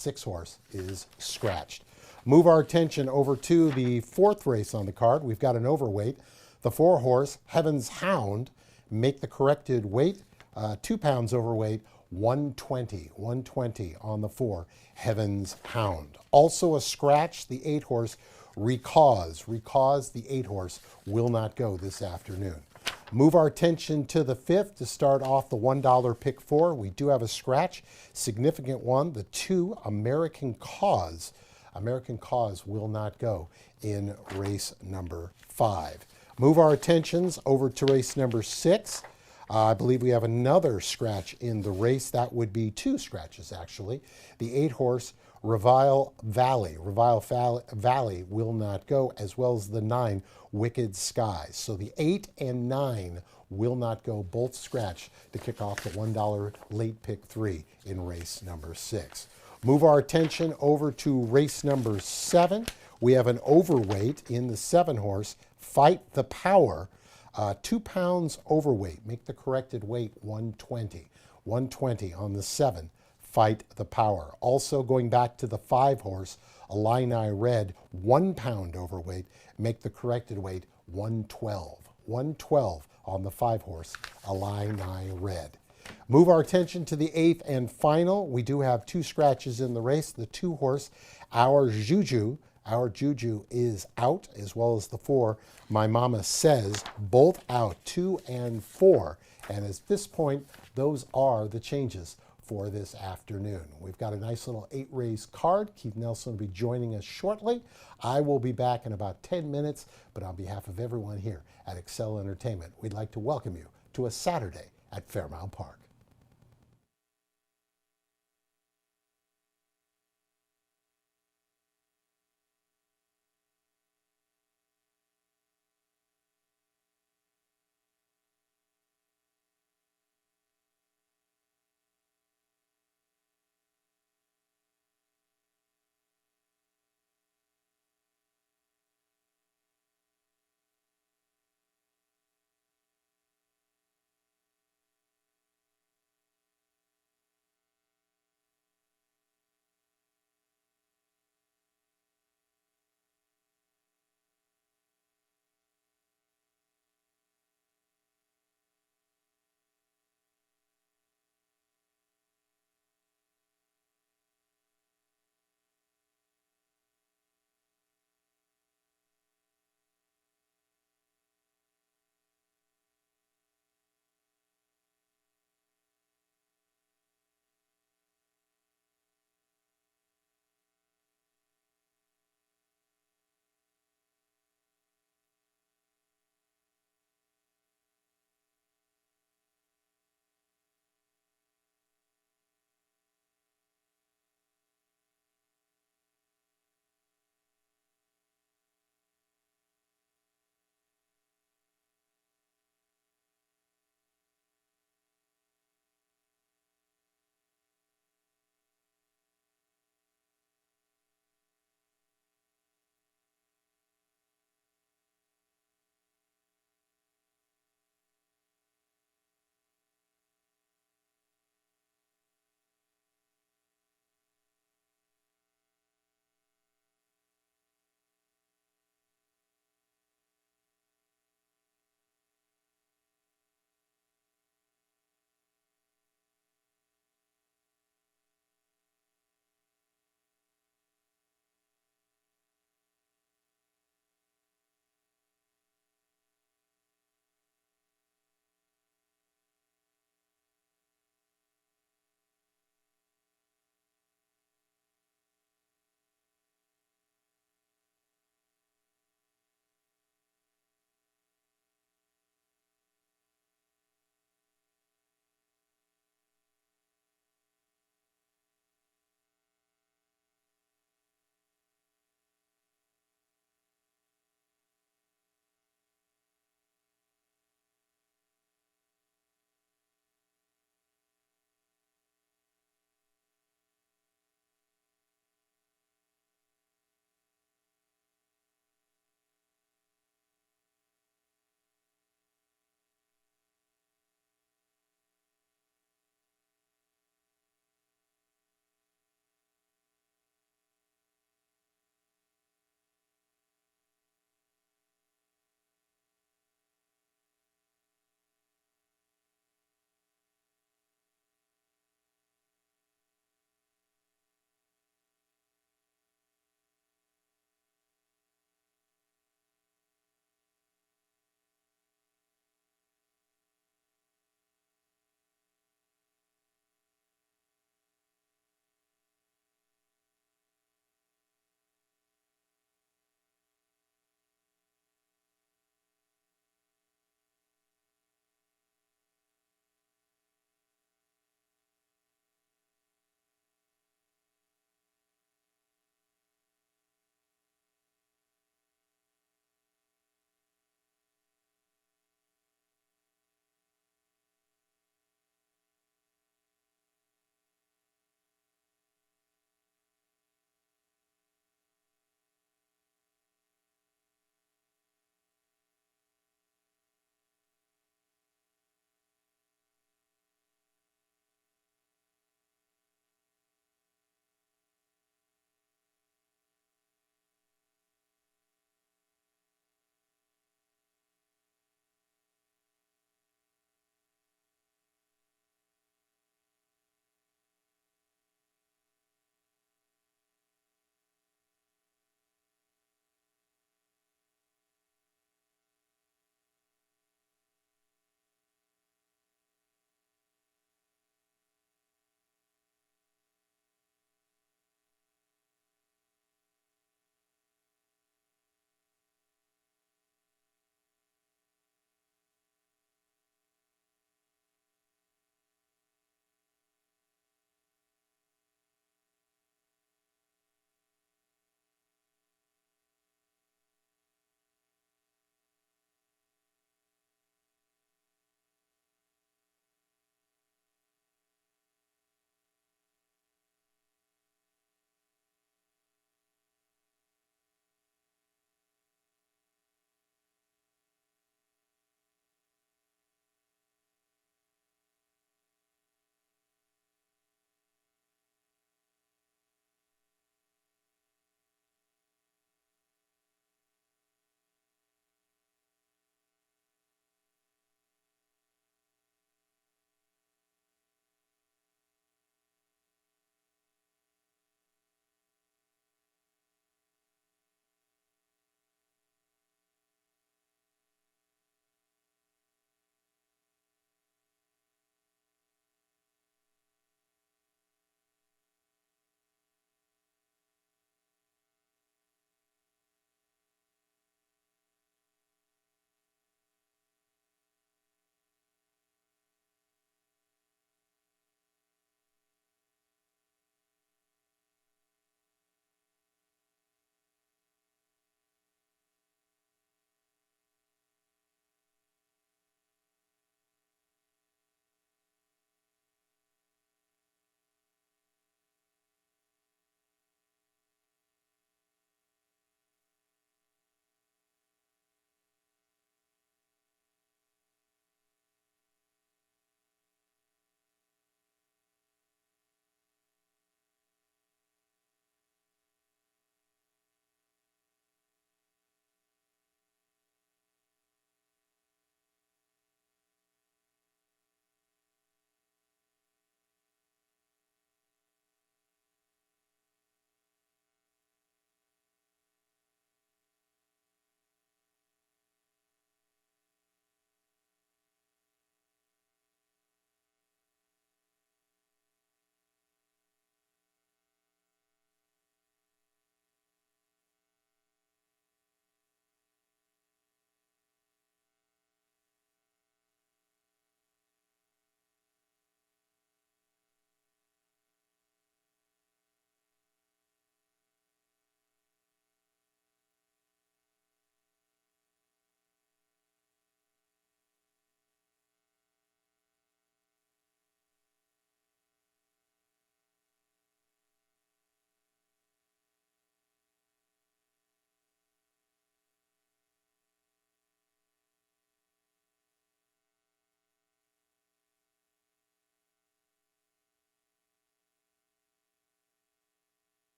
6 horse is scratched. Move our attention over to the 4th race on the card. We've got an overweight. The 4 horse, Heaven's Hound, make the corrected weight, 2 pounds overweight, 120 on the 4, Heaven's Hound. Also a scratch, the 8 horse, Recause. Recause, the 8 horse, will not go this afternoon. Move our attention to the 5th to start off the $1 pick 4. We do have a scratch, significant one, the 2, American Cause. American Cause will not go in race number 5. Move our attentions over to race number 6. I believe we have another scratch in the race. That would be 2 scratches, actually. The 8 horse, Revile Valley. Revile Valley will not go, as well as the 9, Wicked Skies. So the 8 and 9 will not go, both scratch to kick off the $1 late pick 3 in race number 6. Move our attention over to race number 7. We have an overweight in the 7 horse, Fight the Power. 2 pounds overweight. Make the corrected weight 120. 120 on the 7, Fight the Power. Also going back to the 5 horse, Illini Red, 1 pound overweight. Make the corrected weight 112. 112 on the 5 horse, Illini Red. Move our attention to the 8th and final. We do have 2 scratches in the race. The 2 horse, Our Juju. Our Juju is out, as well as the 4, My Mama Says, both out, 2 and 4. And at this point, those are the changes for this afternoon. We've got a nice little 8-race card. Keith Nelson will be joining us shortly. I will be back in about 10 minutes, but on behalf of everyone here at Excel Entertainment, we'd like to welcome you to a Saturday at Fairmount Park.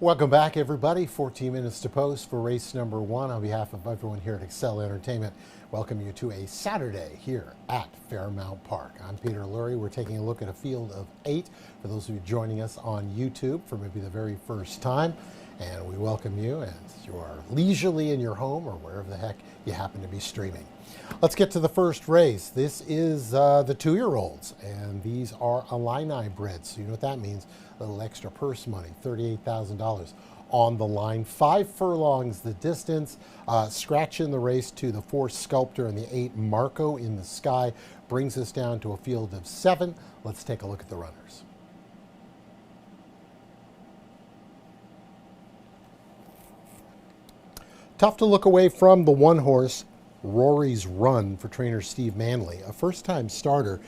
Welcome back, everybody. 14 minutes to post for race number one. On behalf of everyone here at Excel Entertainment, welcome you to a Saturday here at Fairmount Park. I'm Peter Lurie. We're taking a look at a field of 8 for those of you joining us on YouTube for maybe the very first time. And we welcome you as you are leisurely in your home or wherever the heck you happen to be streaming. Let's get to the first race. This is the 2-year-olds, and these are Illini bred. So you know what that means. A little extra purse money, $38,000 on the line. 5 furlongs the distance. Scratch in the race to the 4 Sculptor and the 8 Marco in the Sky brings us down to a field of 7. Let's take a look at the runners. Tough to look away from the 1 horse, Rory's Run, for trainer Steve Manley, a first-time starter.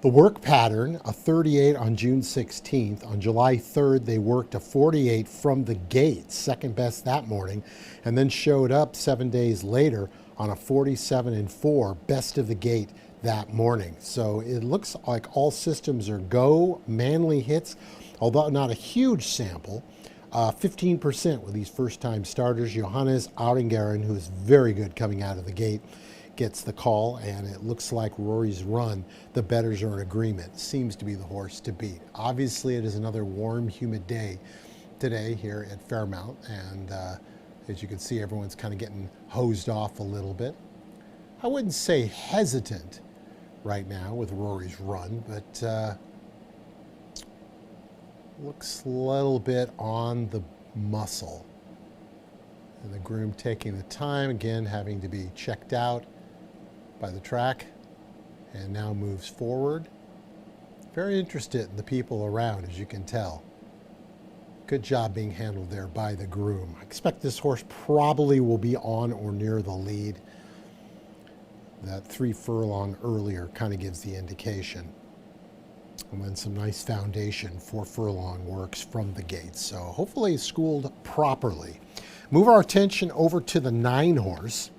The work pattern, a 38 on June 16th. On July 3rd, they worked a 48 from the gate, second best that morning, and then showed up 7 days later on a 47-4, best of the gate that morning. So it looks like all systems are go. Manley hits, although not a huge sample. 15% with these first-time starters. Johannes Audingaren, who is very good coming out of the gate, gets the call, and it looks like Rory's Run, the bettors are in agreement, seems to be the horse to beat. Obviously, it is another warm, humid day today here at Fairmount, and as you can see, everyone's kind of getting hosed off a little bit. I wouldn't say hesitant right now with Rory's Run, but looks a little bit on the muscle. And the groom taking the time, again having to be checked out by the track, and now moves forward. Very interested in the people around, as you can tell. Good job being handled there by the groom. I expect this horse probably will be on or near the lead. That 3 furlong earlier kind of gives the indication. And then some nice foundation 4 furlong works from the gate. So hopefully schooled properly. Move our attention over to the 9 horse.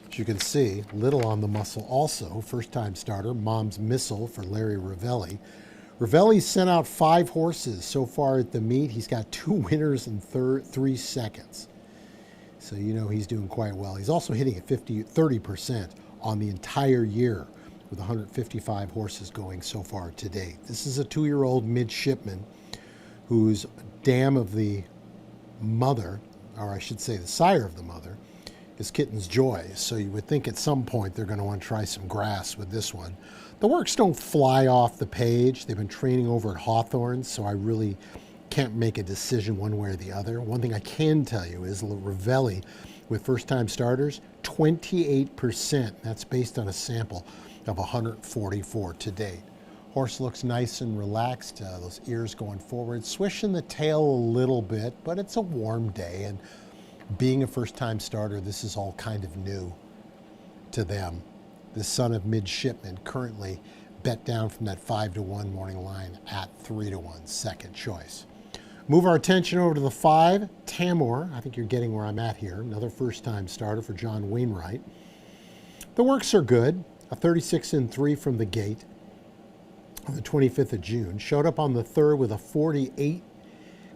As you can see, little on the muscle also. First time starter, Mom's Missile for Larry Ravelli. Ravelli's sent out 5 horses so far at the meet. He's got 2 winners in 3 seconds. So you know he's doing quite well. He's also hitting at 30% on the entire year, with 155 horses going so far to date. This is a 2-year-old midshipman whose dam of the mother, or I should say the sire of the mother, is Kitten's Joy. So you would think at some point they're going to want to try some grass with this one. The works don't fly off the page. They've been training over at Hawthorne, so I really can't make a decision one way or the other. One thing I can tell you is Ravelli, with first-time starters, 28%. That's based on a sample of 144 to date. Horse looks nice and relaxed, those ears going forward, swishing the tail a little bit, but it's a warm day, and being a first-time starter, this is all kind of new to them. The son of midshipman currently bet down from that 5-1 morning line at 3-1, second choice. Move our attention over to the 5, Tamor. I think you're getting where I'm at here. Another first-time starter for John Wainwright. The works are good. A 36-3 from the gate on the 25th of June. Showed up on the 3rd with a 48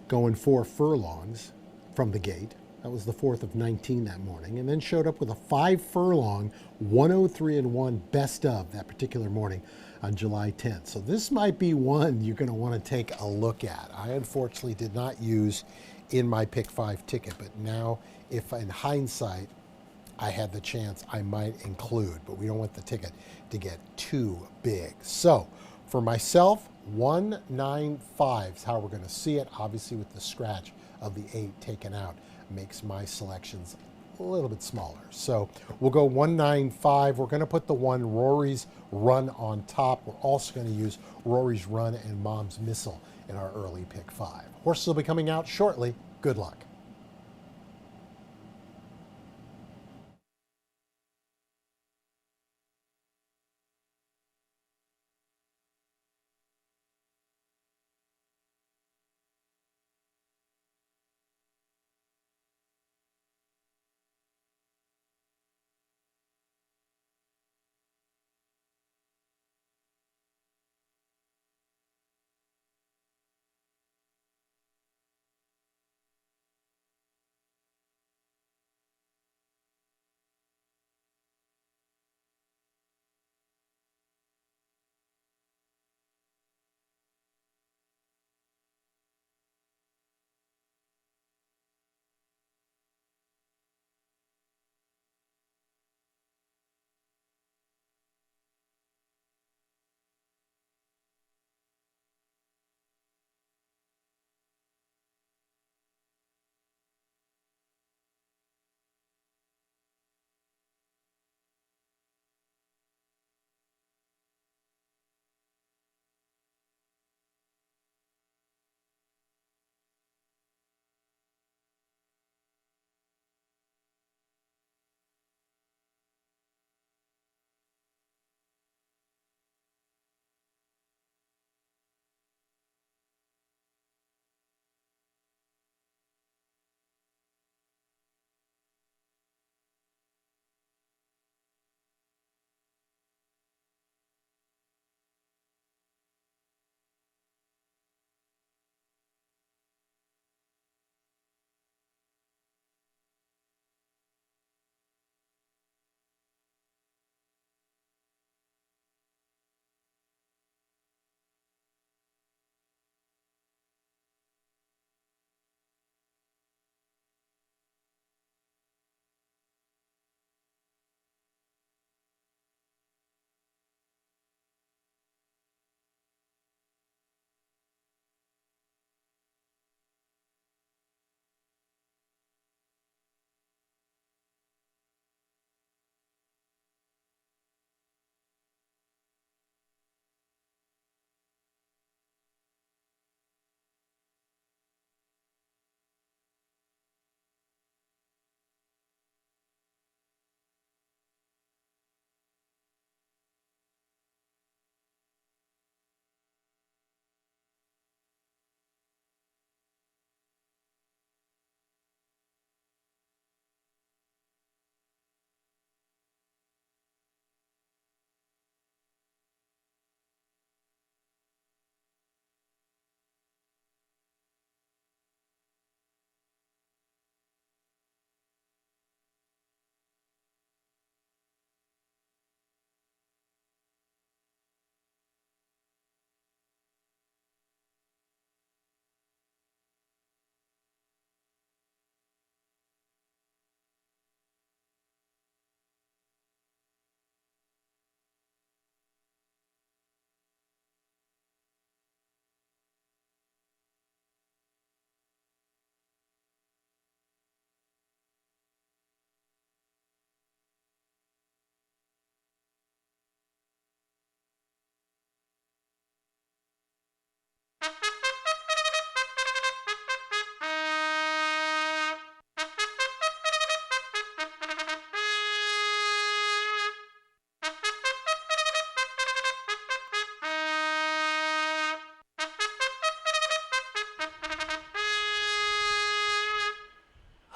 going 4 furlongs from the gate. That was the 4th of 19 that morning. And then showed up with a 5 furlong, 103-1 best of that particular morning on July 10th. So this might be one you're going to want to take a look at. I unfortunately did not use in my Pick 5 ticket, but now if in hindsight I had the chance, I might include, but we don't want the ticket to get too big. So for myself, 195 is how we're going to see it. Obviously with the scratch of the 8 taken out makes my selections a little bit smaller. So we'll go 195. We're going to put the 1 Rory's Run on top. We're also going to use Rory's Run and Mom's Missile in our early Pick 5. Horses will be coming out shortly. Good luck.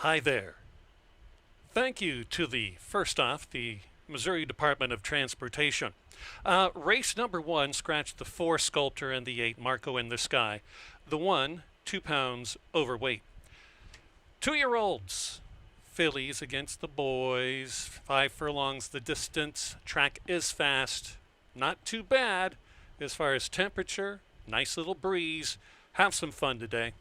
Hi there. Thank you to first off, the Missouri Department of Transportation. Race number one scratched the 4 Sculptor and the 8 Marco in the Sky. The one, 2 pounds overweight. 2-year-olds. Fillies against the boys. 5 furlongs the distance. Track is fast. Not too bad as far as temperature. Nice little breeze. Have some fun today.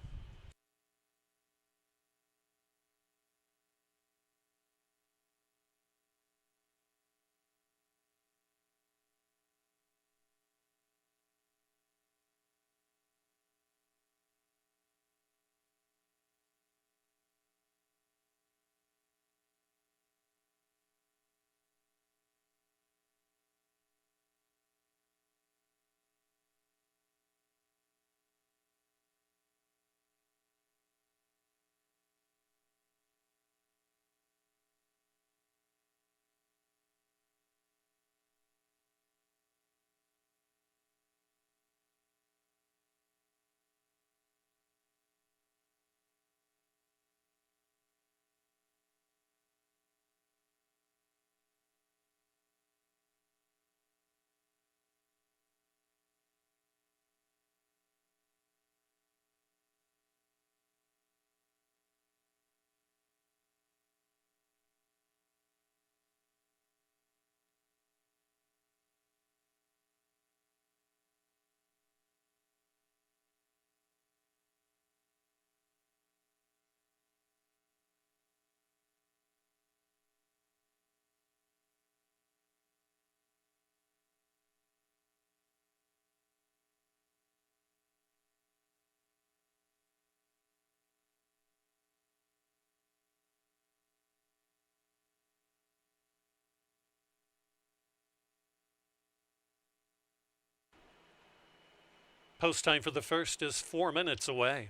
Post time for the first is 4 minutes away.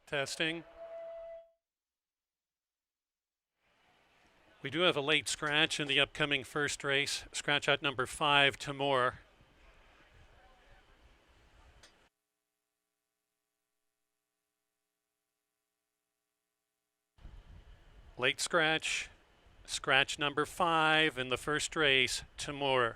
Testing. We do have a late scratch in the upcoming first race. Scratch out number 5, Timur. Late scratch. Scratch number 5 in the first race, Timur.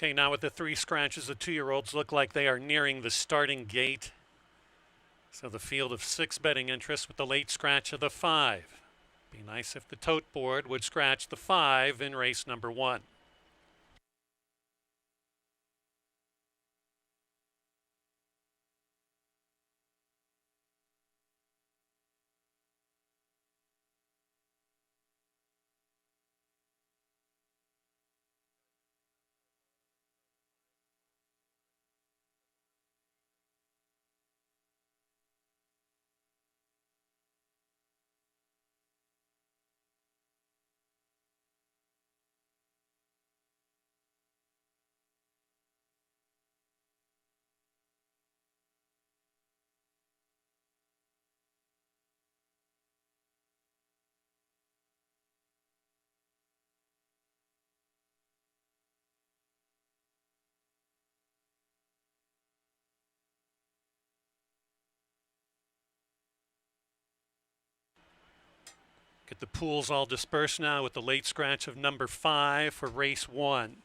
Okay, now with the 3 scratches, the 2-year-olds look like they are nearing the starting gate. So the field of 6 betting interest with the late scratch of the 5. Be nice if the tote board would scratch the 5 in race number 1. Get the pools all dispersed now with the late scratch of number 5 for race 1.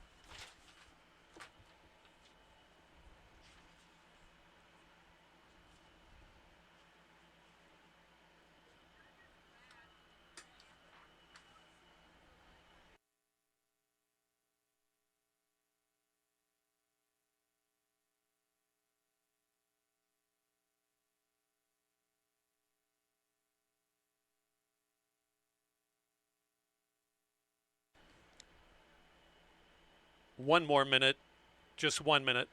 One more minute, just 1 minute.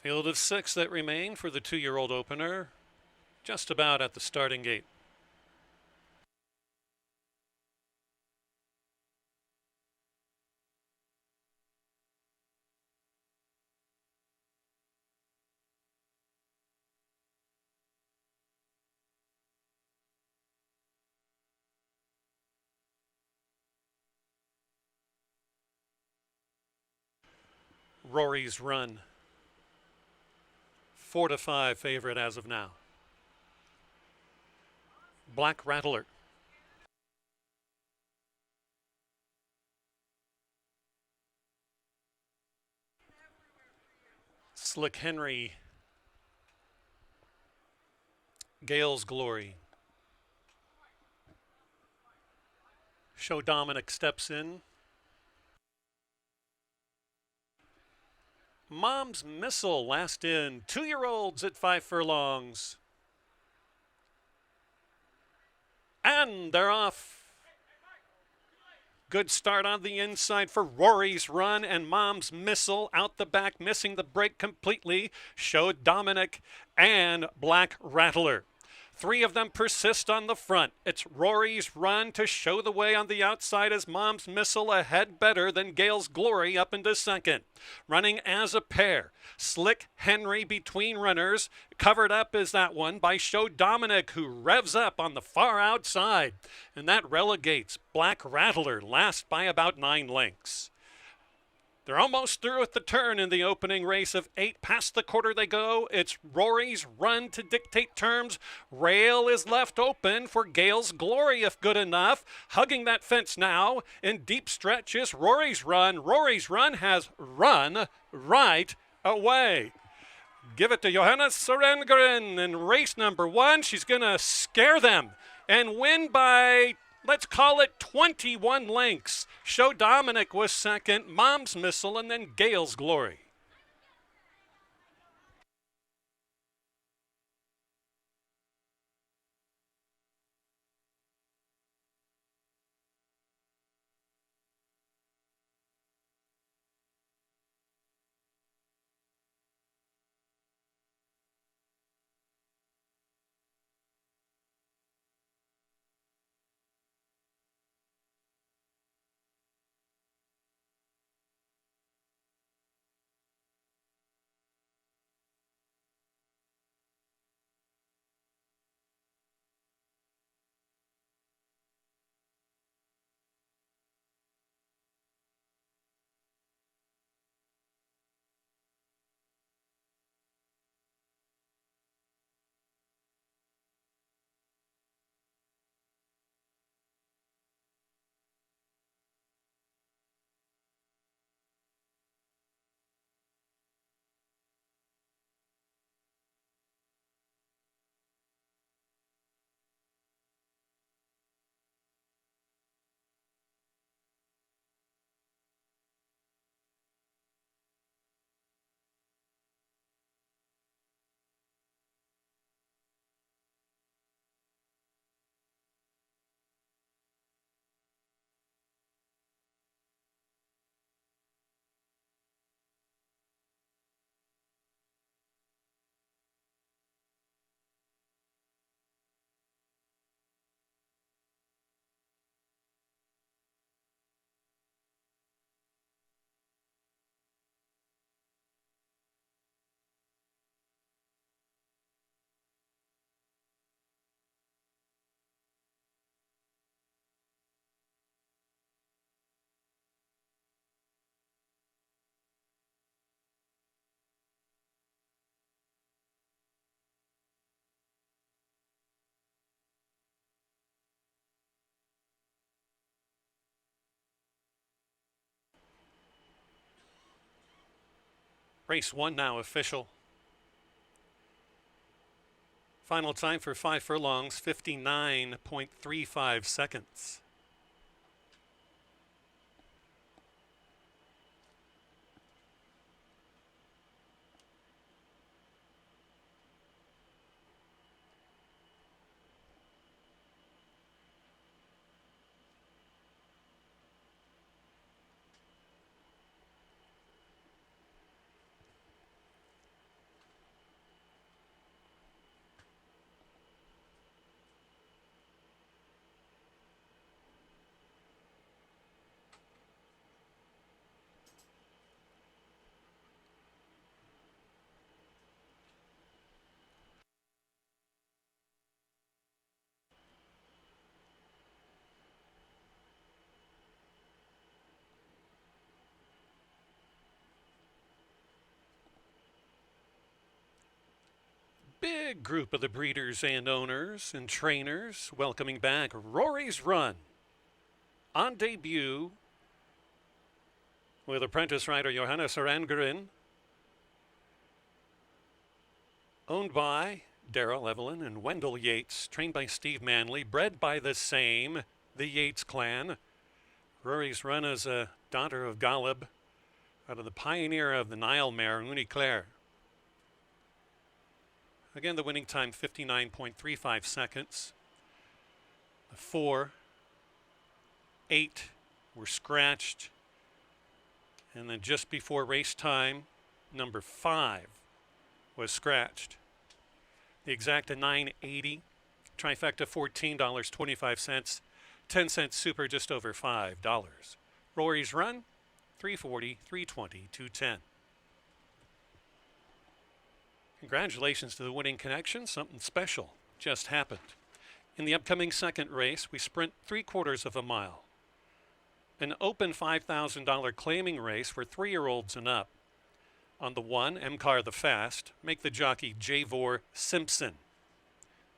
Field of 6 that remain for the 2-year-old opener, just about at the starting gate. Rory's Run, 4-5 favorite as of now. Black Rattler, Slick Henry, Gale's Glory. Show Dominic steps in. Mom's Missile last in. 2-year-olds at 5 furlongs. And they're off. Good start on the inside for Rory's Run, and Mom's Missile out the back, missing the break completely. Show Dominic and Black Rattler. 3 of them persist on the front. It's Rory's Run to show the way on the outside as Mom's Missile ahead better than Gale's Glory up into second. Running as a pair. Slick Henry between runners. Covered up is that one by Show Dominic, who revs up on the far outside. And that relegates Black Rattler last by about 9 lengths. They're almost through at the turn in the opening race of 8. Past the quarter they go. It's Rory's Run to dictate terms. Rail is left open for Gale's Glory if good enough. Hugging that fence now in deep stretch is Rory's Run. Rory's Run has run right away. Give it to Johanna Sorengren in race number 1. She's going to scare them and win by, let's call it 21 lengths. Show Dominic was second, Mom's Missile, and then Gale's Glory. Race 1 now official. Final time for 5 furlongs, 59.35 seconds. Big group of the breeders and owners and trainers welcoming back Rory's Run. On debut with apprentice rider Johanna Sorengren, owned by Daryl Evelyn and Wendell Yates, trained by Steve Manley, bred by the same, the Yates clan. Rory's Run is a daughter of Golub, out of the pioneer of the Nile mare, Uni Claire. Again, the winning time, 59.35 seconds. The 4, 8 were scratched. And then just before race time, number 5 was scratched. The exacta $9.80, trifecta $14.25, 10-cent super just over $5. Rory's Run, $3.40, $3.20, $2.10. Congratulations to the winning connection. Something special just happened. In the upcoming second race, we sprint 3/4 of a mile. an open $5,000 claiming race for 3-year-olds and up. On the 1, MCAR the Fast, make the jockey Javor Simpson.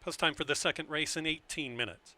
Post time for the second race in 18 minutes.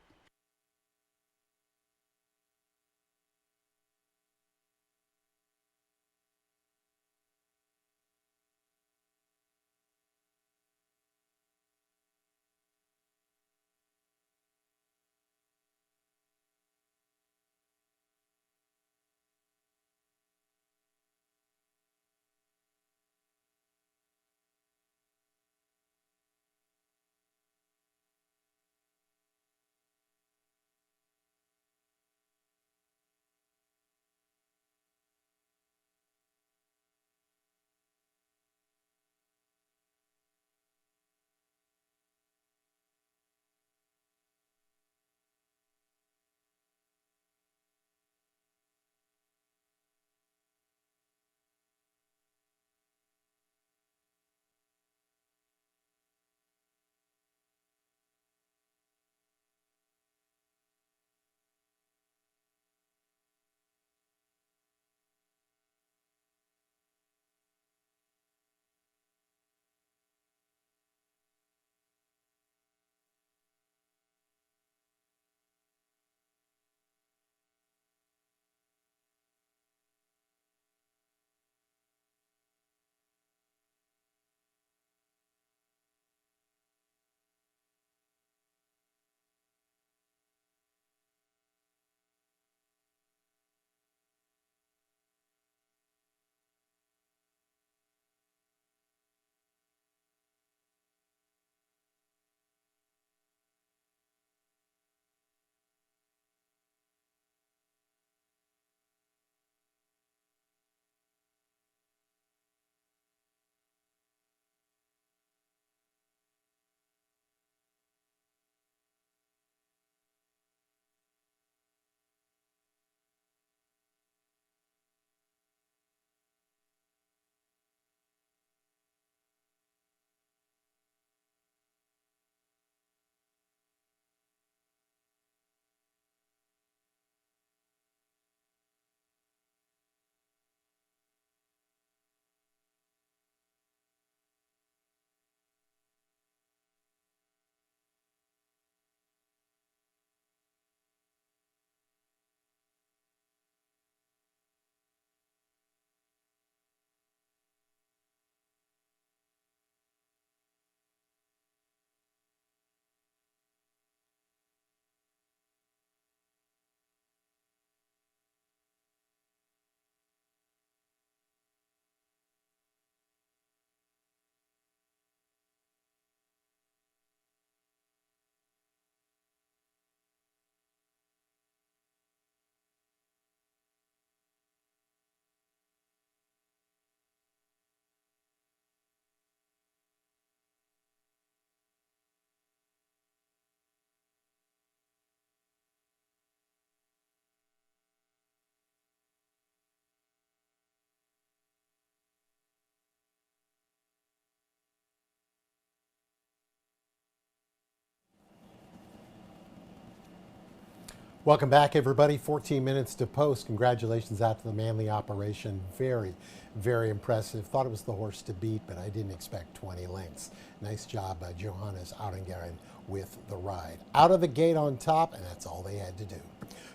Welcome back, everybody. 14 minutes to post. Congratulations out to the Manly operation. Very, very impressive. Thought it was the horse to beat, but I didn't expect 20 lengths. Nice job by Johannes Oudengaren with the ride. Out of the gate on top, and that's all they had to do.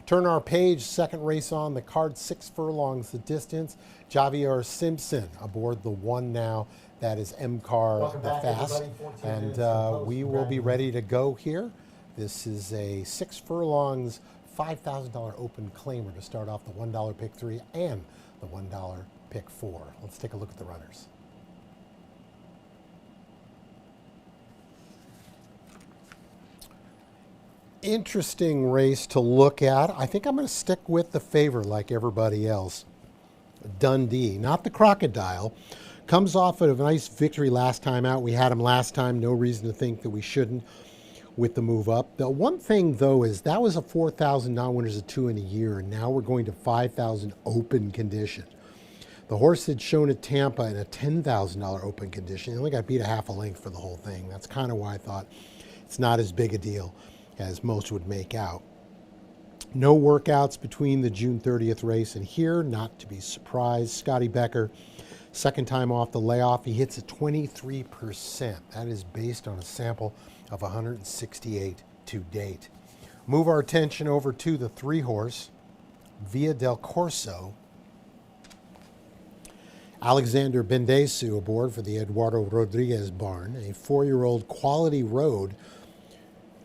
Turn our page, second race on the card, 6 furlongs the distance. Javier Simpson aboard the 1 now. That is MCAR the Fast. And we will be ready to go here. This is a 6 furlongs, $5,000 open claimer to start off the $1 pick 3 and the $1 pick 4. Let's take a look at the runners. Interesting race to look at. I think I'm going to stick with the favorite like everybody else. Dundee, not the Crocodile. Comes off of a nice victory last time out. We had him last time. No reason to think that we shouldn't with the move up. The one thing, though, is that was a 4,000 non-winners of 2 in a year, and now we're going to 5,000 open condition. The horse had shown at Tampa in a $10,000 open condition. He only got beat a half a length for the whole thing. That's kind of why I thought it's not as big a deal as most would make out. No workouts between the June 30th race and here, not to be surprised. Scotty Becker, second time off the layoff, he hits at 23%. That is based on a sample of 168 to date. Move our attention over to the 3-horse, Via del Corso. Alexander Bendesu aboard for the Eduardo Rodriguez barn, a 4-year-old quality road.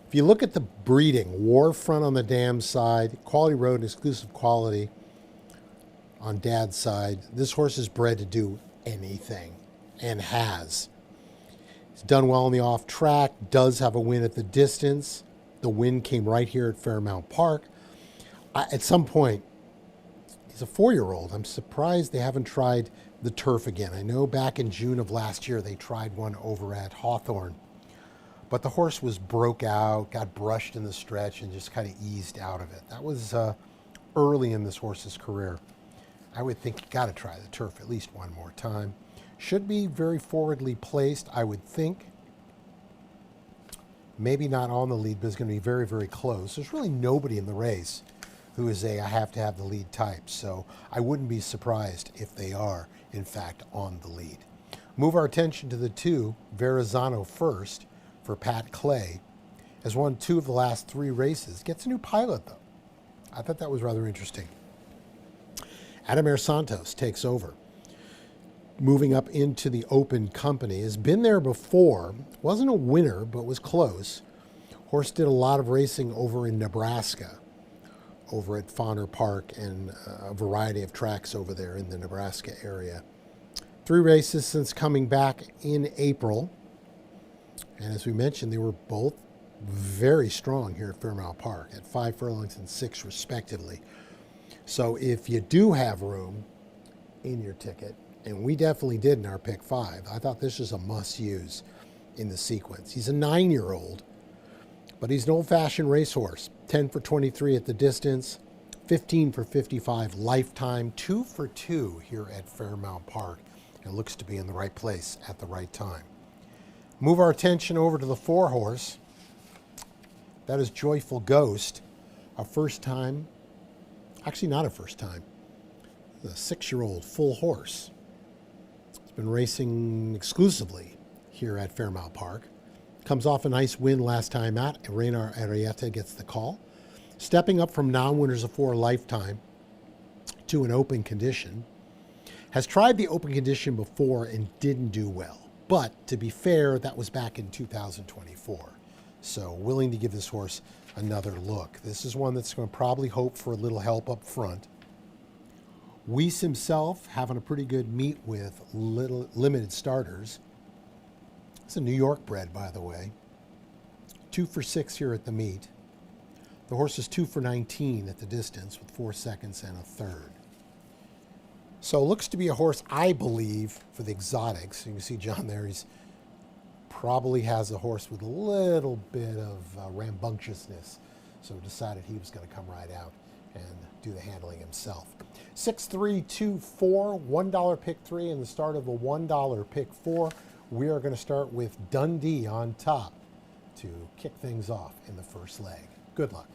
If you look at the breeding, War Front on the dam side, quality road, exclusive quality on dad's side, this horse is bred to do anything and has. He's done well on the off track, does have a win at the distance. The win came right here at Fairmount Park. At some point, he's a 4-year-old. I'm surprised they haven't tried the turf again. I know back in June of last year they tried one over at Hawthorne, but the horse was broke out, got brushed in the stretch, and just kind of eased out of it. That was early in this horse's career. I would think you got to try the turf at least one more time. Should be very forwardly placed, I would think. Maybe not on the lead, but it's going to be very, very close. There's really nobody in the race who is I have to have the lead type, so I wouldn't be surprised if they are, in fact, on the lead. Move our attention to the 2, Verrazano First, for Pat Clay. Has won 2 of the last 3 races. Gets a new pilot, though. I thought that was rather interesting. Adamir Santos takes over. Moving up into the open company. Has been there before. Wasn't a winner, but was close. Horse did a lot of racing over in Nebraska, over at Fairmount Park and a variety of tracks over there in the Nebraska area. 3 races since coming back in April. And as we mentioned, they were both very strong here at Fairmount Park at 5 furlongs and 6 respectively. So if you do have room in your ticket, and we definitely did in our pick 5, I thought this was a must-use in the sequence. He's a 9-year-old, but he's an old-fashioned racehorse. 10 for 23 at the distance, 15 for 55 lifetime, 2 for 2 here at Fairmount Park. It looks to be in the right place at the right time. Move our attention over to the 4-horse. That is Joyful Ghost, a first time, actually not a first time, a 6-year-old full horse. It's been racing exclusively here at Fairmount Park. Comes off a nice win last time out, and Reynard Arrieta gets the call. Stepping up from non-winners of 4 lifetime to an open condition. Has tried the open condition before and didn't do well. But to be fair, that was back in 2024. So willing to give this horse another look. This is one that's going to probably hope for a little help up front. Weiss himself having a pretty good meet with limited starters. It's a New York bred, by the way. 2 for 6 here at the meet. The horse is 2 for 19 at the distance with 4 seconds and a third. So looks to be a horse, I believe, for the exotics. You can see John there. He's probably has a horse with a little bit of rambunctiousness. So decided he was going to come right out and do the handling himself. 6-3-2-4, $1 pick 3 and the start of the $1 pick 4. We are going to start with Dundee on top to kick things off in the first leg. Good luck.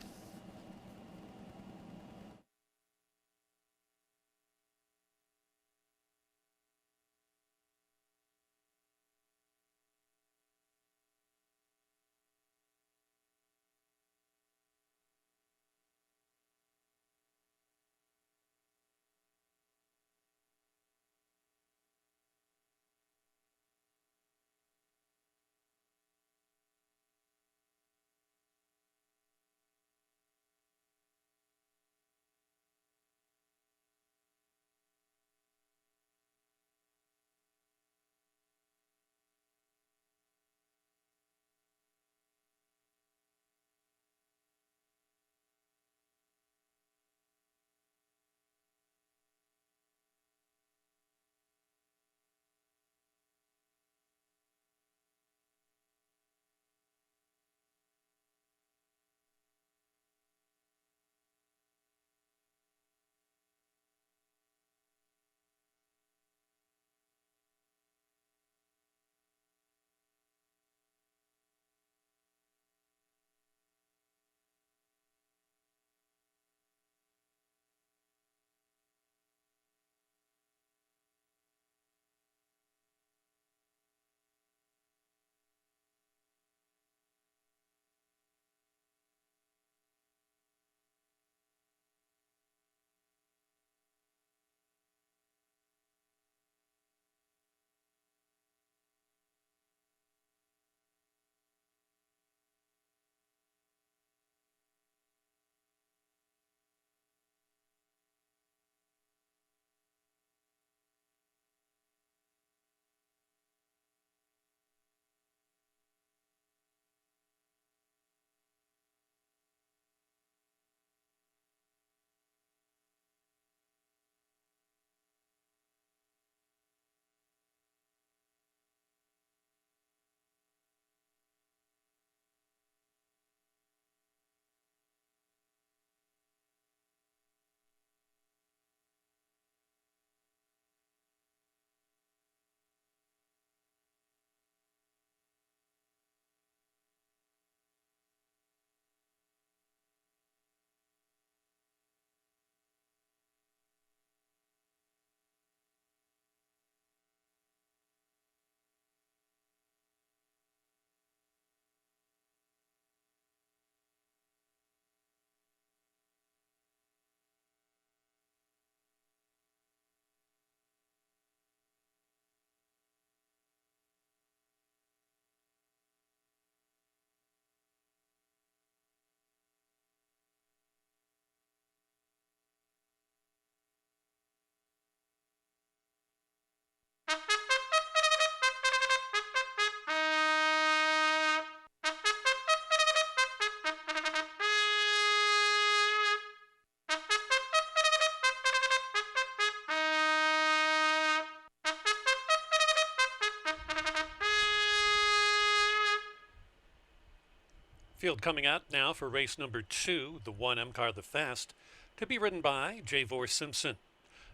Field coming out now for race number 2, the 1M car, the Fast, to be ridden by Javor Simpson.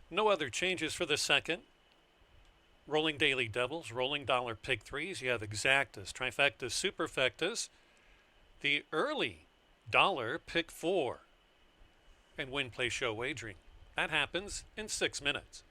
No other changes for the second. Rolling Daily Devils, Rolling Dollar Pick 3s. You have Exactas, Trifectas, Superfectas. The early Dollar Pick 4. And Win Play Show Wagering. That happens in 6 minutes.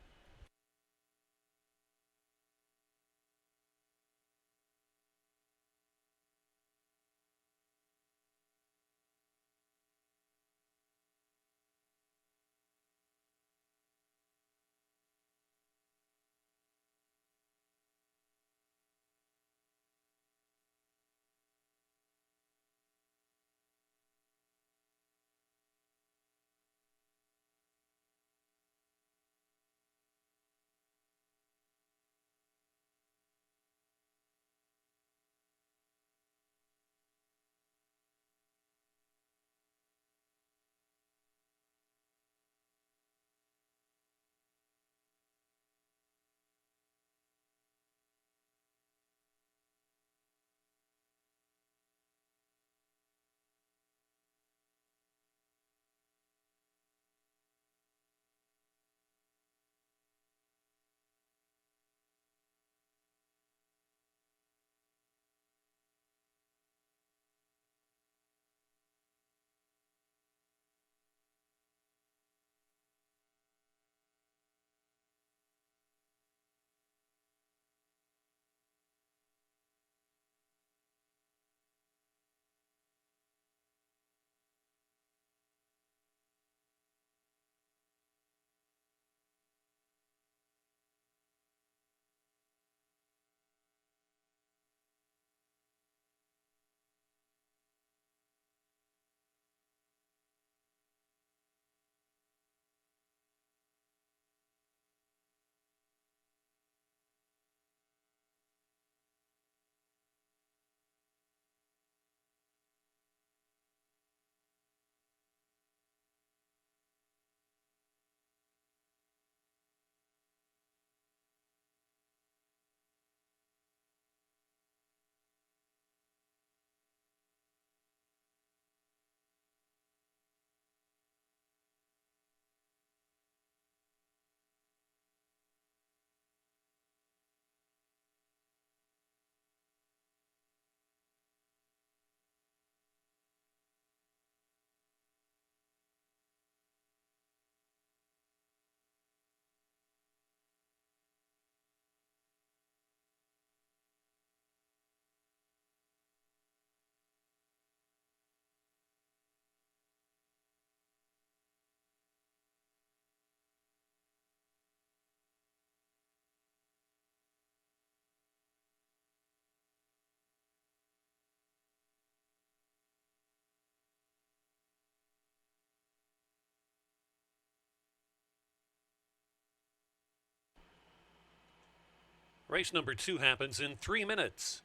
Race number 2 happens in 3 minutes.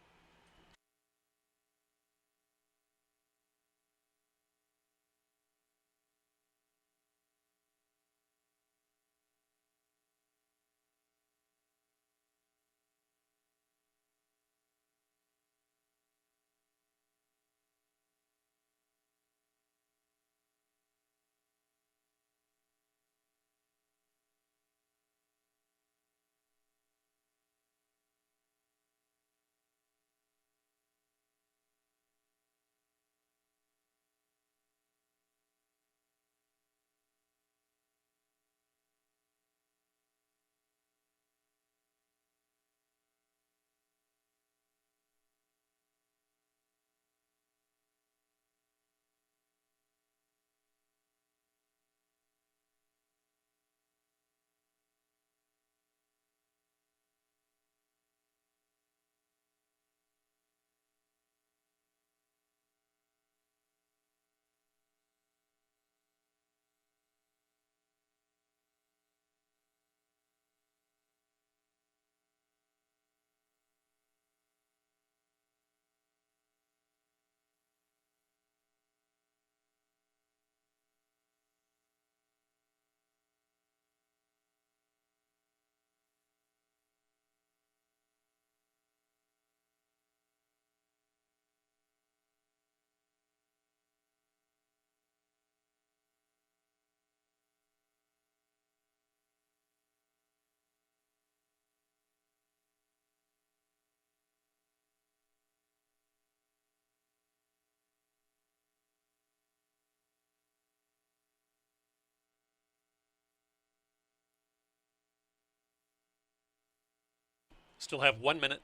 Still have 1 minute.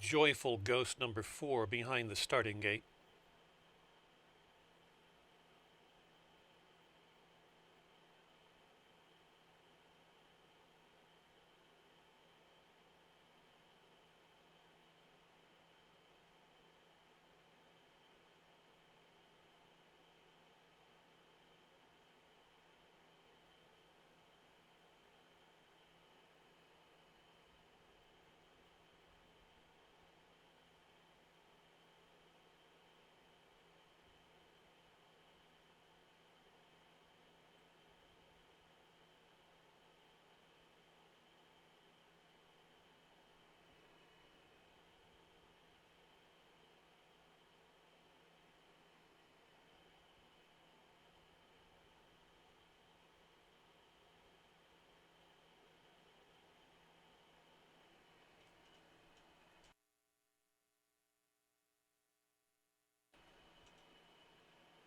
Joyful Ghost number 4 behind the starting gate.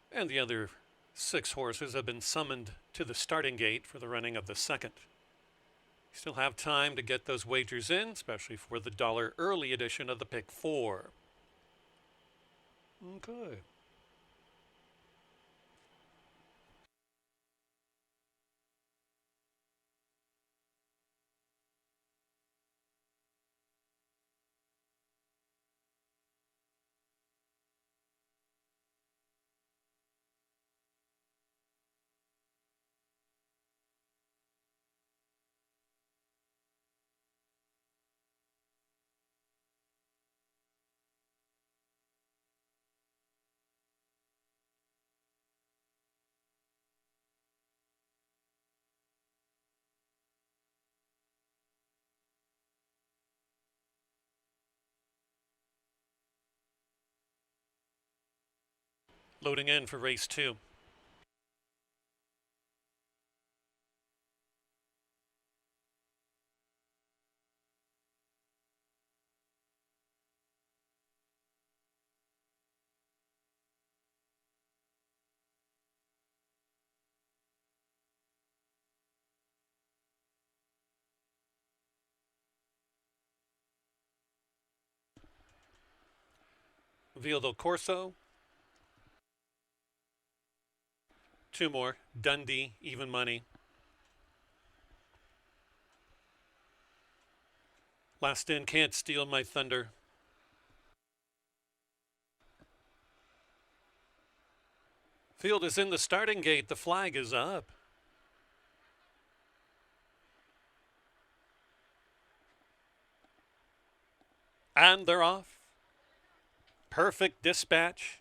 And the other 6 horses have been summoned to the starting gate for the running of the second. Still have time to get those wagers in, especially for the dollar early edition of the Pick 4. Okay. Loading in for race 2. Via del Corso. 2 more. Dundee, even money. Last in, Can't Steal My Thunder. Field is in the starting gate. The flag is up. And they're off. Perfect dispatch.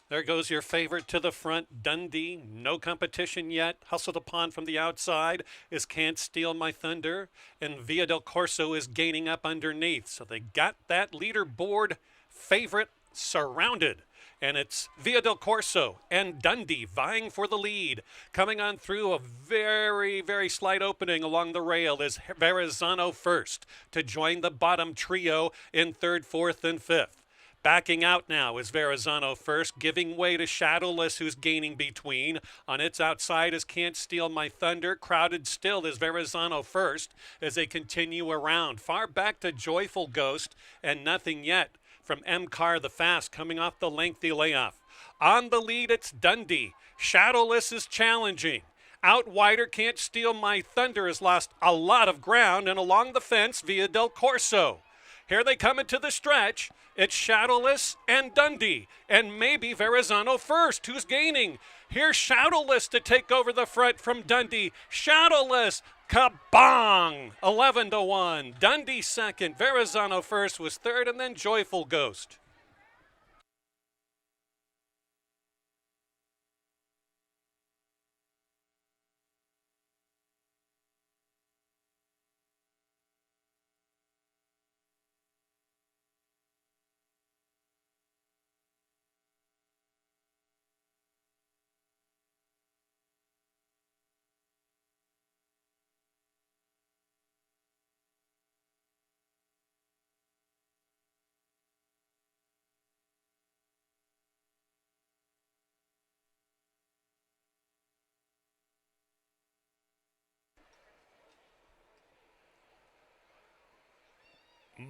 There goes your favorite to the front, Dundee. No competition yet. Hustled upon from the outside is Can't Steal My Thunder. And Via del Corso is gaining up underneath. So they got that leaderboard favorite surrounded. And it's Via del Corso and Dundee vying for the lead. Coming on through a very, very slight opening along the rail is Verrazano first to join the bottom trio in third, fourth, and fifth. Backing out now is Verrazano first, giving way to Shadowless, who's gaining between. On its outside is Can't Steal My Thunder. Crowded still is Verrazano first as they continue around. Far back to Joyful Ghost and Nothing Yet from M. Carr the Fast coming off the lengthy layoff. On the lead, it's Dundee. Shadowless is challenging. Out wider, Can't Steal My Thunder has lost a lot of ground, and along the fence, Via del Corso. Here they come into the stretch. It's Shadowless and Dundee, and maybe Verrazano first, who's gaining. Here's Shadowless to take over the front from Dundee. Shadowless, kabong! 11-1. Dundee second, Verrazano first was third, and then Joyful Ghost.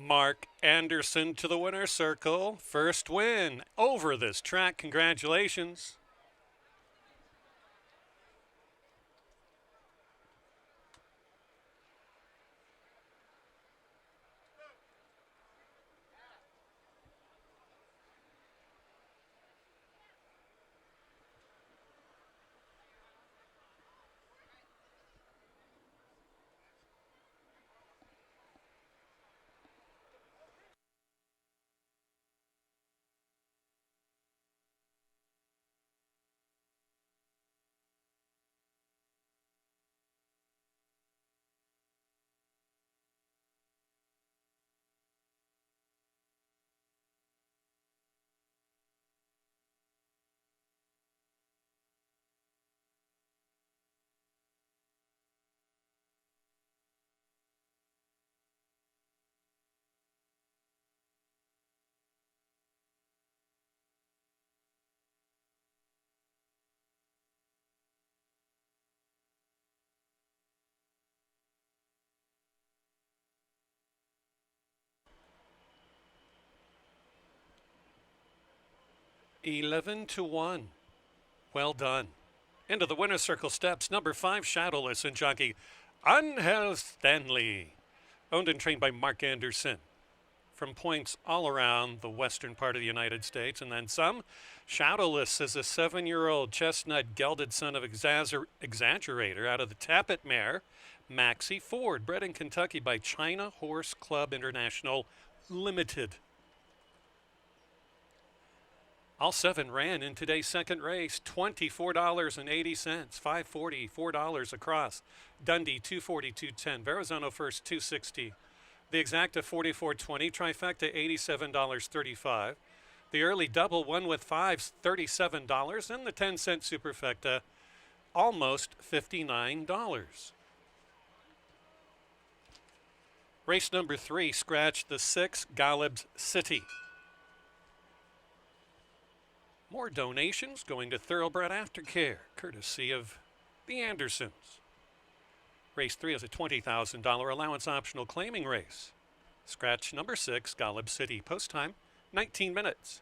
Mark Anderson to the winner's circle. First win over this track. Congratulations. $11-1. Well done. Into the winner's circle steps number 5 Shadowless and jockey Angel Stanley. Owned and trained by Mark Anderson. From points all around the western part of the United States and then some. Shadowless is a 7-year-old chestnut gelded son of Exaggerator out of the Tappet mare, Maxie Ford, bred in Kentucky by China Horse Club International Limited. All 7 ran in today's second race, $24.80, $5.40, $4 across. Dundee, $2.40, $2.10. Verrazano first, $2.60. The exacta, $44.20. Trifecta, $87.35. The early double, one with fives, $37. And the 10-cent superfecta, almost $59. Race number 3, scratch the 6, Galib's City. More donations going to Thoroughbred Aftercare, courtesy of the Andersons. Race 3 is a $20,000 allowance optional claiming race. Scratch number 6, Galib City. Post time, 19 minutes.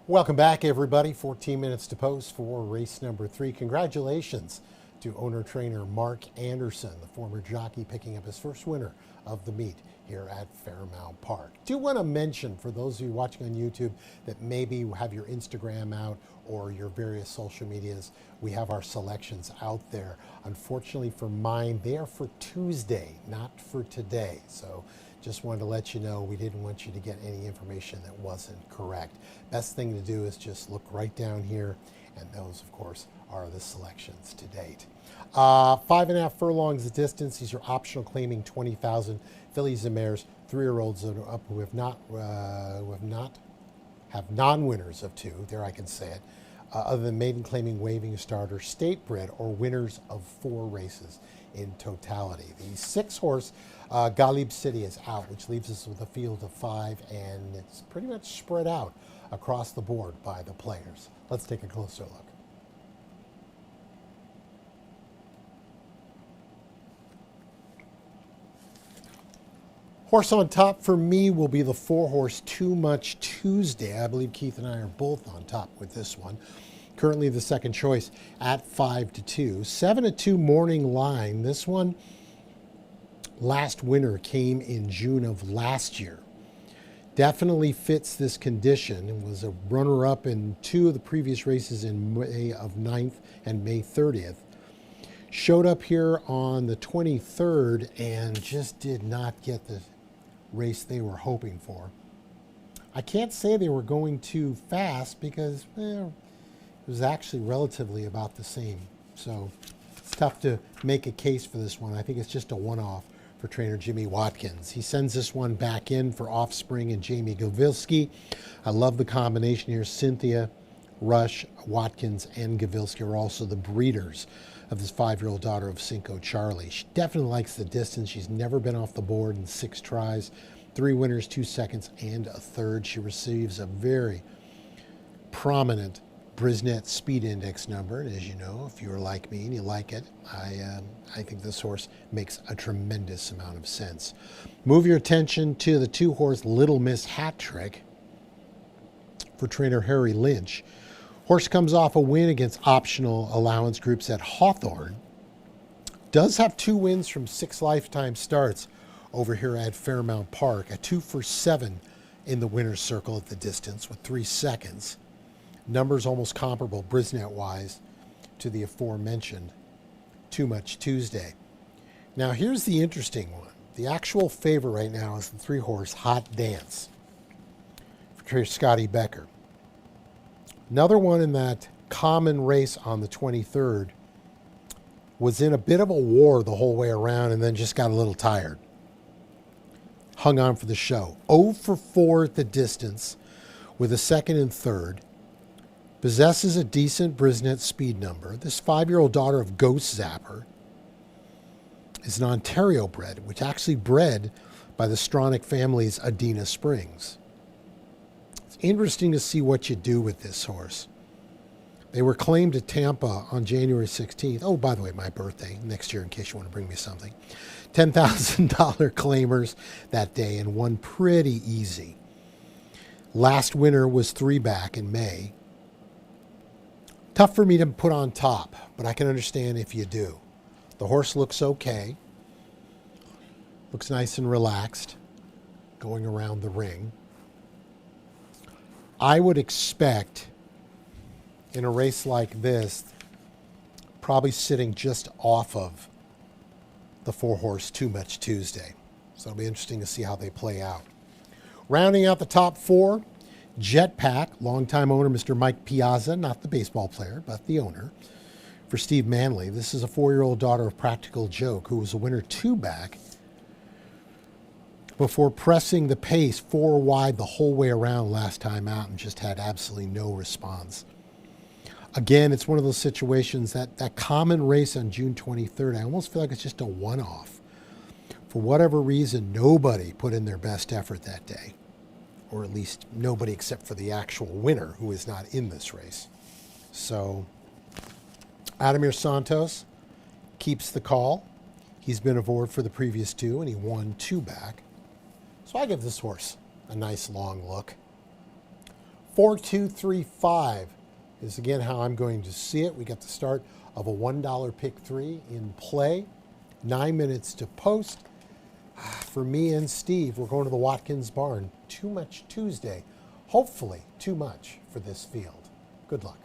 Welcome back, everybody. 14 minutes to post for race number 3. Congratulations to owner-trainer Mark Anderson, the former jockey, picking up his first winner of the meet here at Fairmount Park. Do want to mention, for those of you watching on YouTube that maybe have your Instagram out or your various social medias, we have our selections out there. Unfortunately for mine, they are for Tuesday, not for today. So just wanted to let you know we didn't want you to get any information that wasn't correct. Best thing to do is just look right down here, and those, of course, are the selections to date. 5.5 furlongs the distance. These are optional, claiming 20,000 fillies and mares, 3-year-olds and up who have non-winners of 2. There, I can say it. Other than maiden claiming waving starter, state bred, or winners of 4 races in totality. The 6-horse Galib City is out, which leaves us with a field of 5, and it's pretty much spread out across the board by the players. Let's take a closer look. Horse on top for me will be the 4-horse Too Much Tuesday. I believe Keith and I are both on top with this one. Currently the second choice at 5-2. 7-2 morning line. This one, last winner came in June of last year. Definitely fits this condition. It was a runner-up in 2 of the previous races in May of 9th and May 30th. Showed up here on the 23rd and just did not get the race they were hoping for. I can't say they were going too fast because it was actually relatively about the same. So it's tough to make a case for this one. I think it's just a one-off for trainer Jimmy Watkins. He sends this one back in for Offspring and Jamie Gavilski. I love the combination here. Cynthia, Rush, Watkins, and Gavilski are also the breeders of this 5-year-old daughter of Cinco Charlie. She definitely likes the distance. She's never been off the board in 6 tries, 3 winners, 2 seconds, and a third. She receives a very prominent Brisnet Speed Index number, and as you know, if you're like me and you like it, I think this horse makes a tremendous amount of sense. Move your attention to the 2-horse Little Miss Hat Trick for trainer Harry Lynch. Horse comes off a win against optional allowance groups at Hawthorne. Does have 2 wins from 6 lifetime starts over here at Fairmount Park. A 2 for 7 in the winner's circle at the distance with 3 seconds. Numbers almost comparable, Brisnet-wise, to the aforementioned Too Much Tuesday. Now here's the interesting one. The actual favorite right now is the 3-horse Hot Dance for trainer Scotty Becker. Another one in that common race on the 23rd was in a bit of a war the whole way around and then just got a little tired. Hung on for the show. 0 for 4 at the distance with a second and third. Possesses a decent Brisnet speed number. This 5-year-old daughter of Ghost Zapper is an Ontario bred, which actually bred by the Stronach family's Adena Springs. It's interesting to see what you do with this horse. They were claimed at Tampa on January 16th. Oh, by the way, my birthday next year, in case you want to bring me something. $10,000 claimers that day and won pretty easy. Last winner was 3 back in May. Tough for me to put on top, but I can understand if you do. The horse looks okay. Looks nice and relaxed going around the ring. I would expect in a race like this, probably sitting just off of the 4-horse Too Much Tuesday. So it'll be interesting to see how they play out. Rounding out the top 4, Jetpack, longtime owner Mr. Mike Piazza, not the baseball player, but the owner, for Steve Manley. This is a 4-year-old daughter of Practical Joke, who was a winner 2 back before pressing the pace 4 wide the whole way around last time out and just had absolutely no response. Again, it's one of those situations that common race on June 23rd, I almost feel like it's just a one-off. For whatever reason, nobody put in their best effort that day. Or at least nobody except for the actual winner, who is not in this race. So Ademir Santos keeps the call. He's been aboard for the previous 2, and he won 2 back. So I give this horse a nice long look. 4235 is again how I'm going to see it. We got the start of a $1 pick three in play. 9 minutes to post. For me and Steve, we're going to the Watkins Barn. Too much Tuesday. Hopefully, too much for this field. Good luck.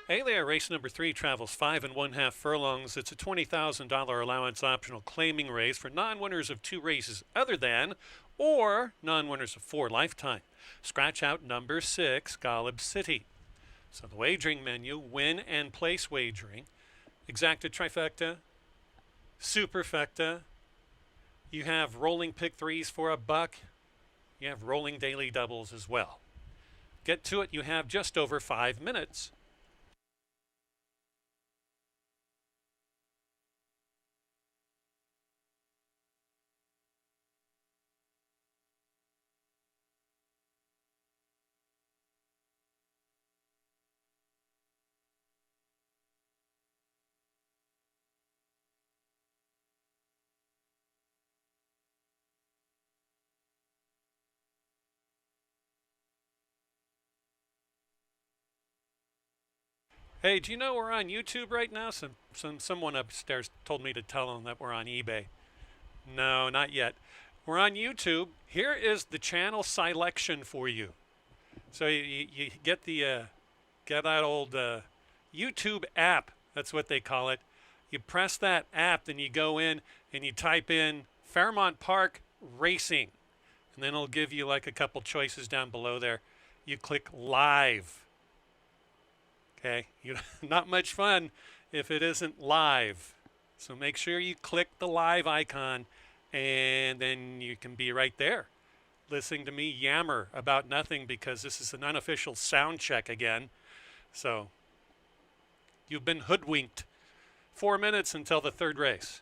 Hey there, race number 3 travels 5 1/2 furlongs. It's a $20,000 allowance optional claiming race for non-winners of 2 races other than or non-winners of 4 lifetime. Scratch out number 6, Golub City. So the wagering menu, win and place wagering, exacta trifecta, superfecta, You have rolling pick threes for $1. You have rolling daily doubles as well. Get to it. You have just over 5 minutes. Hey, do you know we're on YouTube right now? Someone upstairs told me to tell them that we're on eBay. No, not yet. We're on YouTube. Here is the channel selection for you. So you get get that old YouTube app. That's what they call it. You press that app, then you go in and you type in Fairmount Park Racing, and then it'll give you like a couple choices down below there. You click live. Okay, not much fun if it isn't live. So make sure you click the live icon, and then you can be right there listening to me yammer about nothing because this is an unofficial sound check again. So you've been hoodwinked. 4 minutes until the third race.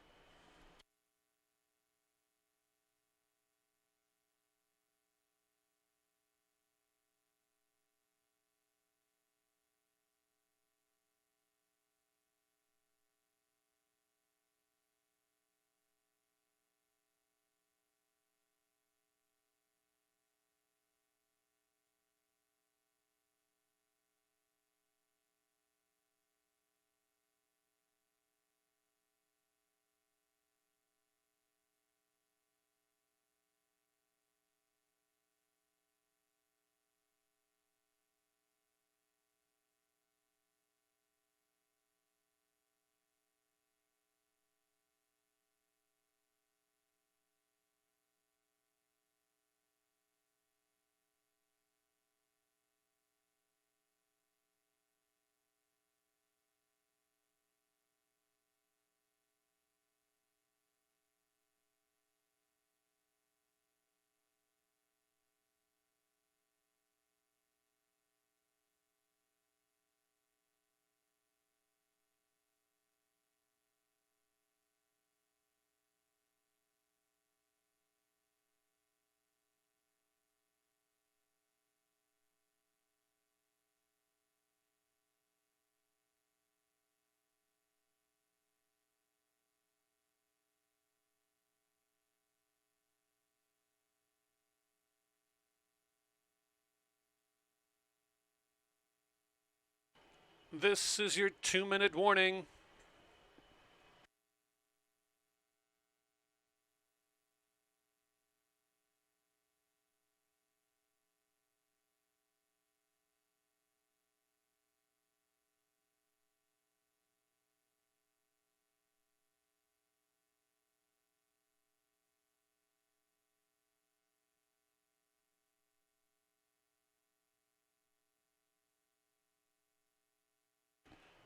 This is your 2 minute warning.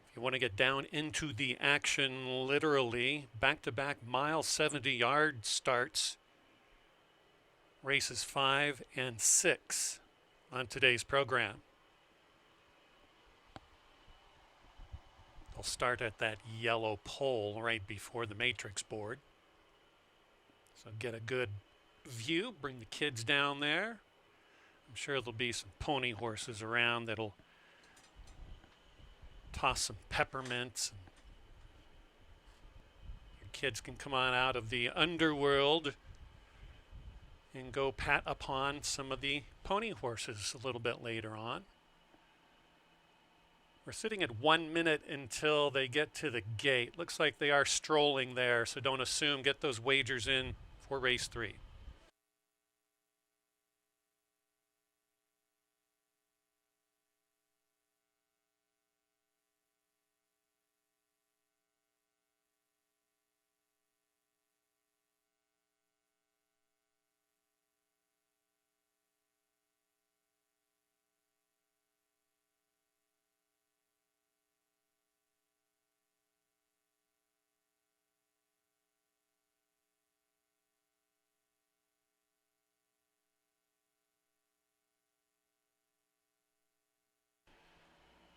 If you want to get down into the action literally, back to back mile 70-yard starts, races 5 and 6 on today's program. They'll start at that yellow pole right before the matrix board. So get a good view, bring the kids down there. I'm sure there'll be some pony horses around that'll toss some peppermints. Your kids can come on out of the underworld and go pat upon some of the pony horses a little bit later on. We're sitting at 1 minute until they get to the gate. Looks like they are strolling there, so don't assume. Get those wagers in for race 3.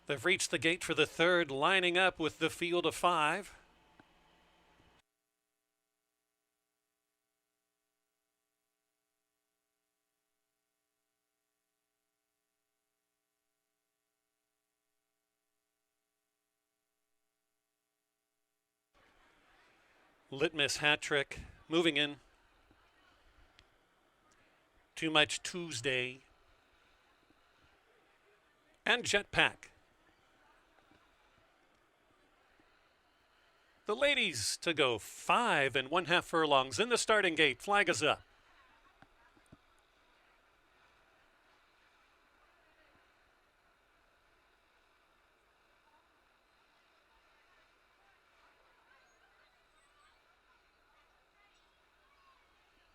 They've reached the gate for the third, lining up with the field of 5. Litmus hat trick, moving in. Too Much Tuesday. And Jetpack. The ladies to go 5 1/2 furlongs in the starting gate. Flag is up.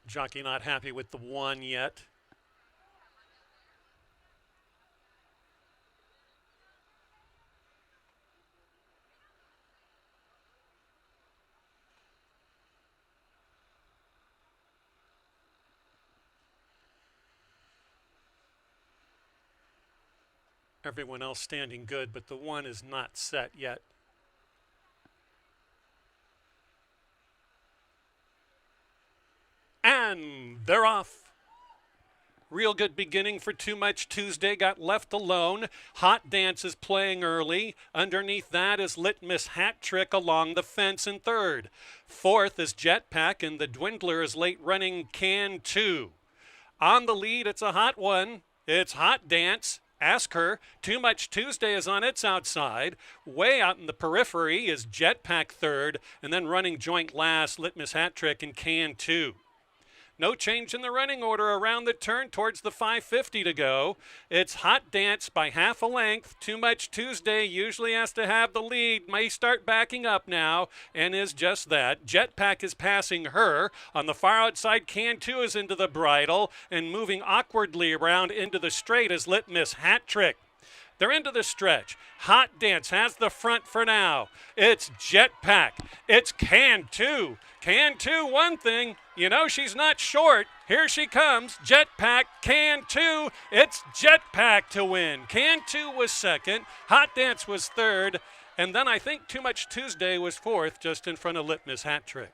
Jockey not happy with the 1 yet. Everyone else standing good, but the 1 is not set yet. And they're off. Real good beginning for Too Much Tuesday. Got left alone. Hot Dance is playing early. Underneath that is Litmus Hat Trick along the fence in third. Fourth is Jetpack, and the Dwindler is late running Can 2. On the lead, it's a hot one. It's Hot Dance. Ask Her. Too Much Tuesday is on its outside. Way out in the periphery is Jetpack third, and then running joint last, Litmus Hat Trick and Can 2. No change in the running order around the turn towards the 550 to go. It's Hot Dance by half a length. Too Much Tuesday usually has to have the lead. May start backing up now and is just that. Jetpack is passing her. On the far outside, Can 2 is into the bridle and moving awkwardly around into the straight is Litmus Hat Trick. They're into the stretch. Hot Dance has the front for now. It's Jetpack. It's Can 2. Can 2, one thing. You know she's not short. Here she comes. Jetpack, Can 2. It's Jetpack to win. Can 2 was second. Hot Dance was third. And then I think Too Much Tuesday was fourth, just in front of Litmus Hat Trick.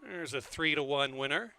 There's a 3-1 winner.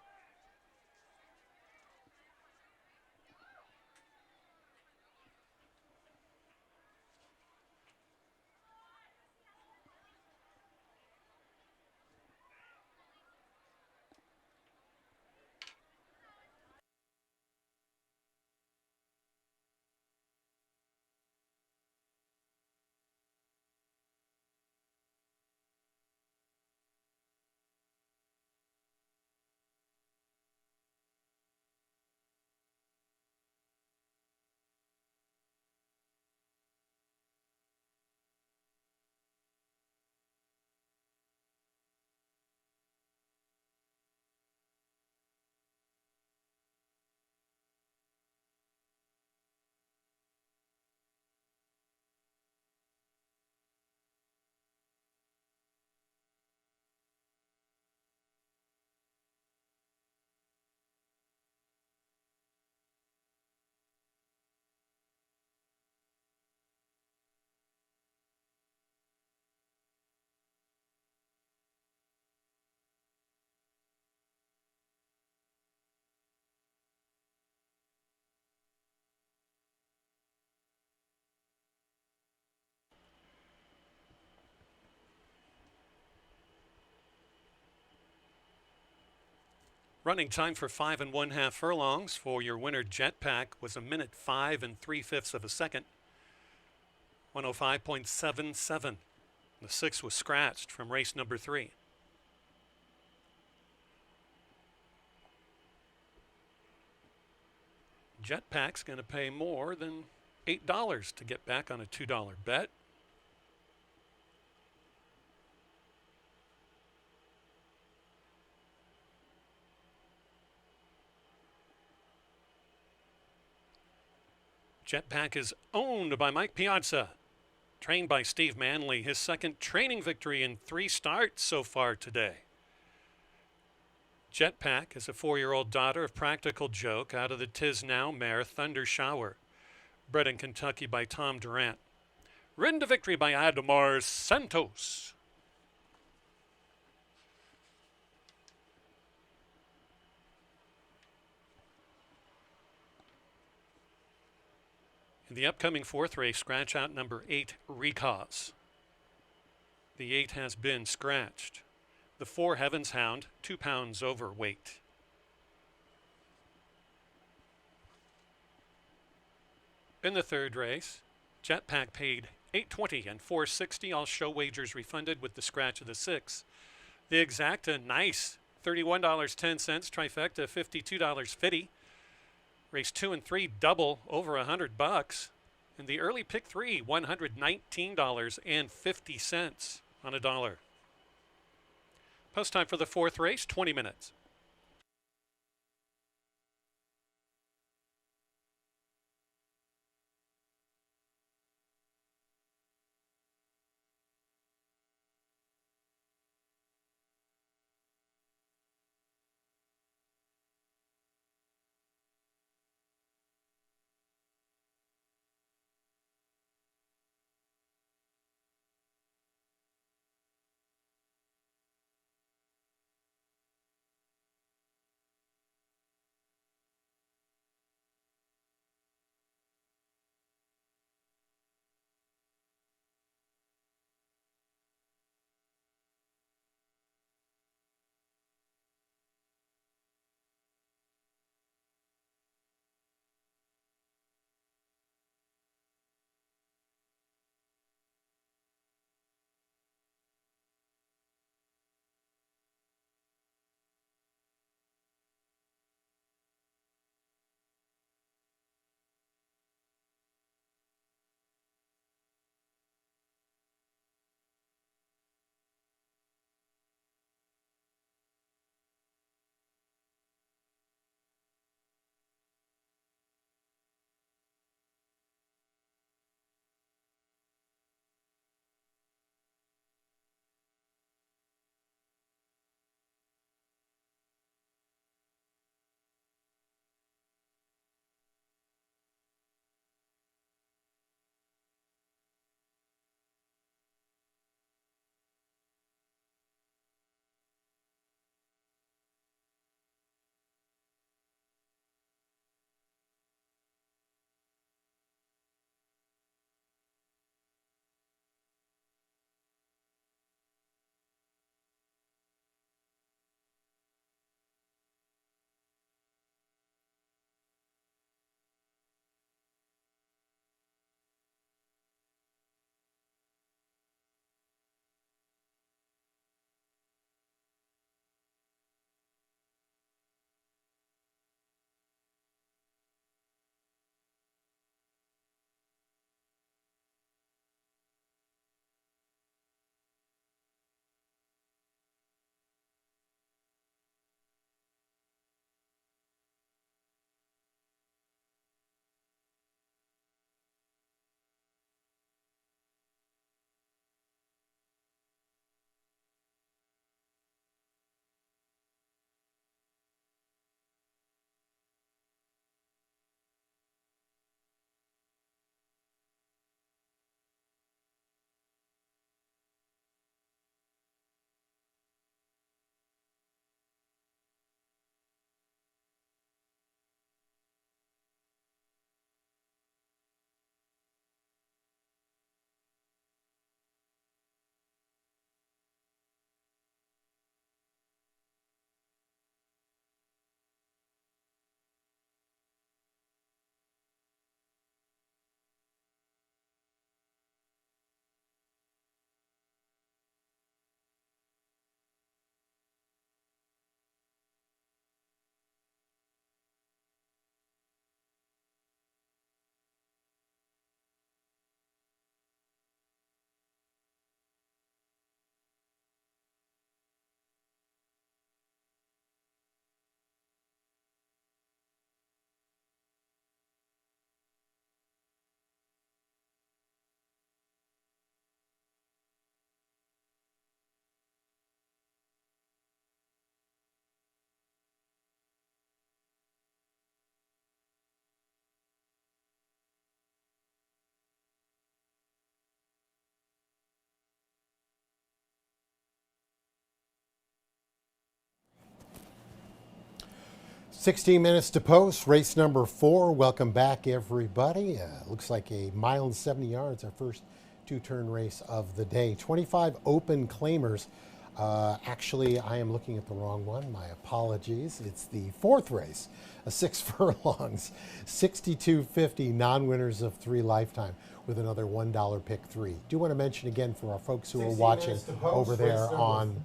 Running time for 5 1/2 furlongs for your winner Jetpack was 1:05 3/5 of a second. 1:05.77. The 6 was scratched from race number 3. Jetpack's going to pay more than $8 to get back on a $2 bet. Jetpack is owned by Mike Piazza. Trained by Steve Manley, his second training victory in 3 starts so far today. Jetpack is a 4-year-old daughter of Practical Joke out of the Tis Now mare Thunder Shower, bred in Kentucky by Tom Durant. Ridden to victory by Ademar Santos. In the upcoming 4th race, scratch out number 8, Recause. The 8 has been scratched. The 4, Heaven's Hound, 2 pounds overweight. In the 3rd race, Jetpack paid $8.20 and $4.60. All show wagers refunded with the scratch of the 6. The Exacta, nice, $31.10. Trifecta, $52.50. Race 2 and 3 double over $100. And the early pick 3, $119.50 on a dollar. Post time for the 4th race, 20 minutes. 16 minutes to post, race number 4. Welcome back, everybody. Looks like a mile and 70 yards, our first two-turn race of the day. 25 open claimers. Actually, I am looking at the wrong one. My apologies. It's the 4th race, a 6 furlongs, 62.50 non-winners of 3 lifetime with another $1 pick 3. Do want to mention again for our folks who are watching over there on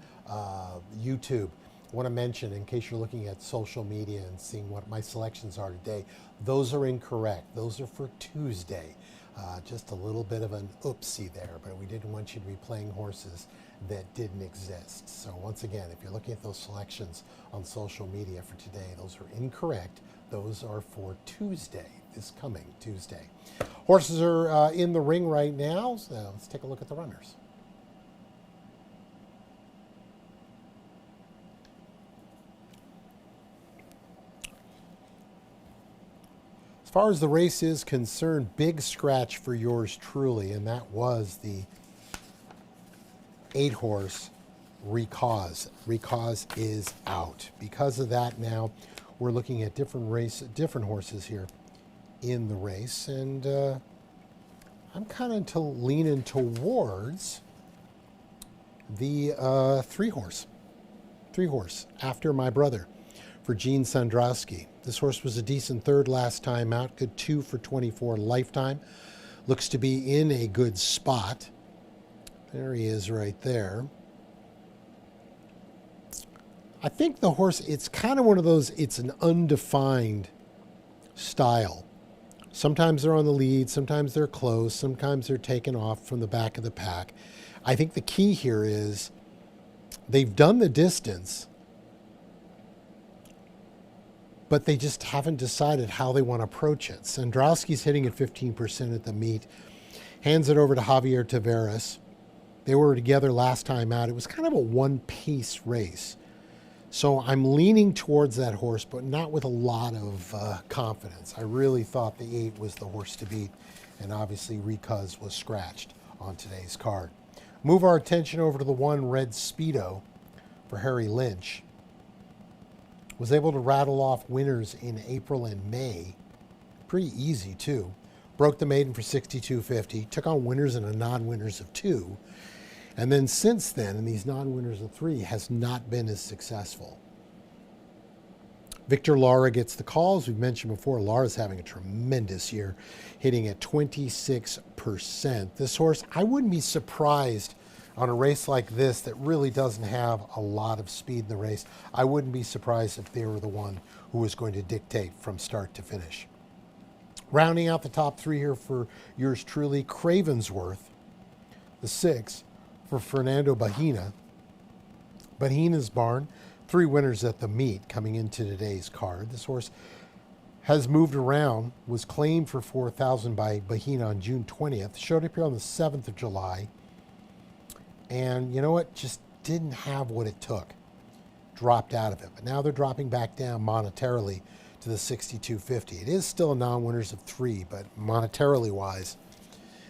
YouTube. I want to mention, in case you're looking at social media and seeing what my selections are today, those are incorrect. Those are for Tuesday. Just a little bit of an oopsie there, but we didn't want you to be playing horses that didn't exist. So once again, if you're looking at those selections on social media for today, those are incorrect. Those are for Tuesday, this coming Tuesday. Horses are in the ring right now, so let's take a look at the runners. As far as the race is concerned, big scratch for yours truly, and that was the 8-horse Recause. Recause is out. Because of that, now we're looking at different horses here in the race, and I'm kind of leaning towards the 3-horse. 3-horse, After My Brother, for Gene Sandrowski. This horse was a decent 3rd last time out, good 2 for 24 lifetime. Looks to be in a good spot. There he is right there. I think the horse, it's kind of one of those, it's an undefined style. Sometimes they're on the lead, sometimes they're close, sometimes they're taken off from the back of the pack. I think the key here is they've done the distance, but they just haven't decided how they want to approach it. Sandrowski's hitting at 15% at the meet. Hands it over to Javier Tavares. They were together last time out. It was kind of a one-pace race. So I'm leaning towards that horse, but not with a lot of confidence. I really thought the 8 was the horse to beat, and obviously Recause was scratched on today's card. Move our attention over to the 1 Red Speedo for Harry Lynch. Was able to rattle off winners in April and May. Pretty easy, too. Broke the maiden for 62.50. Took on winners and a non-winners of 2. And then since then, in these non-winners of 3, has not been as successful. Victor Lara gets the calls. We've mentioned before, Lara's having a tremendous year, hitting at 26%. This horse, I wouldn't be surprised on a race like this that really doesn't have a lot of speed in the race. I wouldn't be surprised if they were the one who was going to dictate from start to finish. Rounding out the top 3 here for yours truly, Cravensworth, the 6, for Fernando Bahina. Bahina's barn, 3 winners at the meet coming into today's card. This horse has moved around, was claimed for $4,000 by Bahina on June 20th, showed up here on the 7th of July, and you know what? Just didn't have what it took. Dropped out of it. But now they're dropping back down monetarily to the 62.50. It is still a non-winners of 3, but monetarily wise,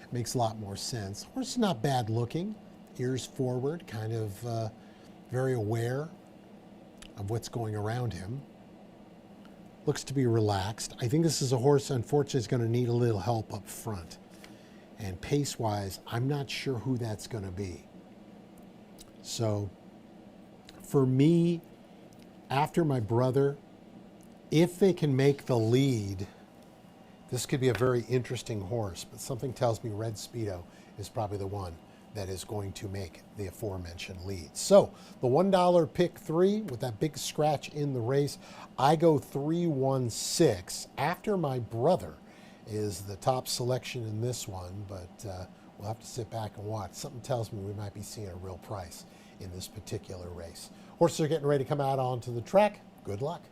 it makes a lot more sense. Horse is not bad looking. Ears forward, kind of very aware of what's going around him. Looks to be relaxed. I think this is a horse, unfortunately, is going to need a little help up front. And pace-wise, I'm not sure who that's going to be. So, for me, After My Brother, if they can make the lead, this could be a very interesting horse. But something tells me Red Speedo is probably the one that is going to make the aforementioned lead. So, the $1 pick 3 with that big scratch in the race, I go 3-1-6. After My Brother is the top selection in this one, but we'll have to sit back and watch. Something tells me we might be seeing a real price in this particular race. Horses are getting ready to come out onto the track. Good luck.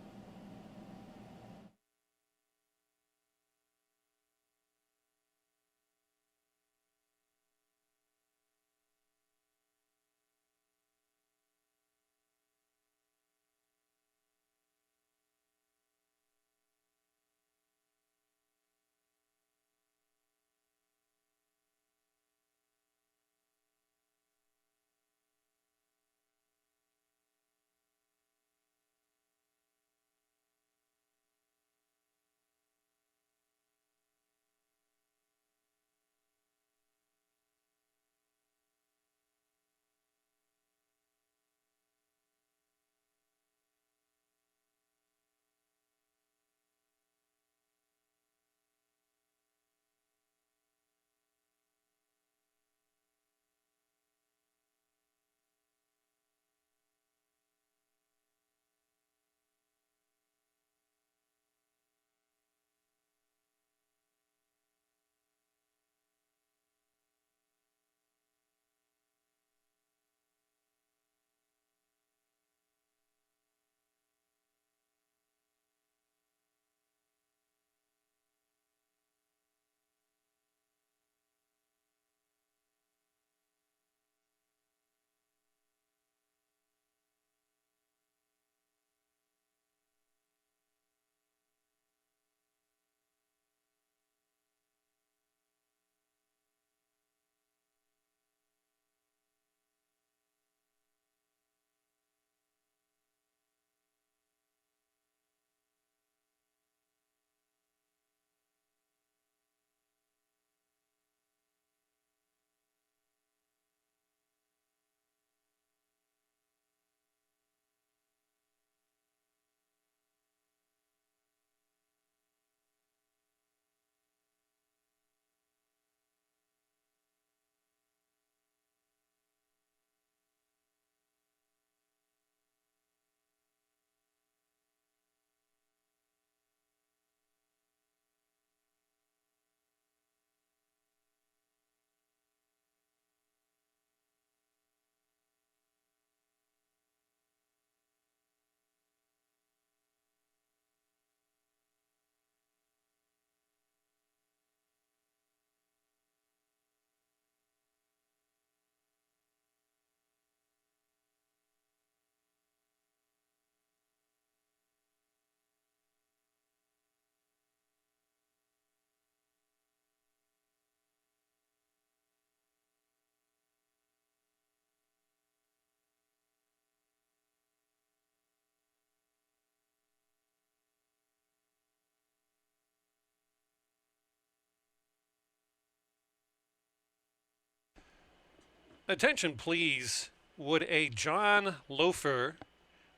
Attention, please. Would a John Loafer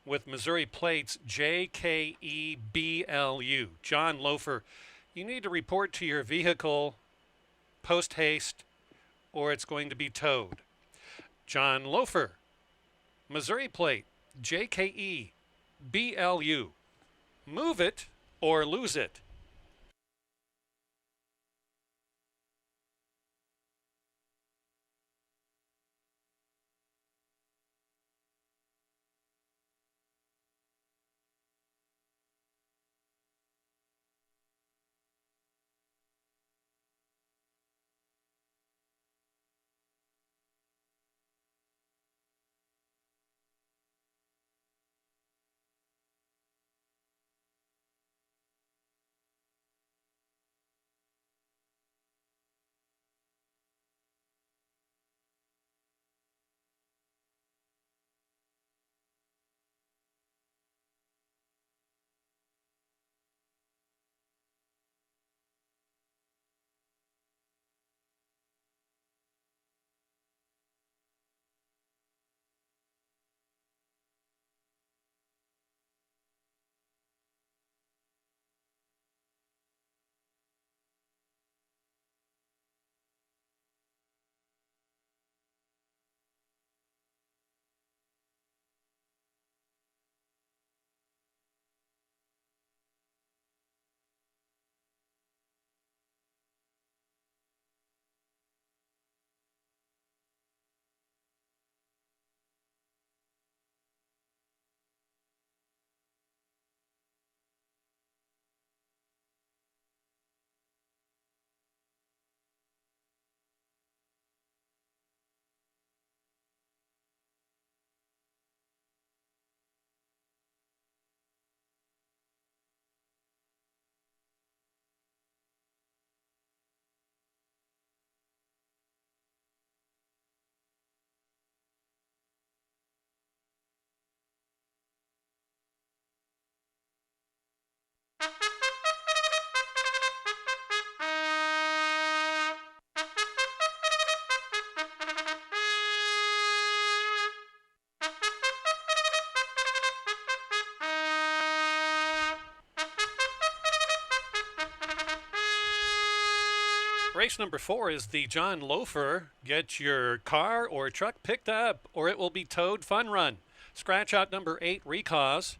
with Missouri plates JKEBLU, John Loafer, you need to report to your vehicle post haste or it's going to be towed. John Loafer, Missouri plate JKEBLU. Move it or lose it. Race number 4 is the John Loafer. Get your car or truck picked up or it will be towed fun run. Scratch out number 8, Recause.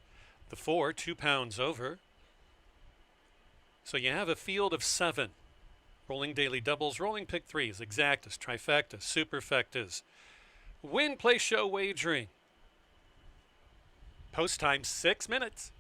The 4, 2 pounds over. So you have a field of 7. Rolling daily doubles, rolling pick threes, exactas, trifectas, superfectas. Win, play, show, wagering. Post time 6 minutes.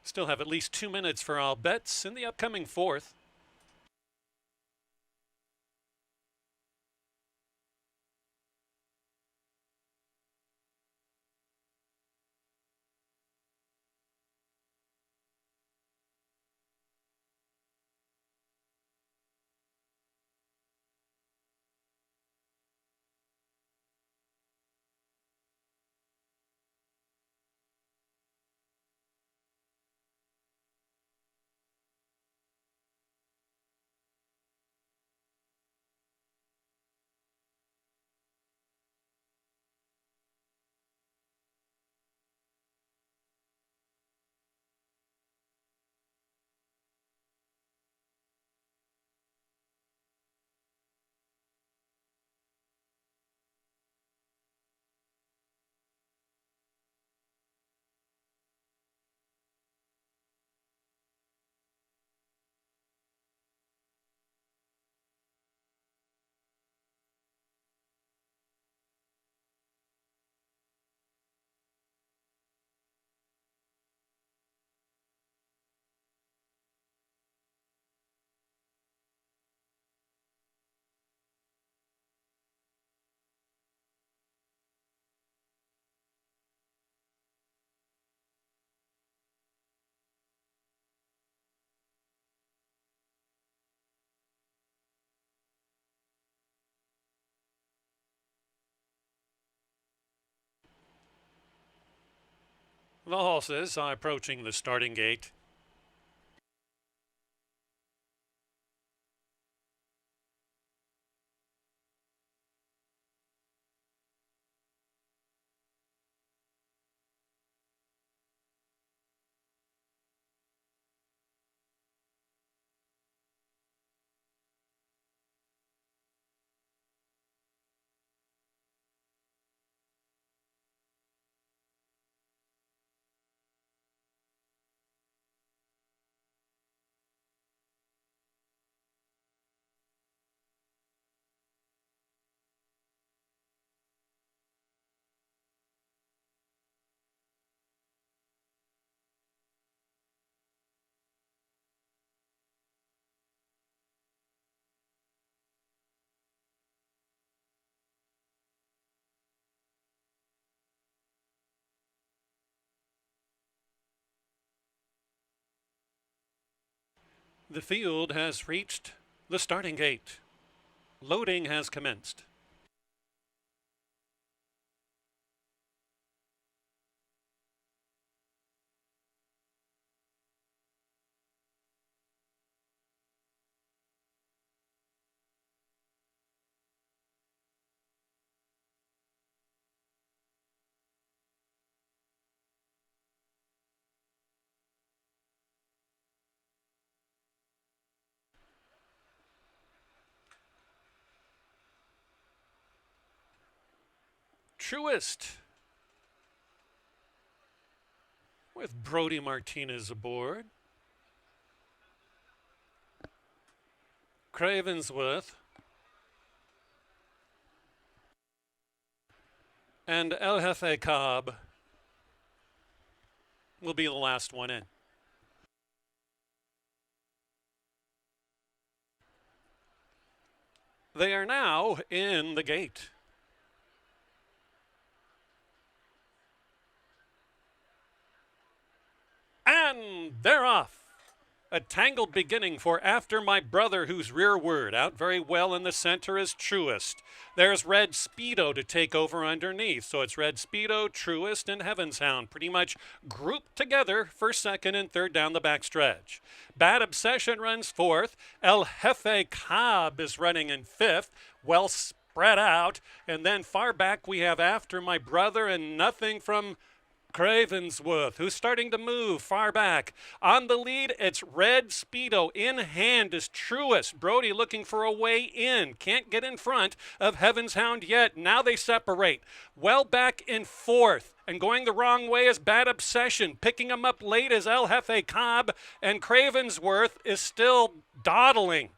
Still have at least 2 minutes for all bets in the upcoming fourth. The horses are approaching the starting gate. The field has reached the starting gate. Loading has commenced. Truest with Brody Martinez aboard. Cravensworth and El Jefe Cobb will be the last one in. They are now in the gate. And they're off. A tangled beginning for After My Brother, who's rearward. Out very well in the center is Truest. There's Red Speedo to take over underneath. So it's Red Speedo, Truest, and Heaven's Hound pretty much grouped together for second and third down the backstretch. Bad Obsession runs fourth. El Jefe Cobb is running in fifth. Well spread out. And then far back we have After My Brother and nothing from Cravensworth, who's starting to move far back. On the lead, it's Red Speedo. In hand is Truest. Brody looking for a way in. Can't get in front of Heaven's Hound yet. Now they separate. Well back in fourth. And going the wrong way is Bad Obsession. Picking him up late is El Jefe Cobb. And Cravensworth is still dawdling.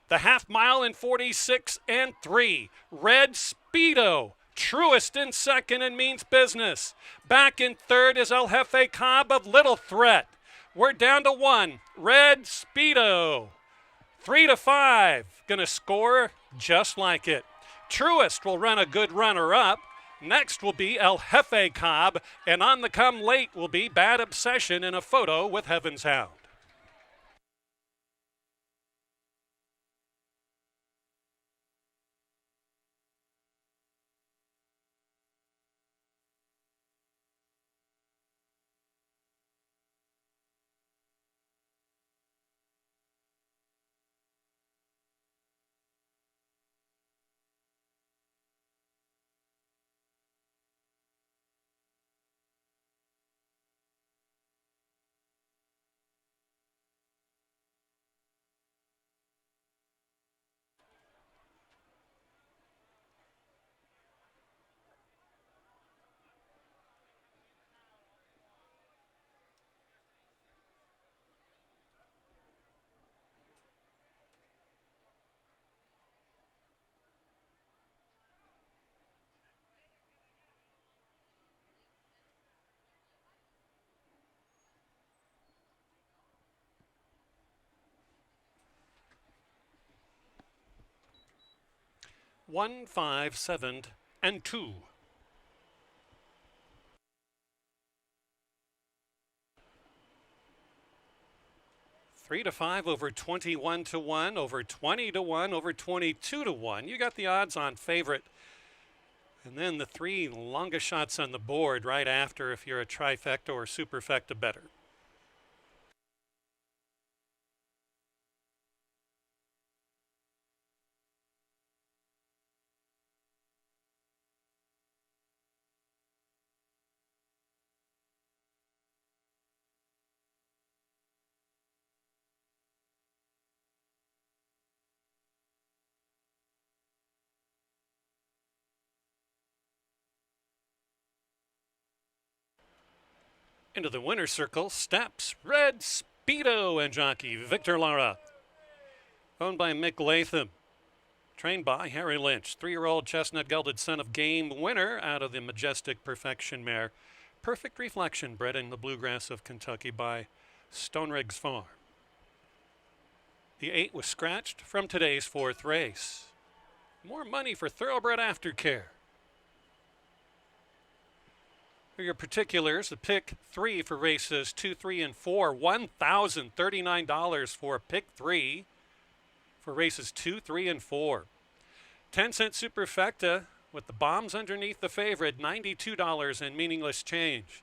The half mile in 46 and 3. Red Speedo, Truest in second and means business. Back in third is El Jefe Cobb of Little Threat. We're down to one. Red Speedo. 3-5. Gonna score just like it. Truest will run a good runner-up. Next will be El Jefe Cobb, and on the come late will be Bad Obsession in a photo with Heaven's Hound. One, 5, 7, and 2. Three to 5 over 21 to 1, over 20 to 1, over 22 to 1. You got the odds on favorite. And then the three longest shots on the board right after if you're a trifecta or superfecta better. Into the winner's circle steps Red Speedo and jockey Victor Lara. Owned by Mick Latham. Trained by Harry Lynch. 3-year-old chestnut gelded son of game winner out of the majestic Perfection mare. Perfect Reflection, bred in the bluegrass of Kentucky by Stone Riggs Farm. The 8 was scratched from today's 4th race. More money for Thoroughbred Aftercare. For your particulars, the pick 3 for races 2, 3, and 4, $1,039 for pick 3 for races 2, 3, and 4. 10-cent superfecta with the bombs underneath the favorite, $92 and meaningless change.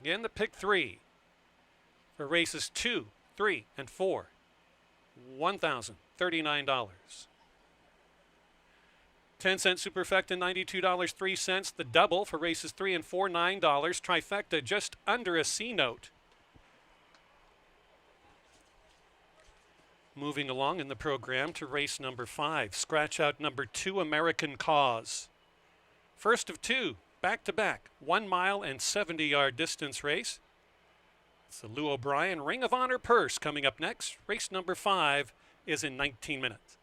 Again, the pick 3 for races 2, 3, and 4, $1,039. 10-cent superfecta, $92.03. The double for races 3 and 4, $9. Trifecta just under a C note. Moving along in the program to race number 5. Scratch out number 2, American Cause. First of 2, back-to-back, 1 mile and 70-yard distance race. It's the Lou O'Brien Ring of Honor purse coming up next. Race number 5 is in 19 minutes.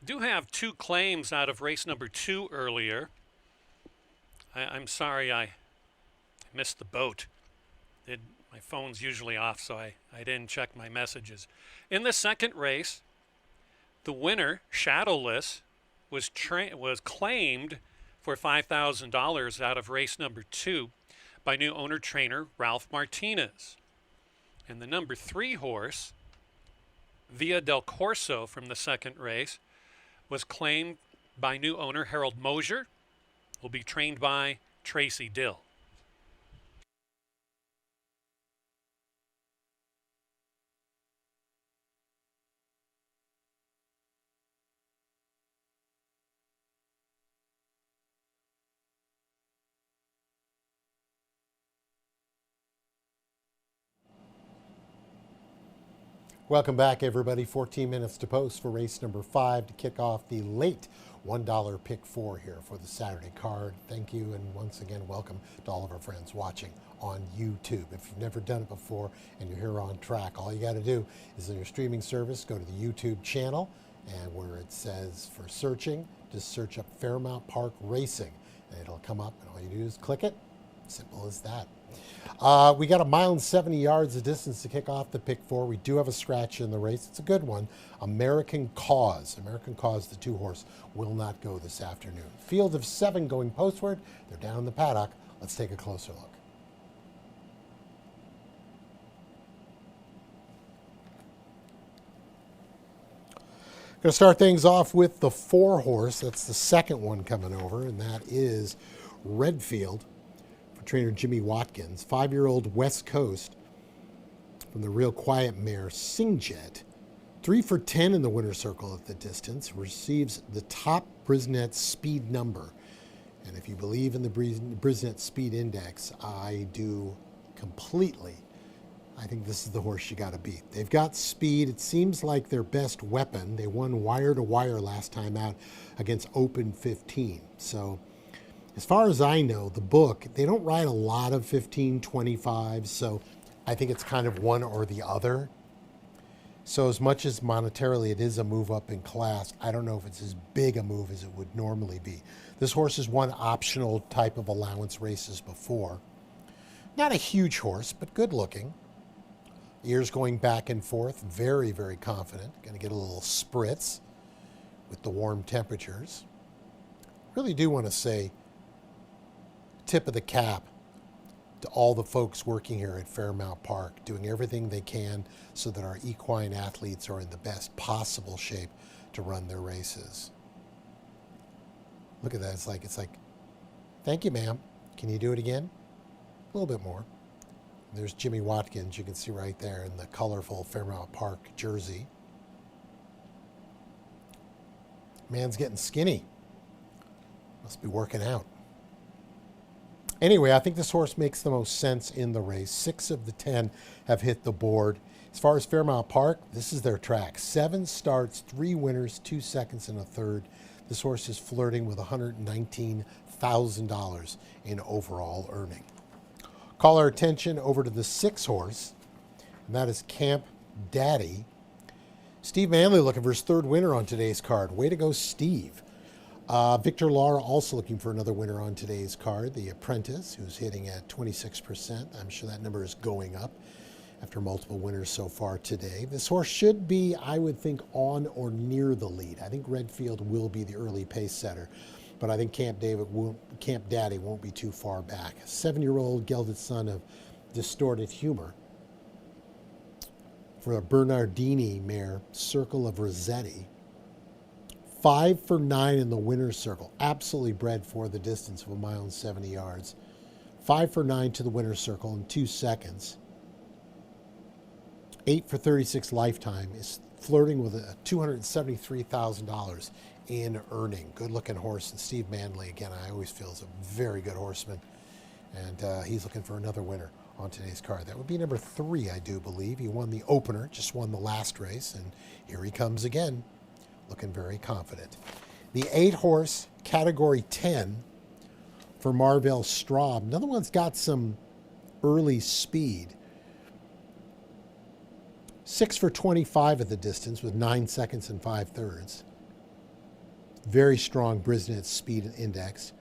Do have two claims out of race number 2 earlier. I'm sorry I missed the boat. My phone's usually off, so I didn't check my messages. In the second race, the winner, Shadowless, was claimed for $5,000 out of race number 2 by new owner trainer Ralph Martinez. And the number 3 horse, Via del Corso, from the second race, was claimed by new owner Harold Mosier, will be trained by Tracy Dill. Welcome back, everybody. 14 minutes to post for race number 5 to kick off the late $1 pick 4 here for the Saturday card. Thank you, and once again, welcome to all of our friends watching on YouTube. If you've never done it before and you're here on track, all you got to do is in your streaming service, go to the YouTube channel, and where it says for searching, just search up Fairmount Park Racing, and it'll come up, and all you do is click it. Simple as that. We got 1.70 miles of distance to kick off the pick 4. We do have a scratch in the race. It's a good one. American Cause. American Cause, the 2-horse, will not go this afternoon. Field of 7 going postward. They're down in the paddock. Let's take a closer look. Going to start things off with the 4-horse. That's the second one coming over, and that is Redfield. Trainer Jimmy Watkins, 5-year-old West Coast from the Real Quiet mare Singjet. 3 for 10 in the winner's circle at the distance, receives the top Brisnet speed number. And if you believe in the Brisnet speed index, I do completely. I think this is the horse you got to beat. They've got speed. It seems like their best weapon. They won wire to wire last time out against Open 15. So as far as I know, the book, they don't ride a lot of 15, 25, so I think it's kind of one or the other. So as much as monetarily it is a move up in class, I don't know if it's as big a move as it would normally be. This horse has won optional type of allowance races before. Not a huge horse, but good looking. Ears going back and forth, very, very confident. Going to get a little spritz with the warm temperatures. Really do want to say tip of the cap to all the folks working here at Fairmount Park, doing everything they can so that our equine athletes are in the best possible shape to run their races. Look at that. It's like, thank you, ma'am. Can you do it again? A little bit more. There's Jimmy Watkins, you can see right there in the colorful Fairmount Park jersey. Man's getting skinny. Must be working out. Anyway, I think this horse makes the most sense in the race. 6 of the 10 have hit the board. As far as Fairmount Park, this is their track. 7 starts, 3 winners, 2 seconds, and a third. This horse is flirting with $119,000 in overall earning. Call our attention over to the 6-horse, and that is Camp Daddy. Steve Manley looking for his 3rd winner on today's card. Way to go, Steve. Victor Lara also looking for another winner on today's card. The Apprentice, who's hitting at 26%. I'm sure that number is going up after multiple winners so far today. This horse should be, I would think, on or near the lead. I think Redfield will be the early pace setter, but I think Camp Daddy won't be too far back. 7-year-old gelded son of Distorted Humor. For a Bernardini mare, Circle of Rossetti. 5 for 9 in the winner's circle. Absolutely bred for the distance of 1.70 miles. 5 for 9 to the winner's circle in 2 seconds. 8 for 36 lifetime. Is flirting with $273,000 in earning. Good looking horse. And Steve Manley, again, I always feel is a very good horseman. And he's looking for another winner on today's card. That would be number 3, I do believe. He won the opener, just won the last race. And here he comes again. Looking very confident. The 8-horse, category 10 for Marvell Straub. Another one's got some early speed. 6 for 25 at the distance with 9 seconds and 5/3. Very strong Brisnet speed index.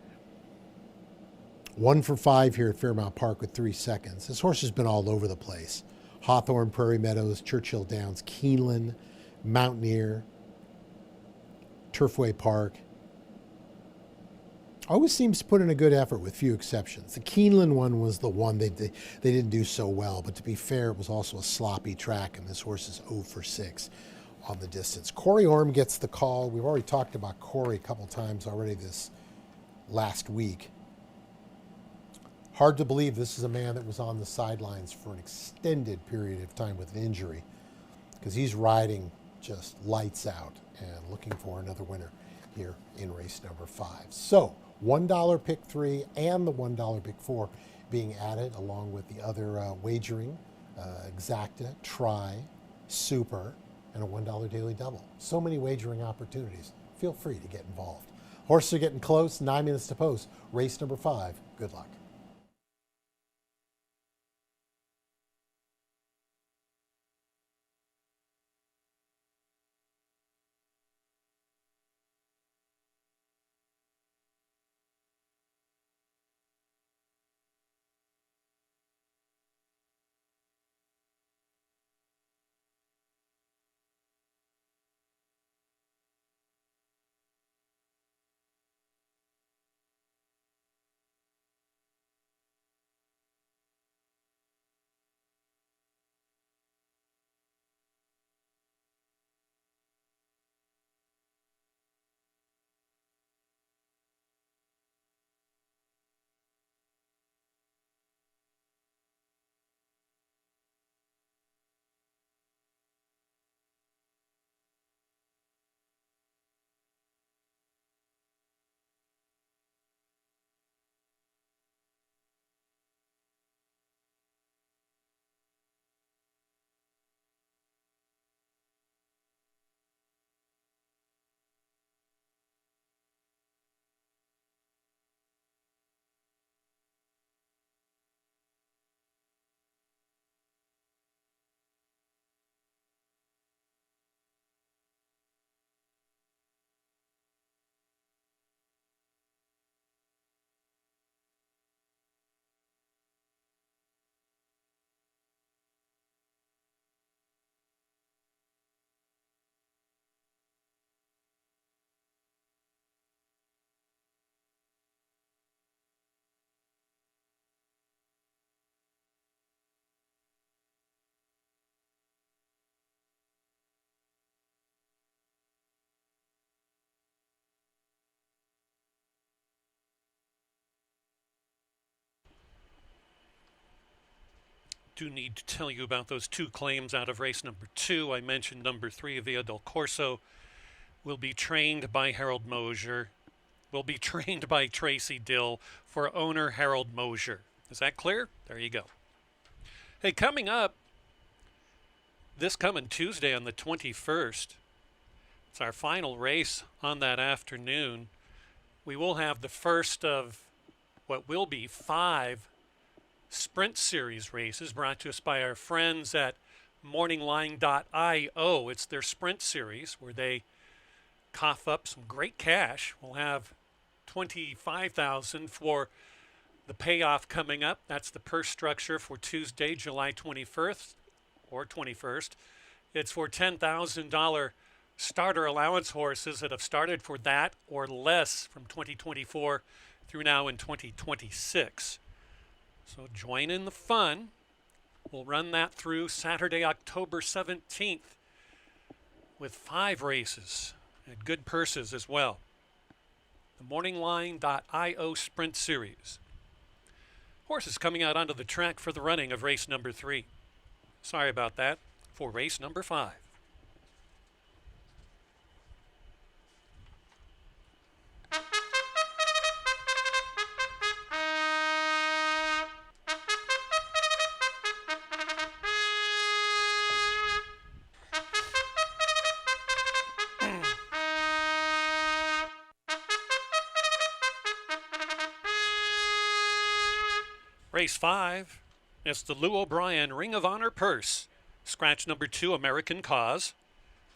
1 for 5 here at Fairmount Park with 3 seconds. This horse has been all over the place. Hawthorne, Prairie Meadows, Churchill Downs, Keeneland, Mountaineer, Turfway Park. Always seems to put in a good effort with few exceptions. The Keeneland one was the one they didn't do so well, but to be fair, it was also a sloppy track, and this horse is 0 for 6 on the distance. Corey Orm gets the call. We've already talked about Corey a couple times already this last week. Hard to believe this is a man that was on the sidelines for an extended period of time with an injury, because he's riding just lights out and looking for another winner here in race number 5. So $1 pick 3 and the $1 pick 4 being added along with the other wagering, exacta, try, super, and a $1 daily double. So many wagering opportunities. Feel free to get involved. Horses are getting close. 9 minutes to post. Race number 5. Good luck. Do need to tell you about those 2 claims out of race number 2. I mentioned number 3, Via del Corso, will be trained by Harold Mosier, will be trained by Tracy Dill for owner Harold Mosier. Is that clear? There you go. Hey, coming up, this coming Tuesday on the 21st, it's our final race on that afternoon. We will have the first of what will be 5 Sprint Series races brought to us by our friends at morningline.io. It's their Sprint Series where they cough up some great cash. We'll have $25,000 for the payoff coming up. That's the purse structure for Tuesday, July 21st or 21st. It's for $10,000 starter allowance horses that have started for that or less from 2024 through now in 2026. So join in the fun. We'll run that through Saturday, October 17th with 5 races and good purses as well. The morningline.io Sprint Series. Horses coming out onto the track for the running of race number 3. Sorry about that. For race number 5. Race 5, it's the Lou O'Brien Ring of Honor Purse. Scratch number 2, American Cause.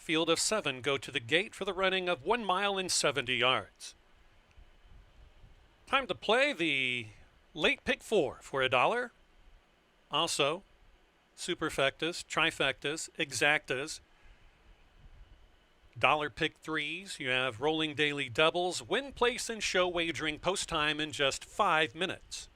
Field of 7 go to the gate for the running of 1 mile and 70 yards. Time to play the late pick 4 for $1. Also, superfectas, trifectas, exactas, dollar pick 3s. You have rolling daily doubles, win, place, and show wagering post time in just 5 minutes.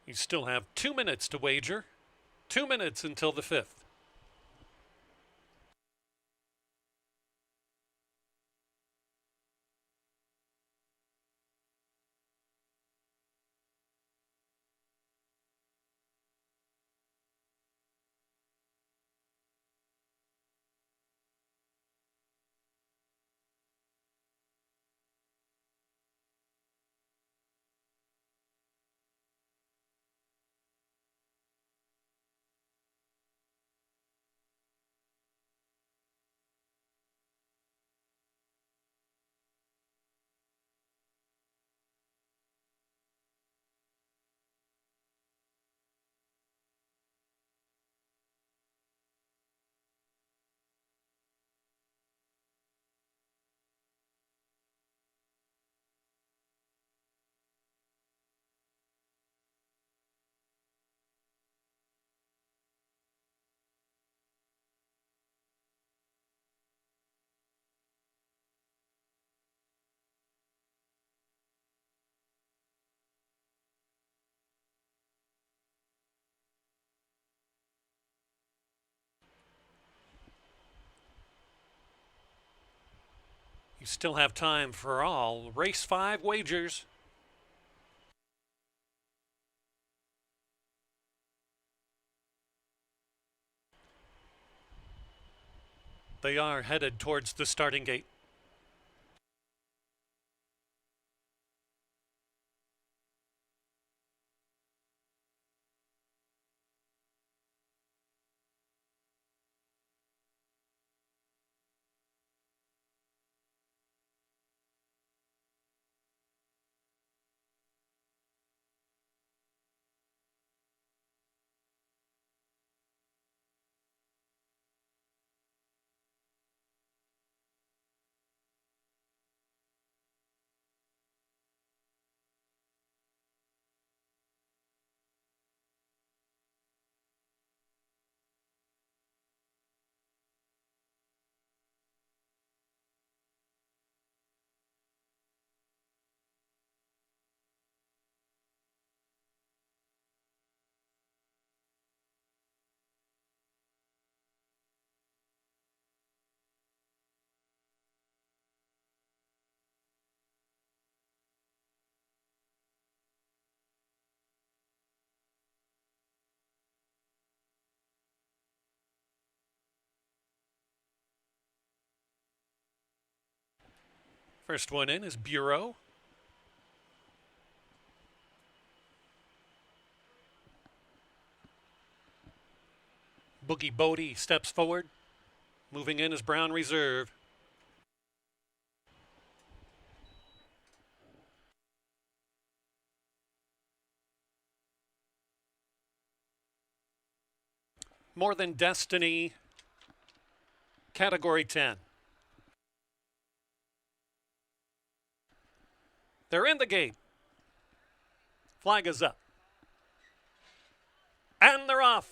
You still have 2 minutes to wager. 2 minutes until the 5th. You still have time for all race 5 wagers. They are headed towards the starting gate. First one in is Bureau. Boogie Bodie steps forward. Moving in is Brown Reserve. More Than Destiny, Category 10. They're in the gate. Flag is up. And they're off.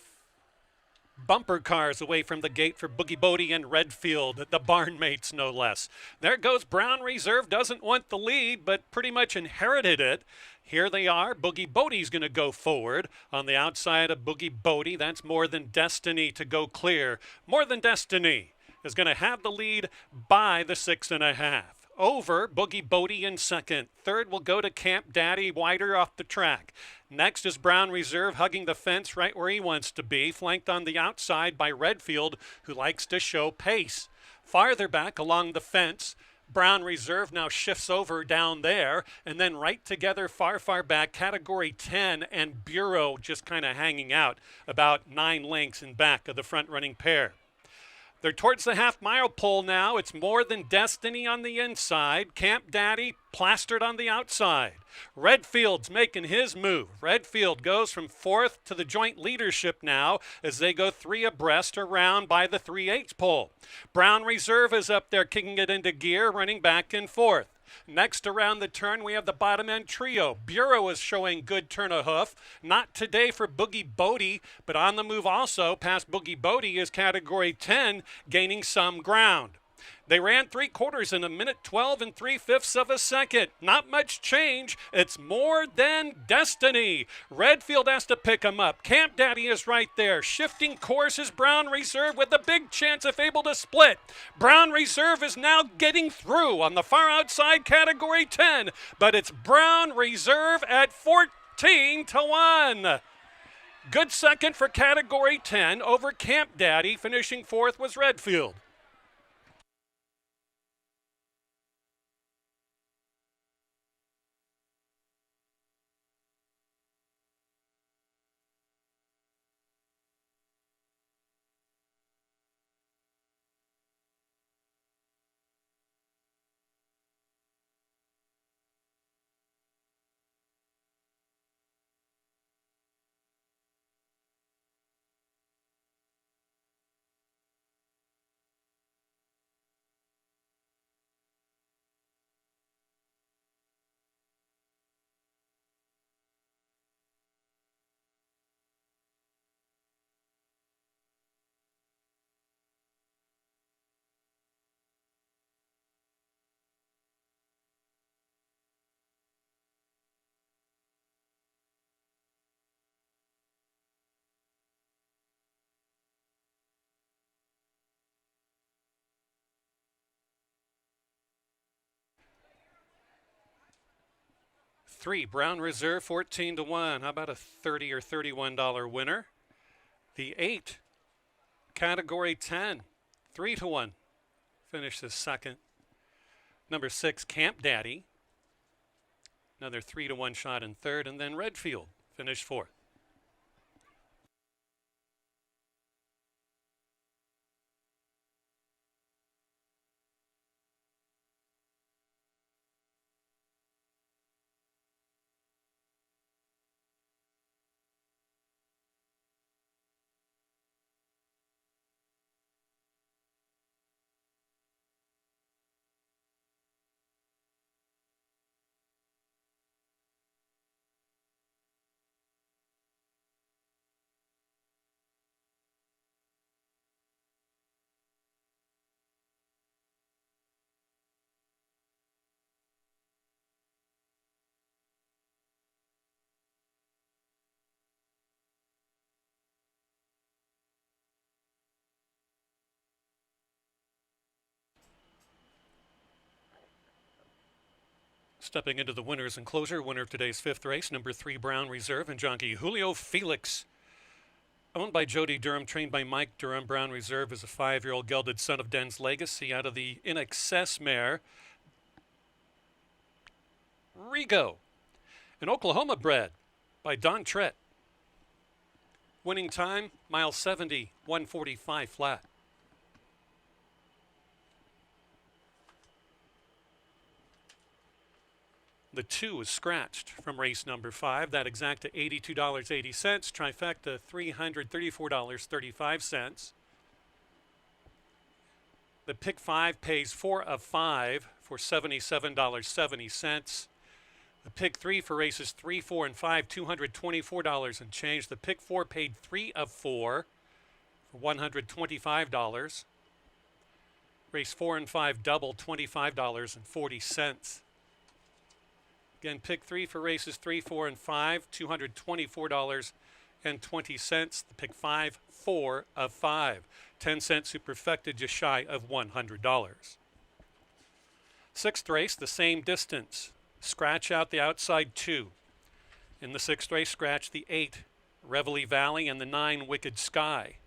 Bumper cars away from the gate for Boogie Bodie and Redfield, the barn mates no less. There goes Brown Reserve, doesn't want the lead, but pretty much inherited it. Here they are. Boogie Bodie's going to go forward. On the outside of Boogie Bodie, that's More Than Destiny to go clear. More Than Destiny is going to have the lead by the 6.5. Over Boogie Bodie in second. Third will go to Camp Daddy, wider off the track. Next is Brown Reserve, hugging the fence right where he wants to be, flanked on the outside by Redfield, who likes to show pace. Farther back along the fence, Brown Reserve now shifts over down there, and then right together far, far back, Category 10 and Bureau just kind of hanging out about 9 lengths in back of the front-running pair. They're towards the half-mile pole now. It's More Than Destiny on the inside. Camp Daddy plastered on the outside. Redfield's making his move. Redfield goes from 4th to the joint leadership now as they go 3 abreast around by the 3/8 pole. Brown Reserve is up there kicking it into gear, running back and forth. Next around the turn, we have the bottom end trio. Bureau is showing good turn of hoof. Not today for Boogie Bodie, but on the move also past Boogie Bodie is Category 10, gaining some ground. They ran 3/4 in 1:12 and 3/5 of a second. Not much change. It's More Than Destiny. Redfield has to pick him up. Camp Daddy is right there. Shifting course is Brown Reserve with a big chance if able to split. Brown Reserve is now getting through on the far outside Category 10, but it's Brown Reserve at 14-1. Good second for Category 10 over Camp Daddy. Finishing 4th was Redfield. 3, Brown Reserve, 14 to 1. How about a $30 or $31 winner? The 8, Category 10, 3 to 1. Finishes second. Number 6, Camp Daddy. Another 3 to 1 shot in third. And then Redfield finished fourth. Stepping into the winner's enclosure, winner of today's fifth race, number 3, Brown Reserve, and jockey Julio Felix. Owned by Jody Durham, trained by Mike Durham. Brown Reserve is a 5-year-old gelded son of Den's Legacy out of the In Excess mare Rigo. An Oklahoma bred by Don Trett. Winning time, mile 70, 145 flat. The 2 is scratched from race number 5. That exacta $82.80. Trifecta $334.35. The pick 5 pays 4 of 5 for $77.70. The pick 3 for races 3, 4, and 5, $224 and change. The pick 4 paid 3 of 4 for $125. Race 4 and 5 double, $25.40. Again, pick 3 for races 3, 4, and 5, $224.20. The pick 5, 4 of 5. 10 cents superfecta, just shy of $100. Sixth race, the same distance. Scratch out the outside 2. In the sixth race, scratch the 8, Reveille Valley, and the 9, Wicked Sky.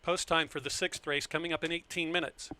Post time for the sixth race coming up in 18 minutes.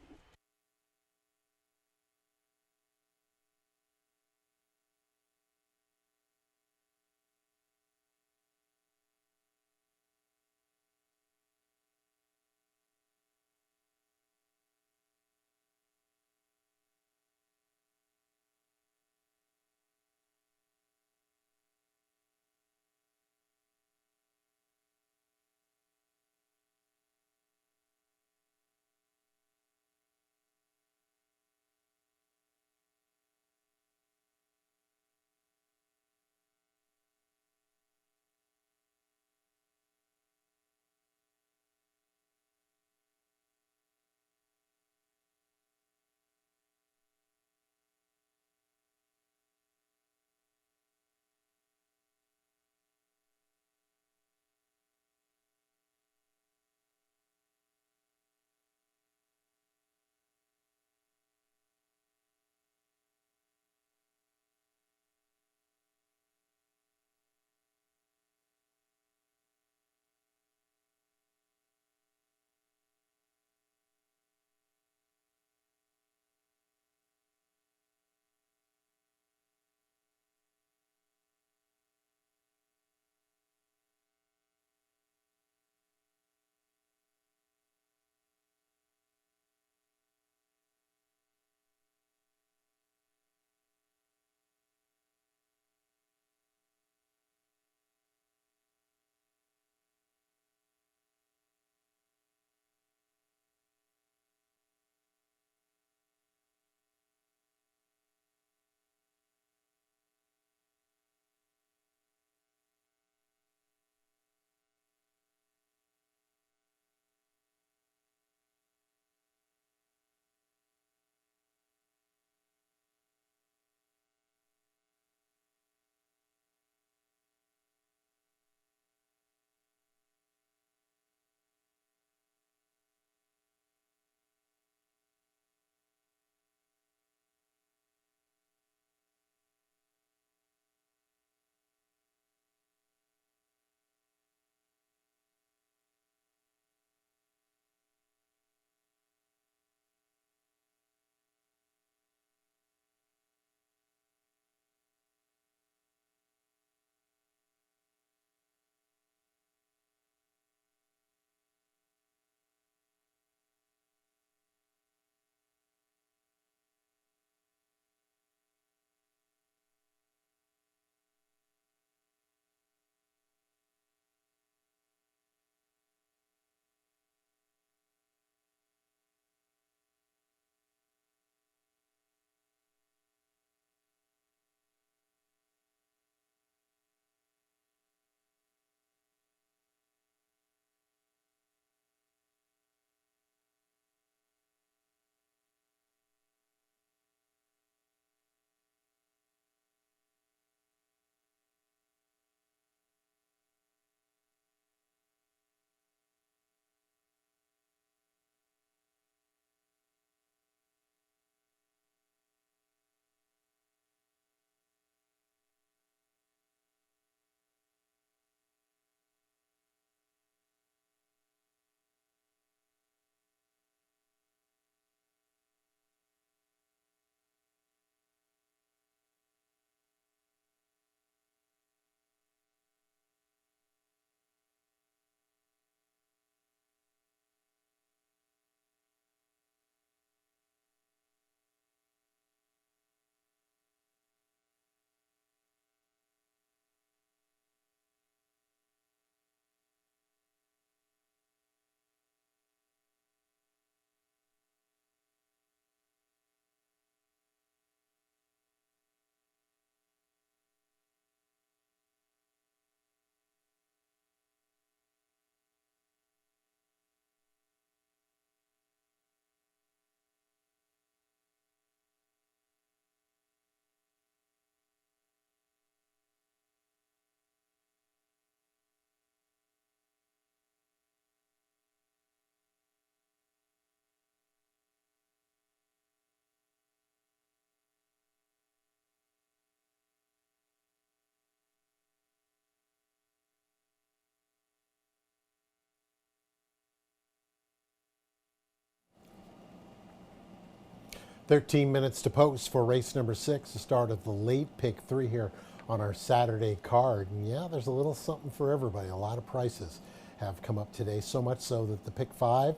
13 minutes to post for race number 6, the start of the late pick 3 here on our Saturday card. And yeah, there's a little something for everybody. A lot of prices have come up today, so much so that the pick 5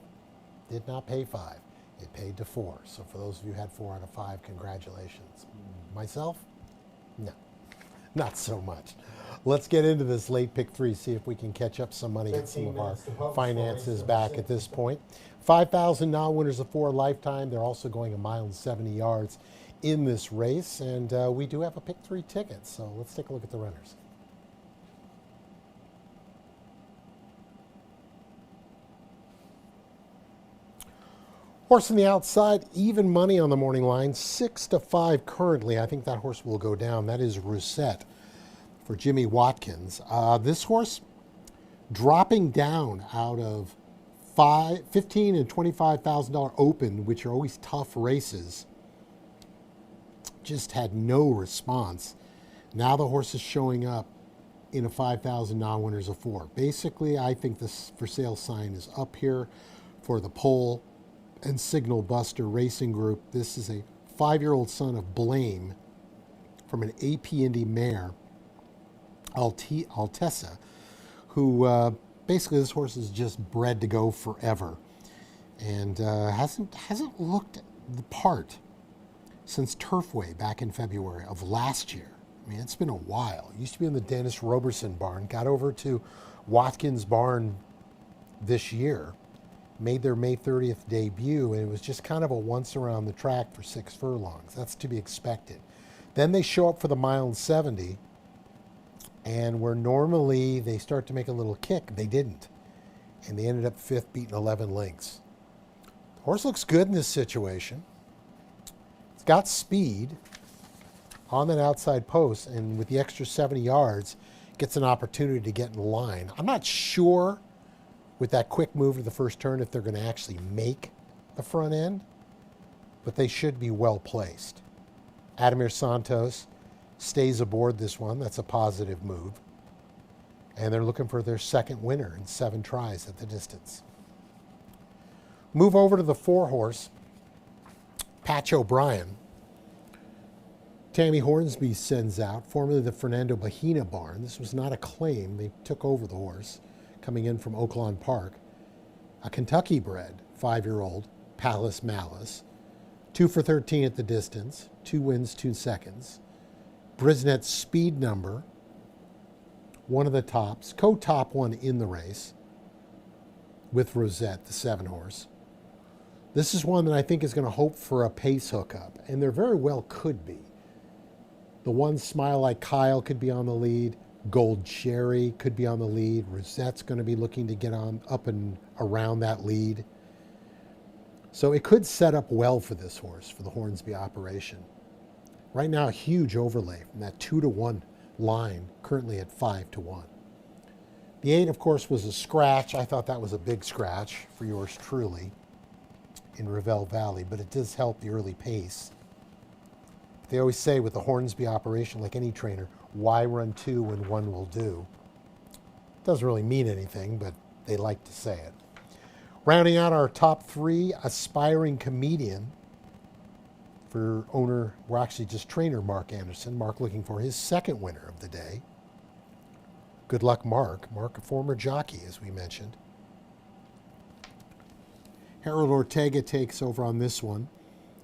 did not pay 5. It paid to 4. So for those of you who had 4 out of 5, congratulations. Myself? No, not so much. Let's get into this late pick 3, see if we can catch up some money, get some of our finances back at this point. 5,000 non-winners of 4 lifetime. They're also going 1 mile and 70 yards in this race. And we do have a pick 3 ticket. So let's take a look at the runners. Horse on the outside, even money on the morning line, 6-5 currently. I think that horse will go down. That is Rousette for Jimmy Watkins. This horse dropping down out of $15,000 and $25,000 open, which are always tough races, just had no response. Now the horse is showing up in a 5,000 non-winners of 4. Basically, I think this for sale sign is up here for the Pole and Signal Buster Racing Group. This is a 5-year-old son of Blame from an AP Indy mare, Altessa, who basically this horse is just bred to go forever, and hasn't looked the part since Turfway back in February of last year. I mean, it's been a while. It used to be in the Dennis Roberson barn, got over to Watkins barn this year, made their May 30th debut, and it was just kind of a once around the track for 6 furlongs. That's to be expected. Then they show up for the 1 mile and 70, and where normally they start to make a little kick, they didn't. And they ended up 5th, beating 11 lengths. The horse looks good in this situation. It's got speed on that outside post, and with the extra 70 yards, gets an opportunity to get in line. I'm not sure with that quick move to the first turn if they're going to actually make the front end, but they should be well placed. Ademir Santos stays aboard this one. That's a positive move. And they're looking for their second winner in 7 tries at the distance. Move over to the 4-horse, Patch O'Brien. Tammy Hornsby sends out, formerly the Fernando Bahina barn. This was not a claim. They took over the horse, coming in from Oaklawn Park. A Kentucky-bred 5-year-old, Palace Malice. 2 for 13 at the distance. 2 wins, 2 seconds. Brisnet's speed number, one of the tops, co-top one in the race with Rosette, the 7-horse. This is one that I think is going to hope for a pace hookup, and there very well could be. The one Smile Like Kyle could be on the lead. Gold Cherry could be on the lead. Rosette's going to be looking to get on up and around that lead. So it could set up well for this horse, for the Hornsby operation. Right now, a huge overlay from that 2-1 line, currently at 5-1. The 8, of course, was a scratch. I thought that was a big scratch for yours truly in Ravel Valley, but it does help the early pace. They always say with the Hornsby operation, like any trainer, why run 2 when 1 will do? Doesn't really mean anything, but they like to say it. Rounding out our top 3, Aspiring Comedian for owner, well, actually just trainer Mark Anderson. Mark looking for his second winner of the day. Good luck, Mark. Mark, a former jockey, as we mentioned. Harold Ortega takes over on this one.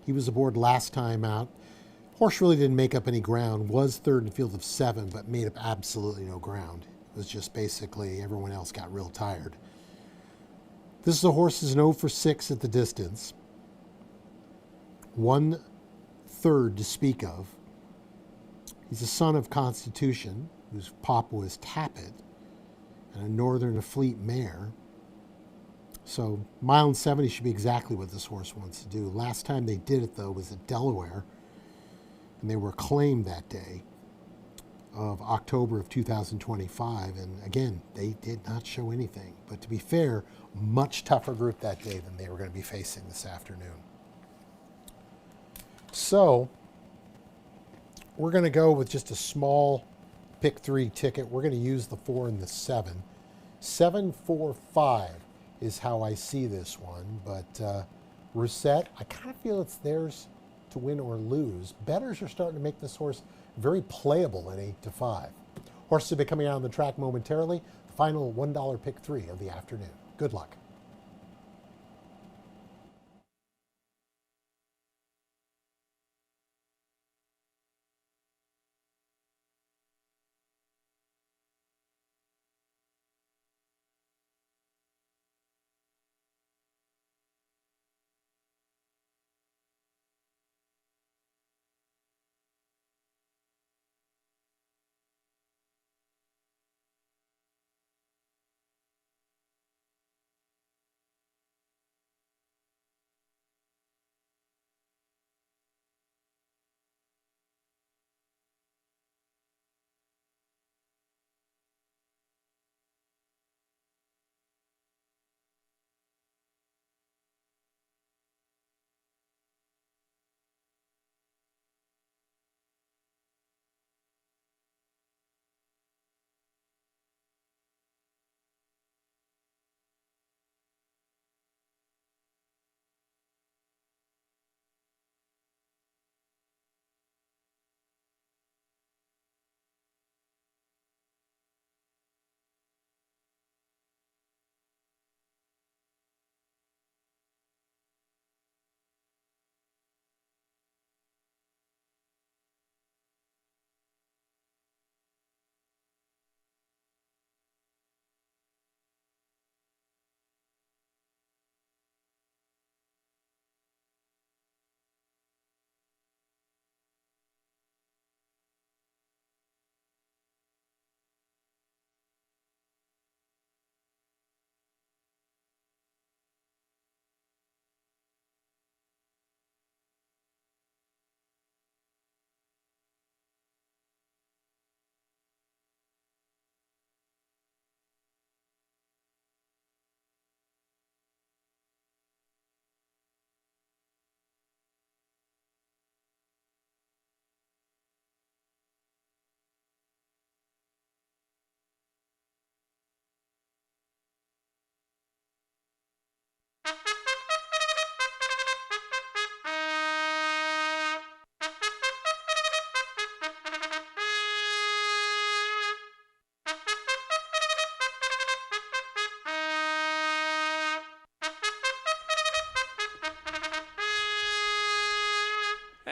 He was aboard last time out. Horse really didn't make up any ground. Was 3rd in a field of 7, but made up absolutely no ground. It was just basically everyone else got real tired. This is a horse that's 0 for 6 at the distance. 1/3 to speak of. He's a son of Constitution, whose papa was Tappet, and a Northern Fleet mare. So 1 mile and 70 should be exactly what this horse wants to do. Last time they did it, though, was at Delaware, and they were claimed that day of October of 2025. And again, they did not show anything. But to be fair, much tougher group that day than they were going to be facing this afternoon. So we're going to go with just a small pick 3 ticket. We're going to use the 4 and the 7. 7-4-5 is how I see this one. But Rousette, I kind of feel it's theirs to win or lose. Bettors are starting to make this horse very playable at 8-5. Horses will be coming out on the track momentarily. The final $1 pick three of the afternoon. Good luck.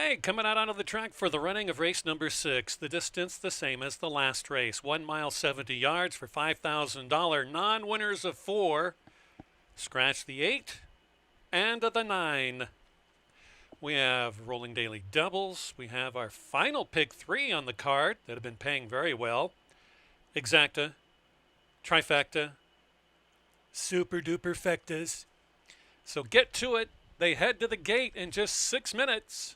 Hey, coming out onto the track for the running of race number 6. The distance the same as the last race. 1 mile, 70 yards for $5,000. Non-winners of 4. Scratch the 8 and the 9. We have rolling daily doubles. We have our final pick 3 on the card that have been paying very well. Exacta, trifecta, super duper fectas. So get to it. They head to the gate in just 6 minutes.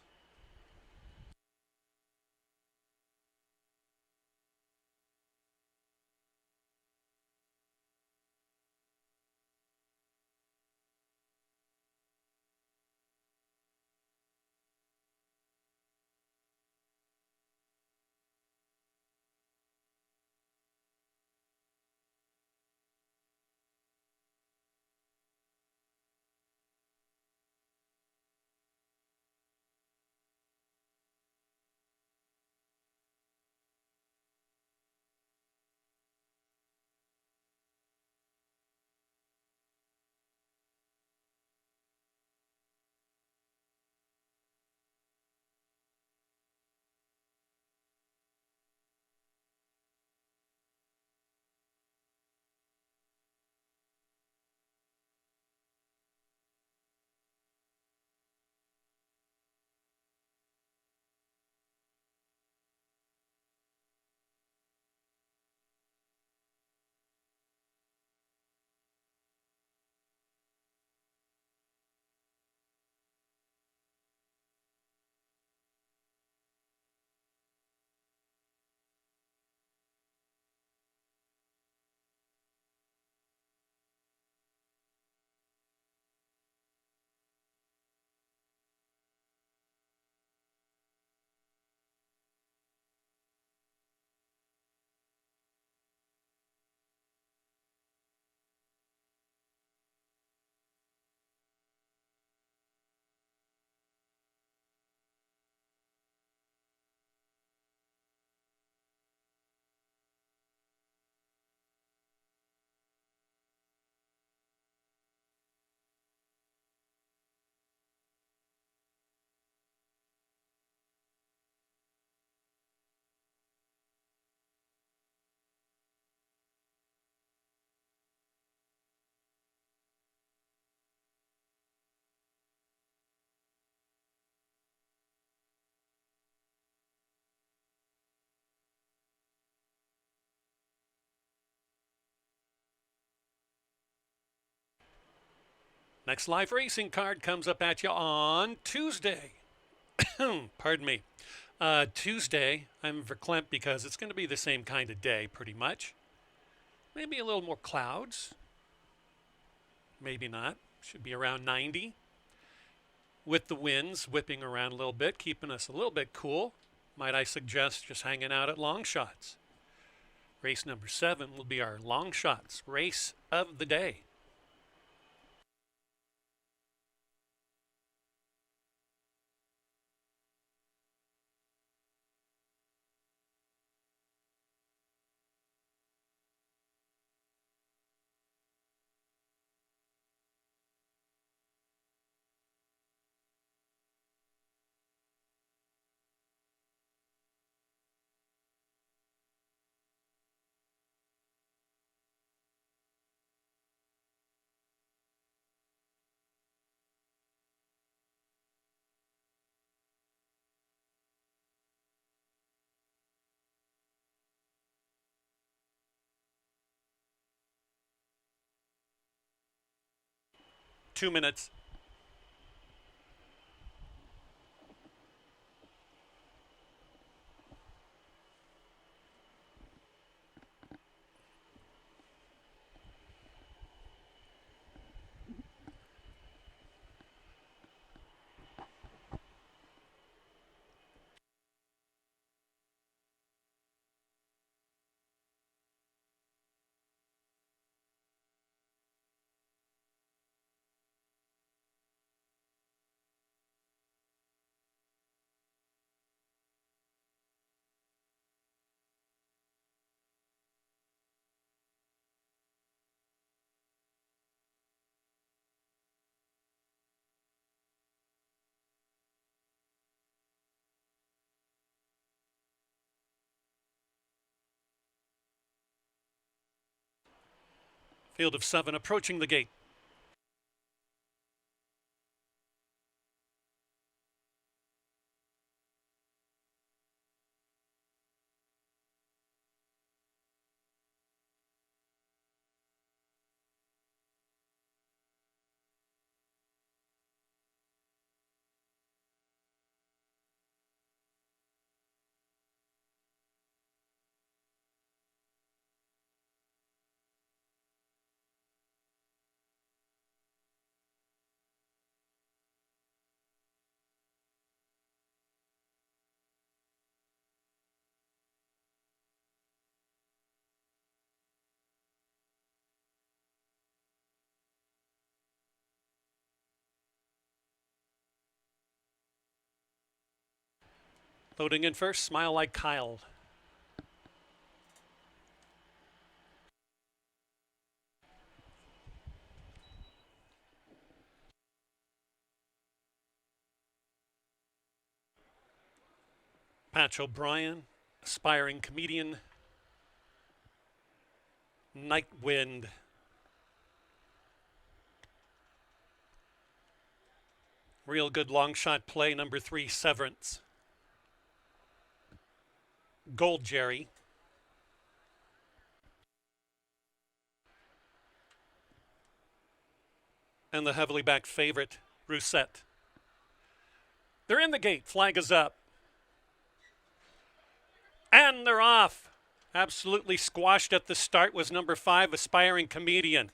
Next live racing card comes up at you on Tuesday. Pardon me. Tuesday, I'm verklempt because it's going to be the same kind of day pretty much. Maybe a little more clouds. Maybe not. Should be around 90. With the winds whipping around a little bit, keeping us a little bit cool. Might I suggest just hanging out at long shots. Race number 7 will be our long shots race of the day. Two minutes. Field of 7 approaching the gate. Loading in first, Smile Like Kyle. Patch O'Brien, aspiring comedian. Night Wind. Real good long shot play, number 3, Severance. Gold Jerry. And the heavily backed favorite, Rousette. They're in the gate. Flag is up. And they're off. Absolutely squashed at the start was number 5, Aspiring Comedian.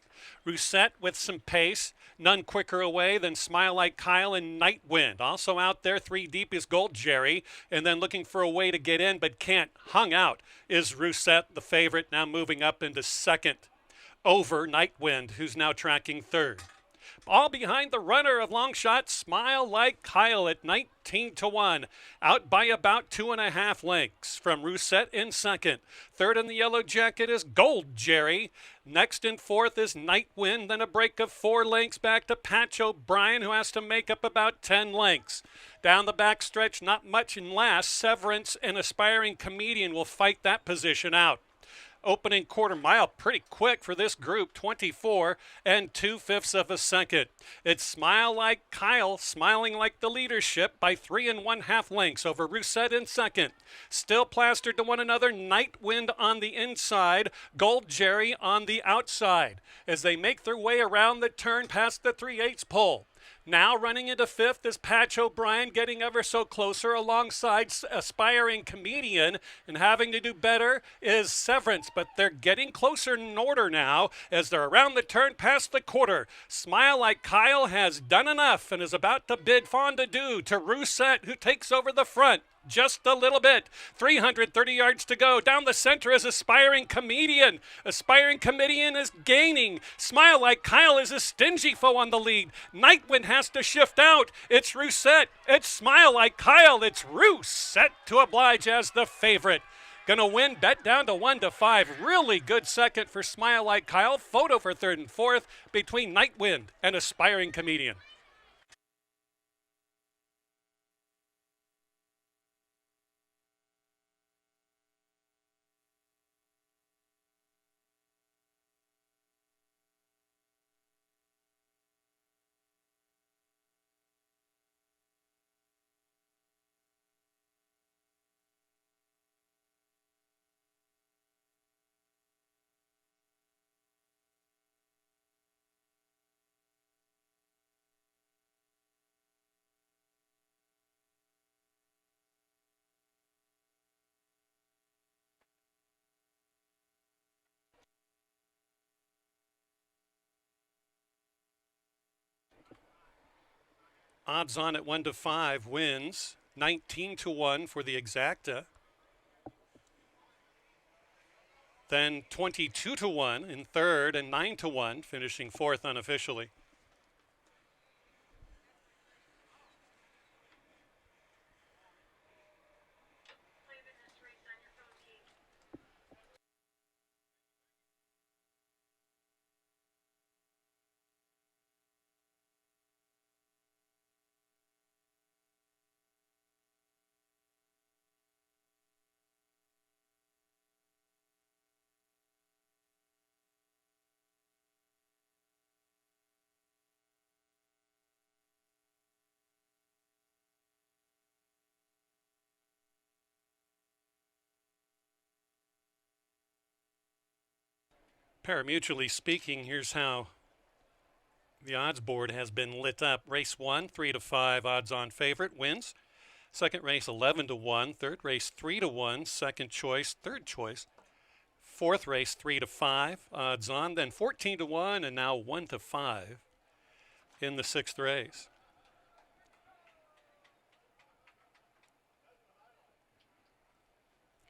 Rousette with some pace. None quicker away than Smile Like Kyle and Night Wind. Also out there, 3 deep is Gold Jerry. And then looking for a way to get in but can't. Hung out is Rousette, the favorite, now moving up into second. Over Night Wind, who's now tracking third. All behind the runner of long shot, Smile Like Kyle at 19-1. Out by about 2.5 lengths from Rousette in second. Third in the yellow jacket is Gold Jerry. Next in fourth is Night Wind. Then a break of 4 lengths back to Patch O'Brien, who has to make up about 10 lengths. Down the back stretch, not much in last. Severance and Aspiring Comedian will fight that position out. Opening quarter mile pretty quick for this group, 24 and 2/5 of a second. It's Smile Like Kyle, smiling like the leadership by 3 1/2 lengths over Rousset in second. Still plastered to one another, Night Wind on the inside, Gold Jerry on the outside as they make their way around the turn past the 3/8 pole. Now running into fifth is Patch O'Brien, getting ever so closer alongside Aspiring Comedian, and having to do better is Severance, but they're getting closer in order now as they're around the turn past the quarter. Smile Like Kyle has done enough and is about to bid fondue to Rousset, who takes over the front. Just a little bit. 330 yards to go. Down the center is Aspiring Comedian. Aspiring Comedian is gaining. Smile Like Kyle is a stingy foe on the lead. Nightwind has to shift out. It's Rousset. It's Smile Like Kyle. It's Rousset to oblige as the favorite. Gonna win, bet down to 1-5. Really good second for Smile Like Kyle. Photo for third and fourth between Nightwind and Aspiring Comedian. Odds on at 1-5 wins. 19-1 for the exacta. Then 22-1 in third and 9-1, finishing fourth unofficially. Parimutually speaking, here's how the odds board has been lit up. Race 1, 3-5 odds on favorite wins. Second race, 11-1. Third race, 3-1. Second choice, third choice. Fourth race, 3-5 odds on. Then 14-1 and now 1-5 in the sixth race.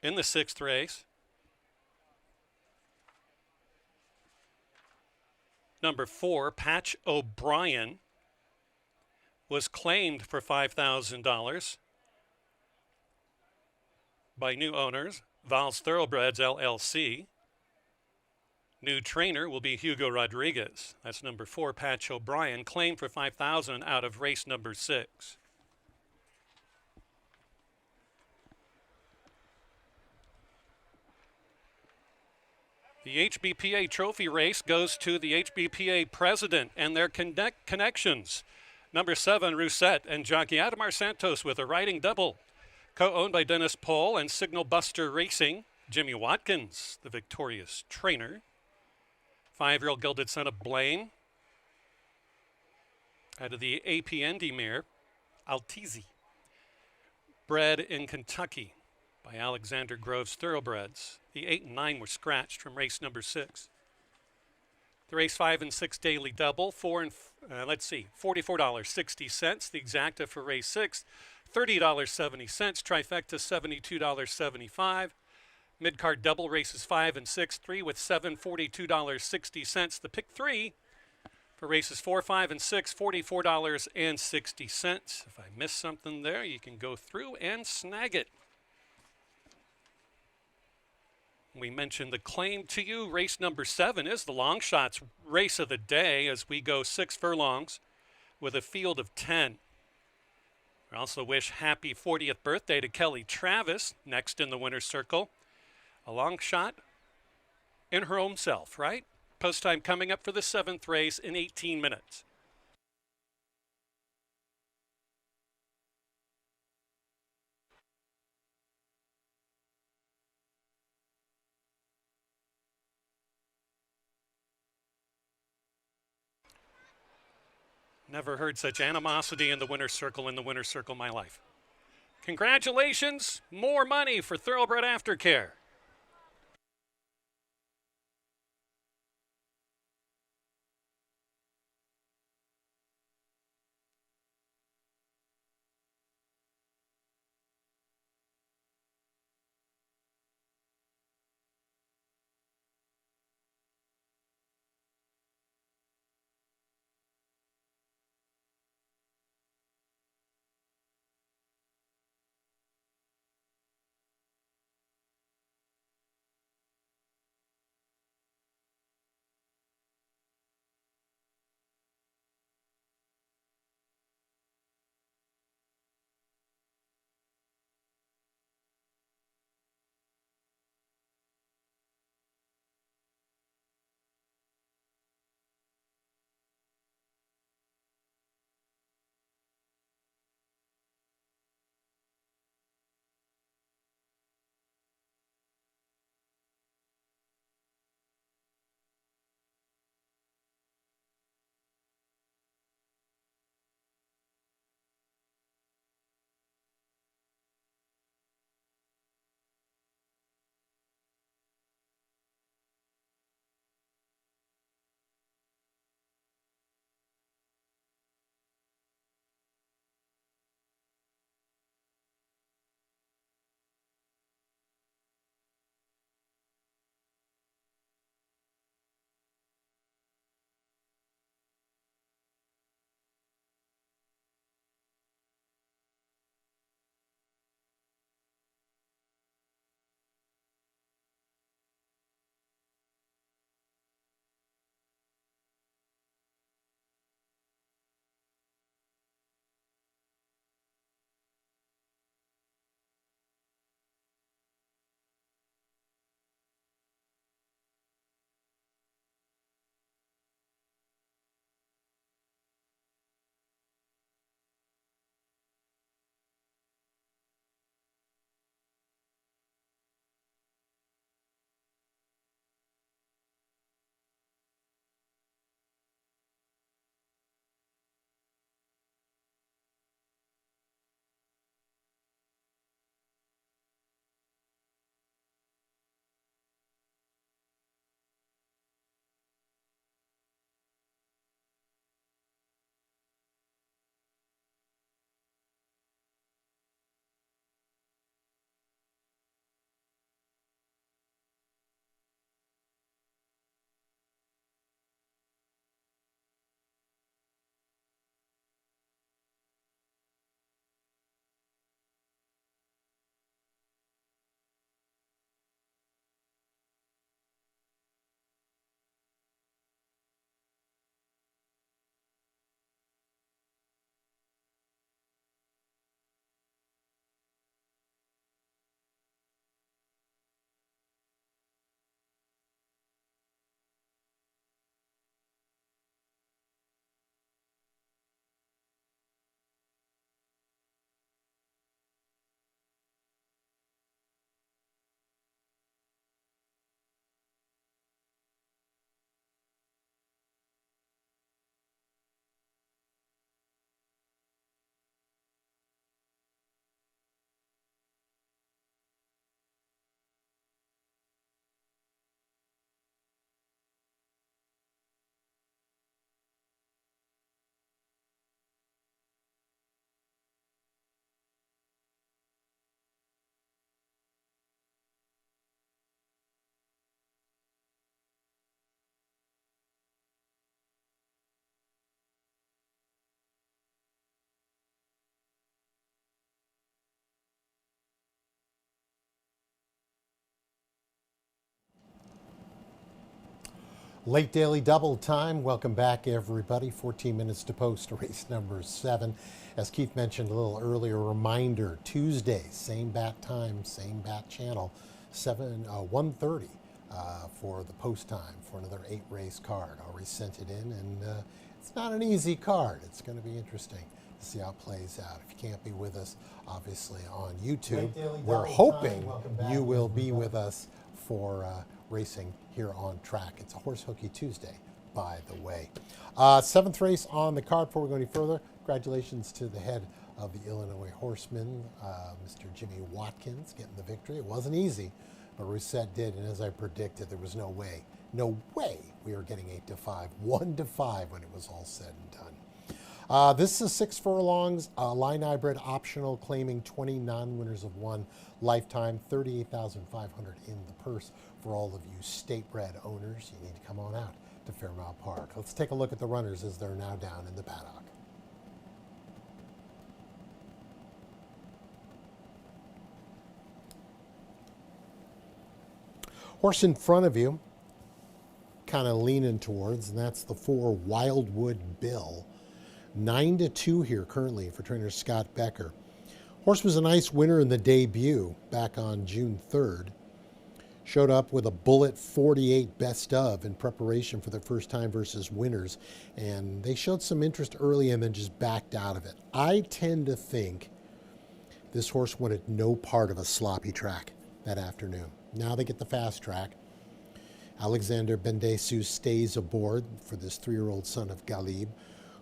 In the sixth race, number 4, Patch O'Brien, was claimed for $5,000 by new owners, Val's Thoroughbreds LLC. New trainer will be Hugo Rodriguez. That's number 4, Patch O'Brien, claimed for $5,000 out of race number 6. The HBPA trophy race goes to the HBPA president and their connections. Number 7, Rousset and jockey Adamar Santos with a riding double. Co-owned by Dennis Pohl and Signal Buster Racing. Jimmy Watkins, the victorious trainer. 5-year-old gelded son of Blaine. Out of the APND mare, Altizi. Bred in Kentucky by Alexander Groves Thoroughbreds. The 8 and 9 were scratched from race number 6. The race 5 and 6 daily double, $44.60. The exacta for race 6, $30.70. Trifecta, $72.75. Mid-card double races 5 and 6, 3 with $742.60. The pick 3 for races 4, 5, and 6, $44.60. If I missed something there, you can go through and snag it. We mentioned the claim to you. Race number 7 is the long shots race of the day as we go 6 furlongs with a field of 10. We also wish happy 40th birthday to Kelly Travis, next in the winner's circle. A long shot in her own self, right? Post time coming up for the 7th race in 18 minutes. Never heard such animosity in the winner's circle in my life. Congratulations, more money for Thoroughbred Aftercare. Late Daily Double Time. Welcome back, everybody. 14 minutes to post race number 7. As Keith mentioned a little earlier, reminder, Tuesday, same bat time, same bat channel, 1:30 for the post time for another 8-race card. Already sent it in, and it's not an easy card. It's going to be interesting to see how it plays out. If you can't be with us, obviously, on YouTube, we're hoping you will be with us for racing here on track. It's a Horse Hooky Tuesday, by the way. 7th race on the card. Before we go any further, congratulations to the head of the Illinois Horsemen, Mr. Jimmy Watkins, getting the victory. It wasn't easy, but Rousset did, and as I predicted, there was no way we were getting 8-5, 1-5 when it was all said and done. This is 6 furlongs, line hybrid optional, claiming 20 non-winners of 1 lifetime, $38,500 in the purse for all of you state-bred owners. You need to come on out to Fairmount Park. Let's take a look at the runners as they're now down in the paddock. Horse in front of you, kind of leaning towards, and that's the 4 Wildwood Bill. 9-2 here currently for trainer Scott Becker. Horse was a nice winner in the debut back on June 3rd. Showed up with a bullet 48 best of in preparation for their first time versus winners, and they showed some interest early and then just backed out of it. I tend to think this horse wanted no part of a sloppy track that afternoon. Now they get the fast track. Alexander Bendesu stays aboard for this 3-year-old son of Galib,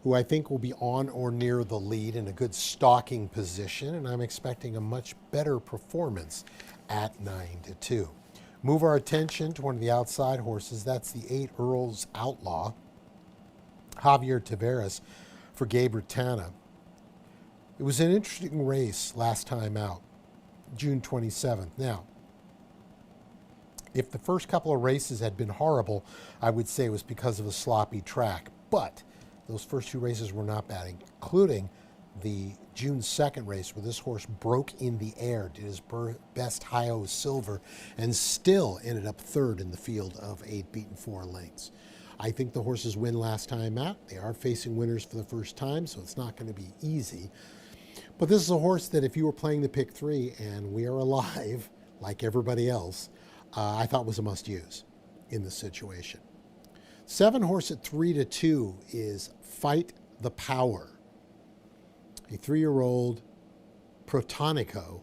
who I think will be on or near the lead in a good stalking position, and I'm expecting a much better performance at 9-2. Move our attention to one of the outside horses. That's the 8 Earls Outlaw, Javier Tavares for Gabe Rutana. It was an interesting race last time out, June 27th. Now, if the first couple of races had been horrible, I would say it was because of a sloppy track. But those first 2 races were not bad, including the June 2nd race where this horse broke in the air, did his best high-O silver, and still ended up 3rd in the field of 8, beaten 4 lengths. I think the horses win last time out. They are facing winners for the first time, so it's not going to be easy. But this is a horse that if you were playing the pick 3 and we are alive, like everybody else, I thought was a must-use in this situation. 7 horse at 3-2 is Fight the Power, a 3-year-old Protonico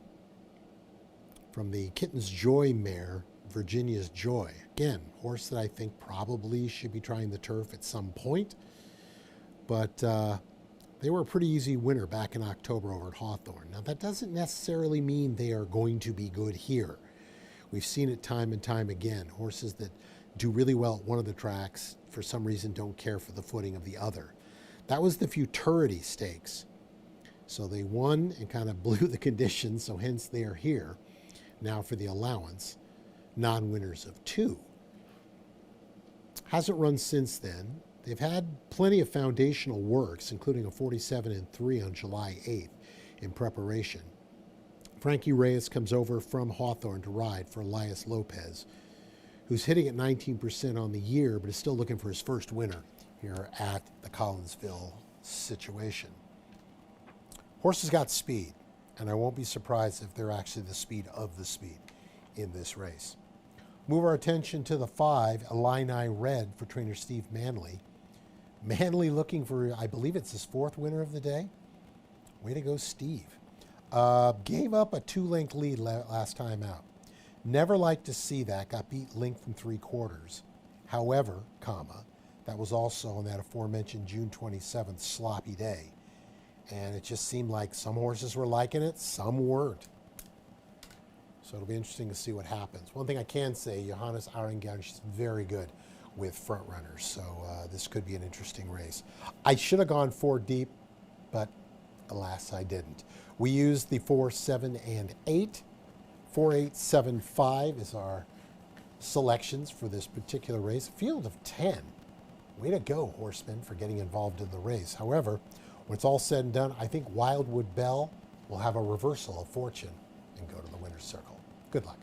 from the Kitten's Joy mare, Virginia's Joy. Again, horse that I think probably should be trying the turf at some point, but they were a pretty easy winner back in October over at Hawthorne. Now, that doesn't necessarily mean they are going to be good here. We've seen it time and time again. Horses that do really well at one of the tracks, for some reason, don't care for the footing of the other. That was the Futurity Stakes. So they won and kind of blew the conditions, so hence they are here. Now for the allowance, non-winners of 2. Hasn't run since then. They've had plenty of foundational works, including a 47-3 on July 8th in preparation. Frankie Reyes comes over from Hawthorne to ride for Elias Lopez, who's hitting at 19% on the year, but is still looking for his first winner here at the Collinsville situation. Horse has got speed, and I won't be surprised if they're actually the speed of the speed in this race. Move our attention to the 5, Illini Red for trainer Steve Manley. Manley looking for, I believe it's his 4th winner of the day. Way to go, Steve. Gave up a 2-length lead last time out. Never liked to see that. Got beat length and 3/4. However, that was also on that aforementioned June 27th sloppy day. And it just seemed like some horses were liking it, some weren't. So it'll be interesting to see what happens. One thing I can say, Johannes Arengarn is very good with front runners. So this could be an interesting race. I should have gone 4 deep, but alas, I didn't. We used the 4, 7, and 8. 4, 8, 7, 5 is our selections for this particular race. Field of 10. Way to go, horsemen, for getting involved in the race. However, when it's all said and done, I think Wildwood Bell will have a reversal of fortune and go to the winner's circle. Good luck.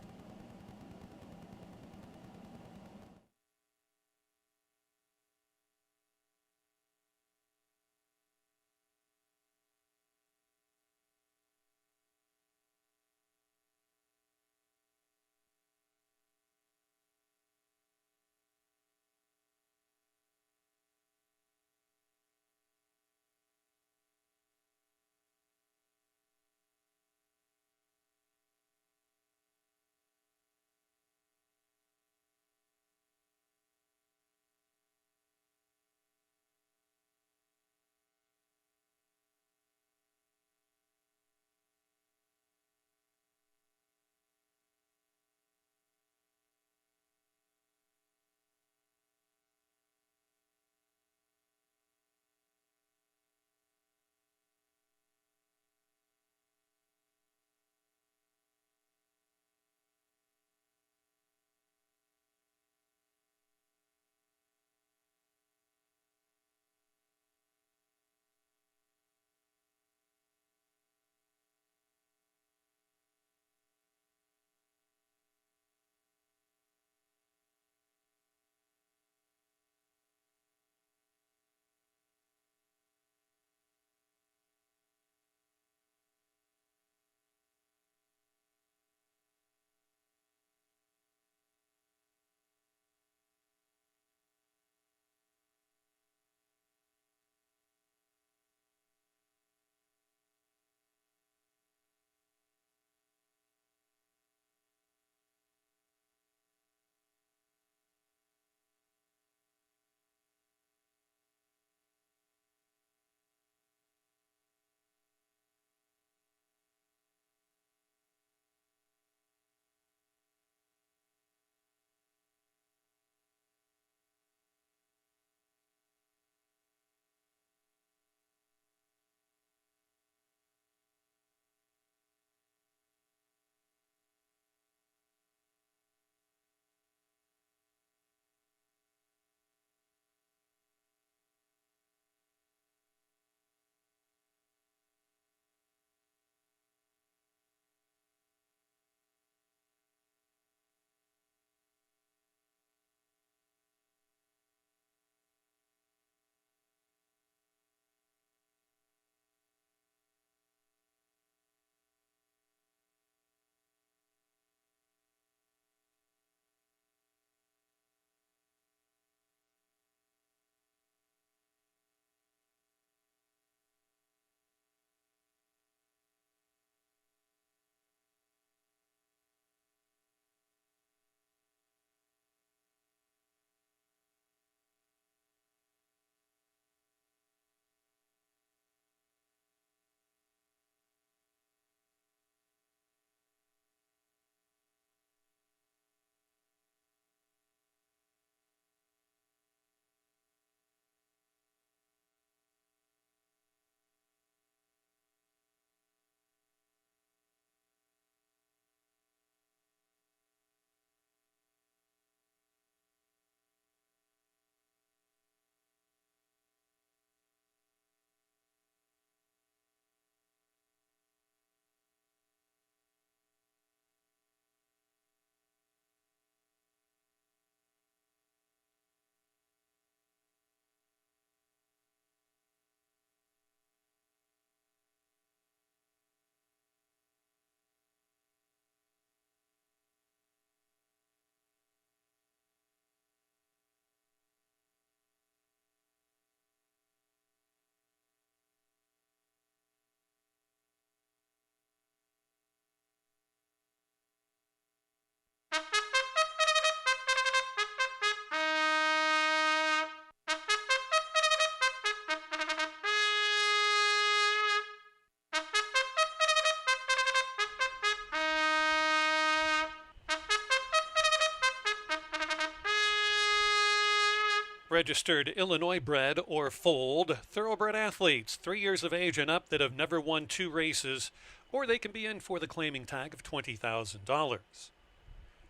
Registered Illinois bred or foaled thoroughbred athletes, 3 years of age and up, that have never won 2 races, or they can be in for the claiming tag of $20,000.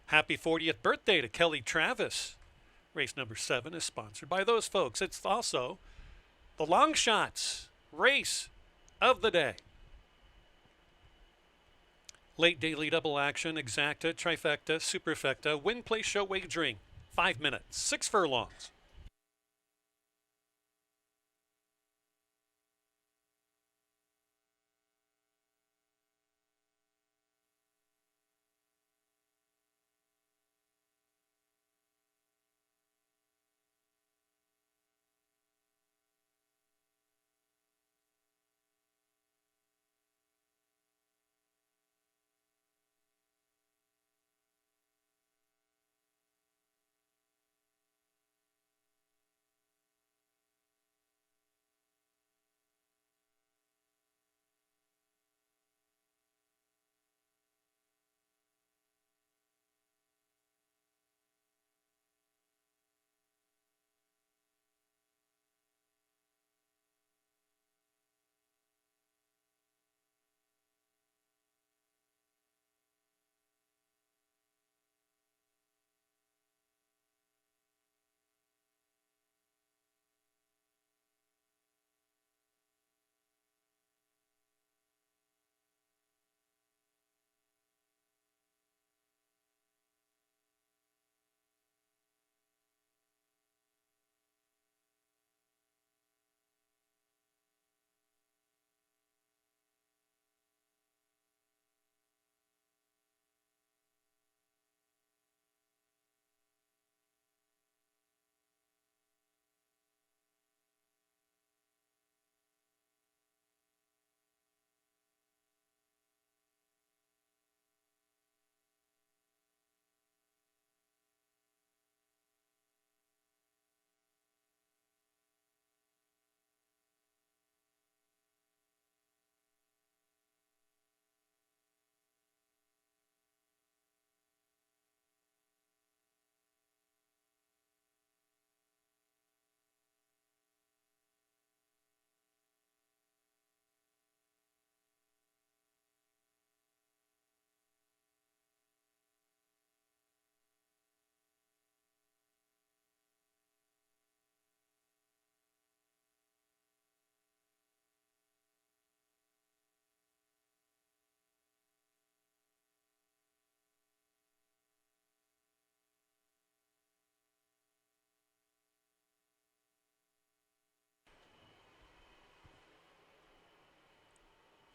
Happy 40th birthday to Kelly Travis. Race number 7 is sponsored by those folks. It's also the long shots race of the day. Late daily double action, exacta, trifecta, superfecta, win, play, show, wagering. 5 minutes, 6 furlongs.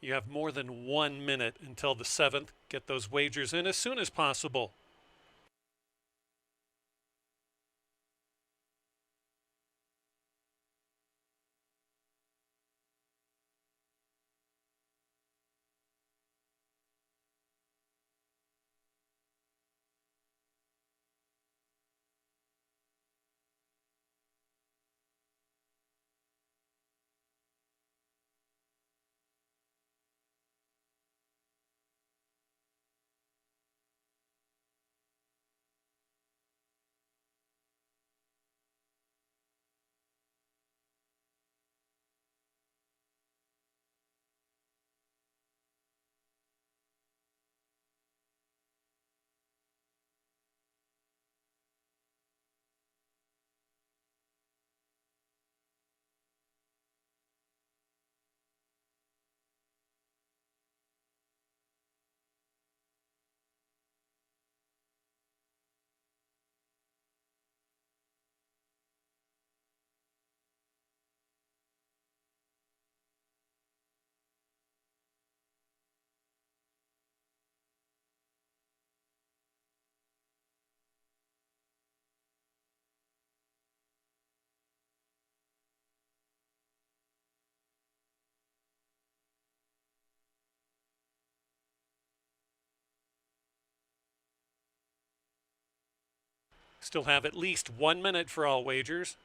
You have more than 1 minute until the 7th. Get those wagers in as soon as possible. Still have at least 1 minute for all wagers.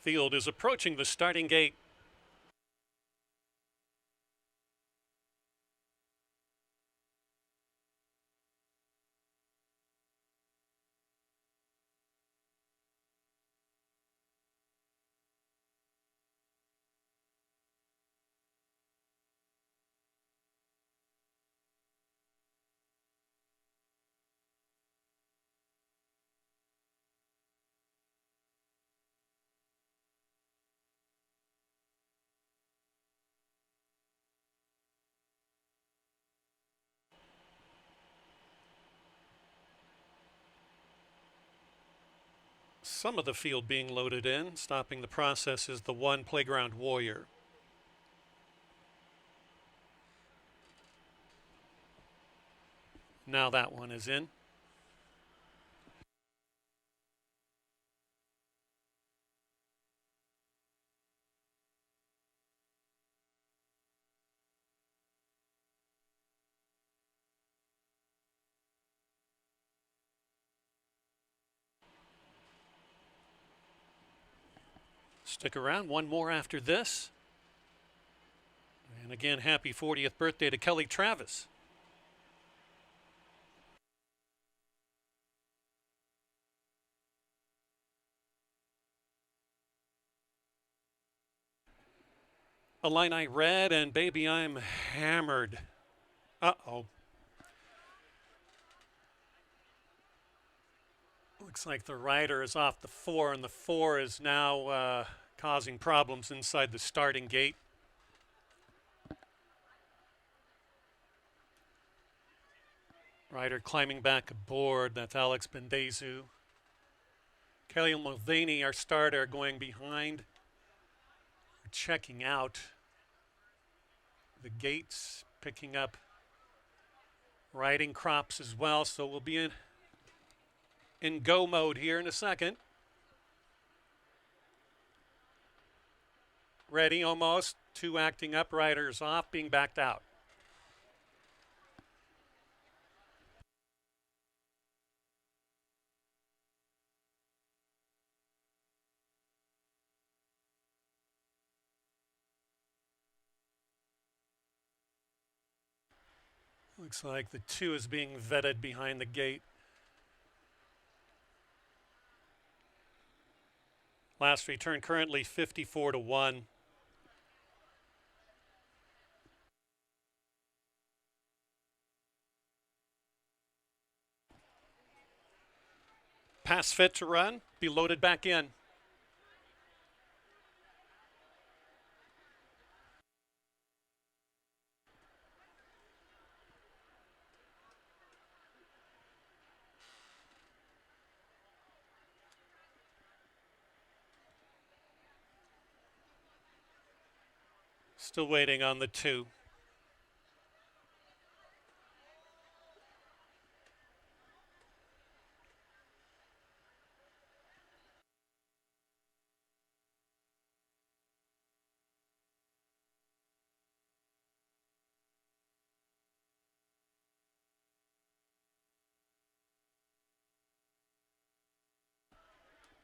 Field is approaching the starting gate. Some of the field being loaded in. Stopping the process is the 1 Playground Warrior. Now that one is in. Stick around, one more after this. And again, happy 40th birthday to Kelly Travis. Illini red and Baby I'm Hammered. Uh-oh. Looks like the rider is off the 4, and the 4 is now causing problems inside the starting gate. Rider climbing back aboard. That's Alex Bendezu. Kelly Mulvaney, our starter, going behind. Checking out the gates, picking up riding crops as well. So we'll be in go mode here in a second. Ready almost. 2 acting up, riders off, being backed out. Looks like the 2 is being vetted behind the gate. Last return currently 54-1. Pass fit to run, be loaded back in. Still waiting on the 2.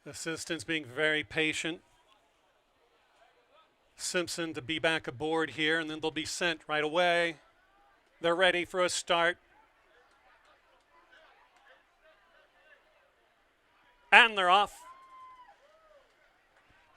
Assistants being very patient. Simpson to be back aboard here, and then they'll be sent right away. They're ready for a start. And they're off.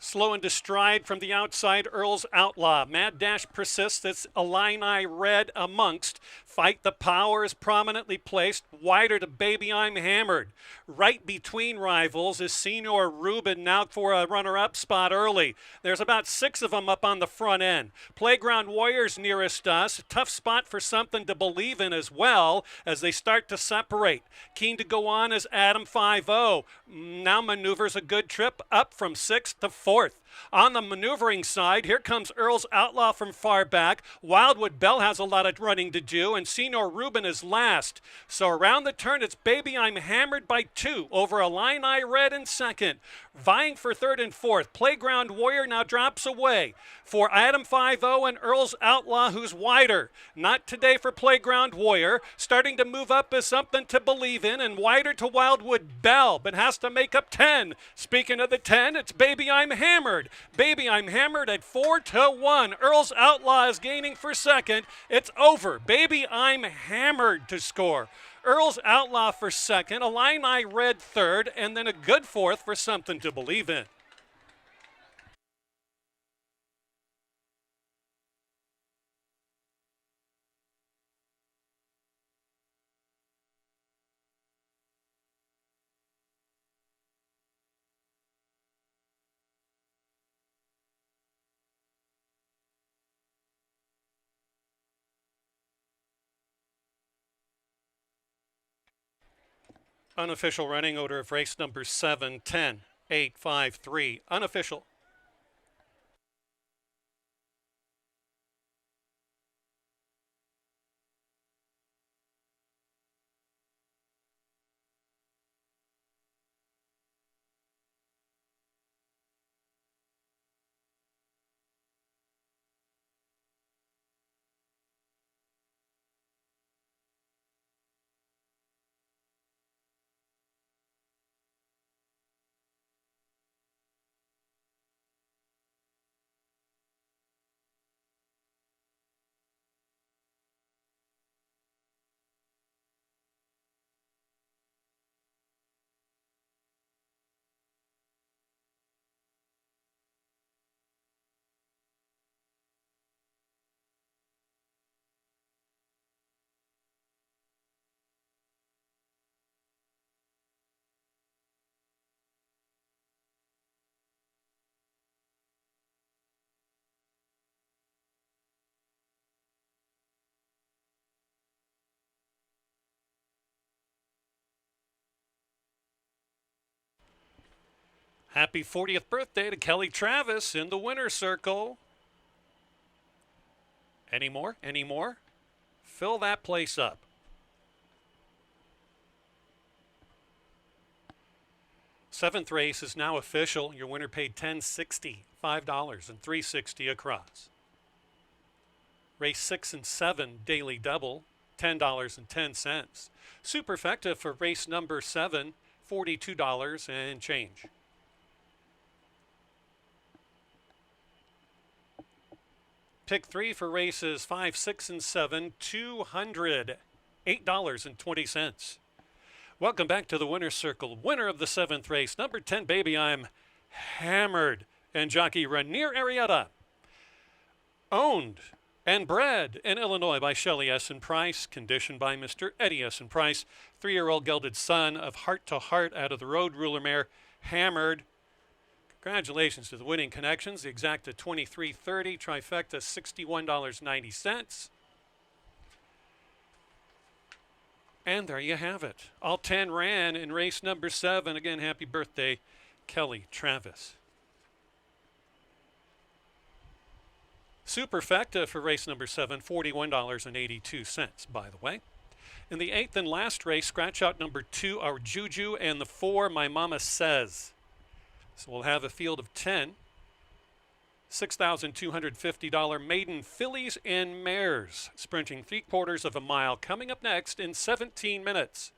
Slow into stride from the outside, Earl's Outlaw. Mad Dash persists. It's Illini red amongst. Fight the Power is prominently placed. Wider to Baby I'm Hammered. Right between rivals is Senior Rubin, now for a runner-up spot early. There's about 6 of them up on the front end. Playground Warriors nearest us. A tough spot for something to believe in as well as they start to separate. Keen to go on is Adam 5-0. Now maneuvers a good trip up from 6th to 4th. On the maneuvering side, here comes Earl's Outlaw from far back. Wildwood Bell has a lot of running to do, and Senior Rubin is last. So around the turn, it's Baby I'm Hammered by 2 over Illini red in second. Vying for 3rd and 4th. Playground Warrior now drops away for Adam 5-0 and Earl's Outlaw, who's wider. Not today for Playground Warrior. Starting to move up is something to believe in, and wider to Wildwood Bell, but has to make up 10. Speaking of the 10, it's Baby I'm hammered. Baby, I'm hammered at 4-1. Earl's Outlaw is gaining for second. It's over. Baby, I'm hammered to score. Earl's Outlaw for second, Illini Red third, and then a good fourth for Something to Believe in. Unofficial running order of race number 7, 10, 8, 5, 3. Unofficial. Happy 40th birthday to Kelly Travis in the winner's circle. Any more? Any more? Fill that place up. Seventh race is now official. Your winner paid $10.60, $5 and $3.60 across. Race 6 and 7 daily double, $10.10. Superfecta for race number 7, $42 and change. Pick 3 for races 5, 6, and 7, $208.20. Welcome back to the winner's circle. Winner of the 7th race, number 10, Baby I'm Hammered, and jockey Ranier Arrieta. Owned and bred in Illinois by Shelley S. and Price, conditioned by Mr. Eddie S. and Price, 3-year-old gelded son of Heart to Heart out of the Road Ruler mare, Hammered. Congratulations to the winning connections. The exacta $23.30, trifecta $61.90. And there you have it. All 10 ran in race number 7. Again, happy birthday, Kelly Travis. Superfecta for race number 7, $41.82, by the way. In the 8th and last race, scratch out number 2, our Juju, and the 4, My Mama Says. So we'll have a field of 10. $6,250 maiden fillies and mares, sprinting 3/4 of a mile, coming up next in 17 minutes.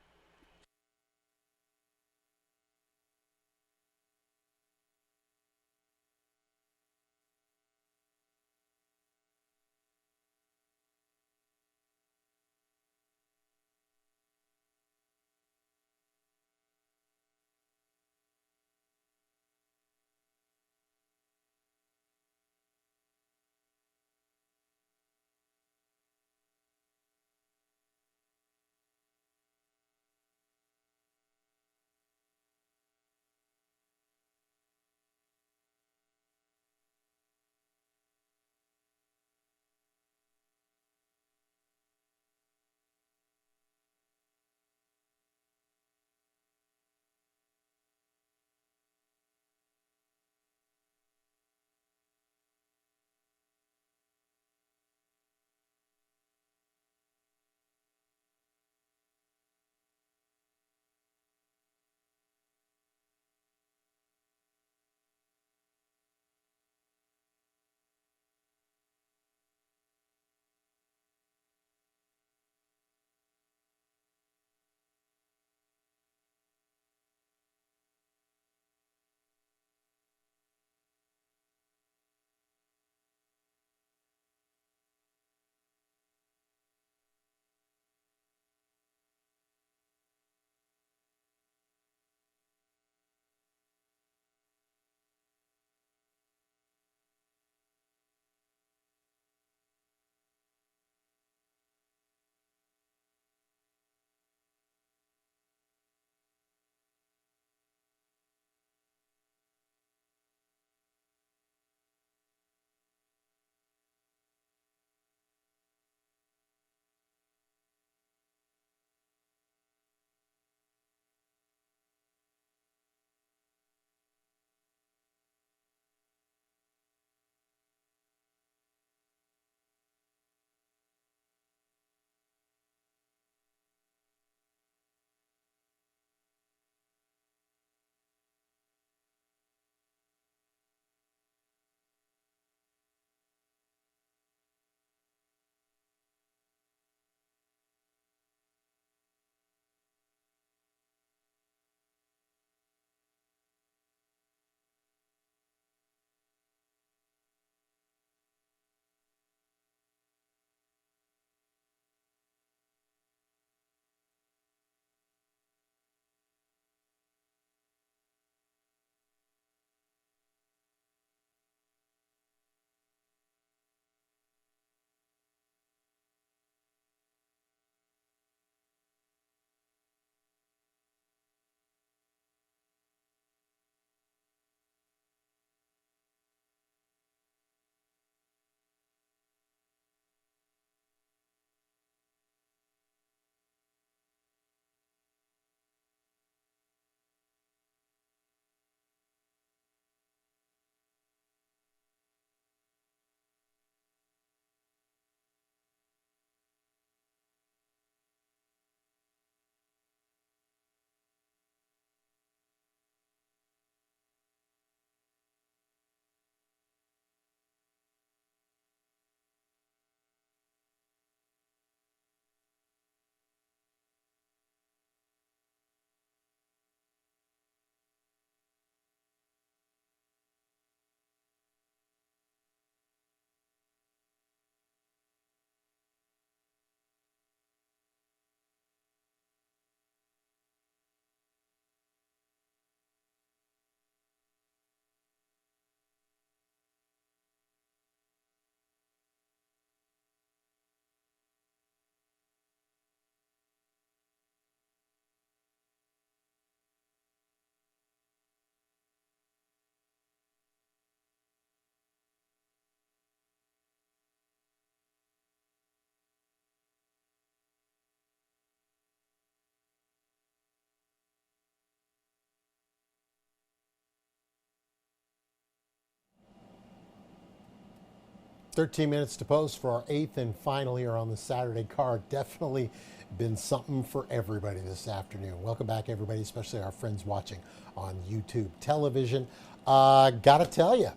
13 minutes to post for our eighth and final here on the Saturday card. Definitely been something for everybody this afternoon. Welcome back, everybody, especially our friends watching on YouTube television. Gotta tell you,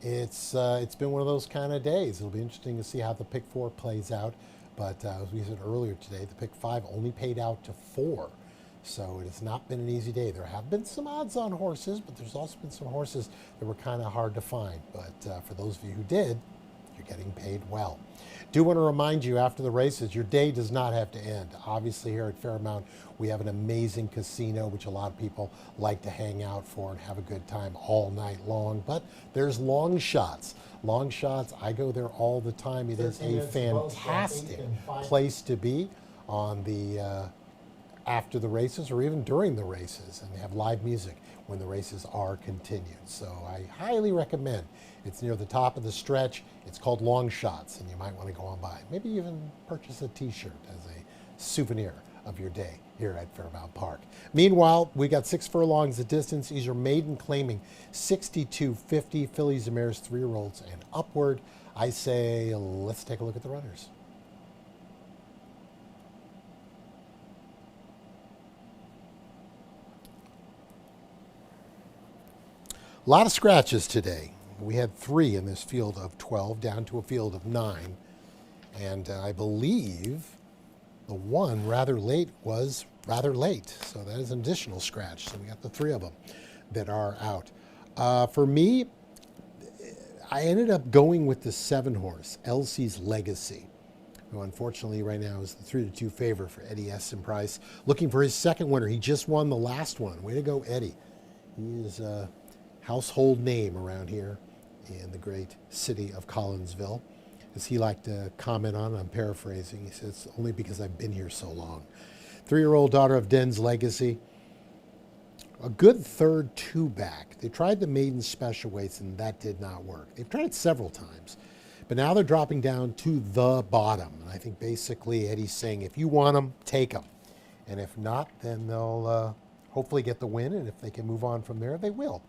it's been one of those kind of days. It'll be interesting to see how the pick four plays out. But as we said earlier today, the pick five only paid out to 4. So it has not been an easy day. There have been some odds on horses, but there's also been some horses that were kind of hard to find. But for those of you who did, you're getting paid well. Do want to remind you, after the races, your day does not have to end. Obviously, here at Fairmount, we have an amazing casino, which a lot of people like to hang out for and have a good time all night long. But there's long shots. Long shots, I go there all the time. It is a fantastic place to be on the after the races or even during the races. And they have live music when the races are continued. So I highly recommend. It's near the top of the stretch. It's called Long Shots, and you might want to go on by. Maybe even purchase a t-shirt as a souvenir of your day here at Fairmount Park. Meanwhile, we got 6 furlongs of distance. These are maiden claiming 62.50 fillies and mares, 3-year-olds and upward. I say, let's take a look at the runners. A lot of scratches today. We had 3 in this field of 12, down to a field of 9. And I believe the one rather late was rather late. So that is an additional scratch. So we got the 3 of them that are out. For me, I ended up going with the 7 horse, Elsie's Legacy, who unfortunately right now is the 3-2 favorite for Eddie Essen Price. Looking for his second winner. He just won the last one. Way to go, Eddie. He is a household name around here in the great city of Collinsville. As he liked to comment on, I'm paraphrasing, he says, only because I've been here so long. 3-year-old daughter of Den's Legacy. A good third 2 back. They tried the maiden special weights and that did not work. They've tried it several times. But now they're dropping down to the bottom. And I think basically Eddie's saying, if you want them, take them. And if not, then they'll hopefully get the win. And if they can move on from there, they will.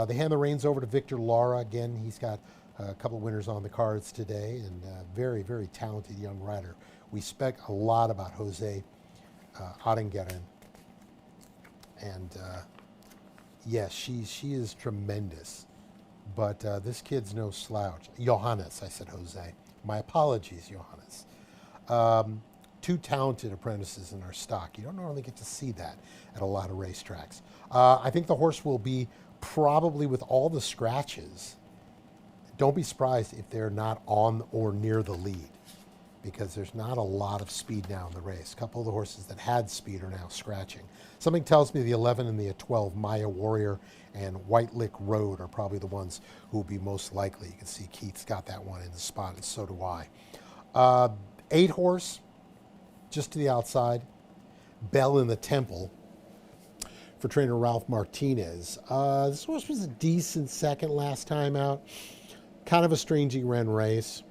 They hand the reins over to Victor Lara. Again, he's got a couple of winners on the cards today, and very, very talented young rider. We spec a lot about Jose Ottingeren. And yes, she is tremendous. But this kid's no slouch. Johannes, I said Jose. My apologies, Johannes. 2 talented apprentices in our stock. You don't normally get to see that at a lot of racetracks. I think the horse will be probably, with all the scratches, don't be surprised if they're not on or near the lead, because there's not a lot of speed now in the race. A couple of the horses that had speed are now scratching. Something tells me the 11 and the 12, Maya Warrior and White Lick Road, are probably the ones who will be most likely. You can see Keith's got that one in the spot, and so do I. 8 horse, just to the outside, Bell in the Temple, for trainer Ralph Martinez. This horse was a decent second last time out. Kind of a strangely ran race.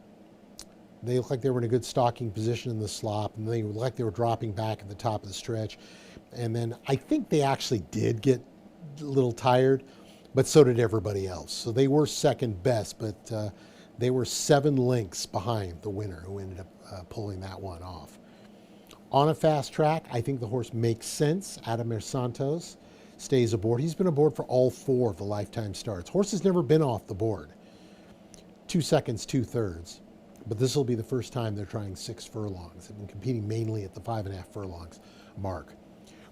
They looked like they were in a good stalking position in the slop, and they looked like they were dropping back at the top of the stretch. And then I think they actually did get a little tired, but so did everybody else. So they were second best, but they were 7 lengths behind the winner, who ended up pulling that one off. On a fast track, I think the horse makes sense. Adamir Santos stays aboard. He's been aboard for all 4 of the lifetime starts. Horse has never been off the board. 2 seconds, 2/3. But this will be the first time they're trying 6 furlongs. They've been competing mainly at the 5.5 furlongs mark.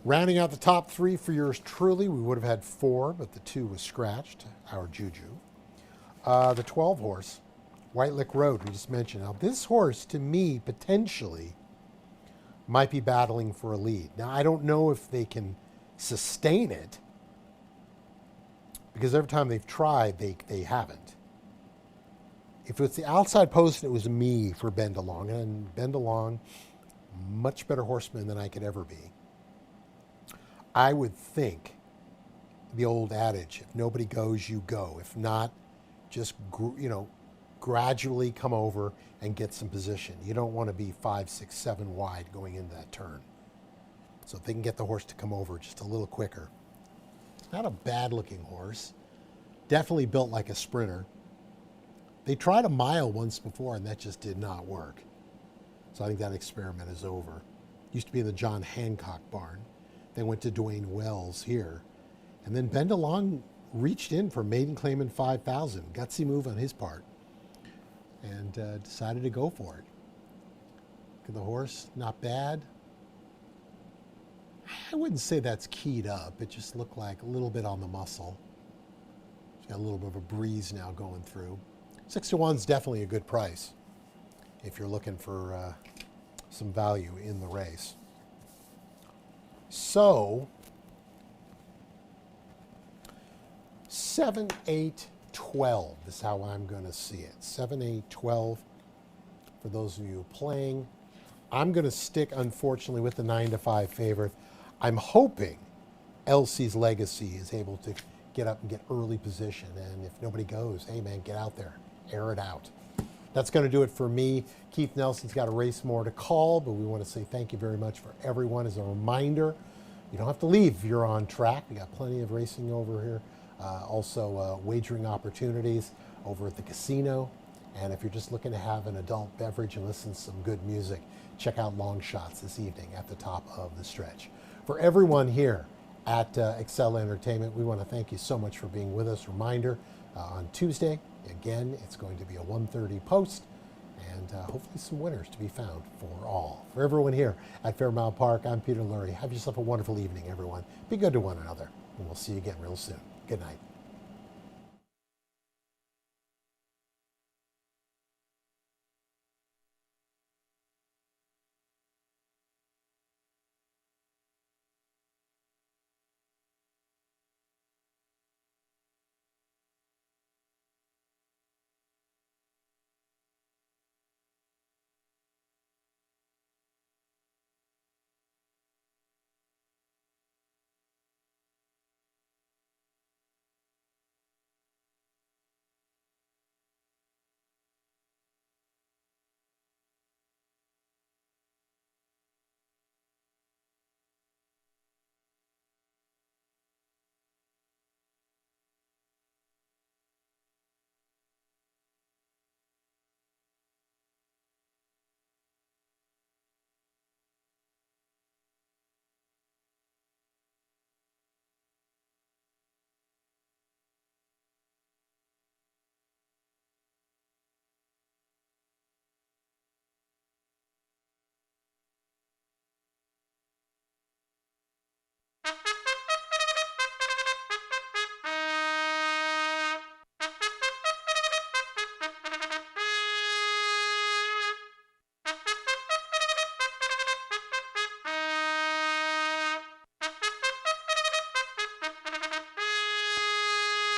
Rounding out the top 3 for yours truly, we would have had 4, but the 2 was scratched, our Juju. The 12 horse, White Lick Road, we just mentioned. Now, this horse, to me, potentially might be battling for a lead. Now, I don't know if they can sustain it, because every time they've tried, they haven't. If it's the outside post, it was me for Bendalong, and Bendalong, much better horseman than I could ever be. I would think the old adage, if nobody goes, you go. If not, just gradually come over and get some position. You don't want to be 5, 6, 7 wide going into that turn. So if they can get the horse to come over just a little quicker. Not a bad looking horse. Definitely built like a sprinter. They tried a mile once before, and that just did not work. So I think that experiment is over. Used to be in the John Hancock barn. They went to Dwayne Wells here. And then Ben DeLong reached in for maiden claim in 5,000. Gutsy move on his part. And decided to go for it. Look at the horse, not bad. I wouldn't say that's keyed up. It just looked like a little bit on the muscle. It's got a little bit of a breeze now going through. 6-1 is definitely a good price if you're looking for some value in the race. So, 7, 8, 12 is how I'm going to see it. 7, 8, 12 for those of you playing. I'm going to stick, unfortunately, with the 9-5 favorite. I'm hoping Elsie's Legacy is able to get up and get early position. And if nobody goes, hey, man, get out there. Air it out. That's going to do it for me. Keith Nelson's got a race more to call, but we want to say thank you very much for everyone. As a reminder, you don't have to leave if you're on track. We got plenty of racing over here. Also, wagering opportunities over at the casino. And if you're just looking to have an adult beverage and listen to some good music, check out Long Shots this evening at the top of the stretch. For everyone here at Excel Entertainment, we want to thank you so much for being with us. Reminder, on Tuesday, again, it's going to be a 1:30 post, and hopefully some winners to be found for all. For everyone here at Fairmount Park, I'm Peter Lurie. Have yourself a wonderful evening, everyone. Be good to one another, and we'll see you again real soon. Good night.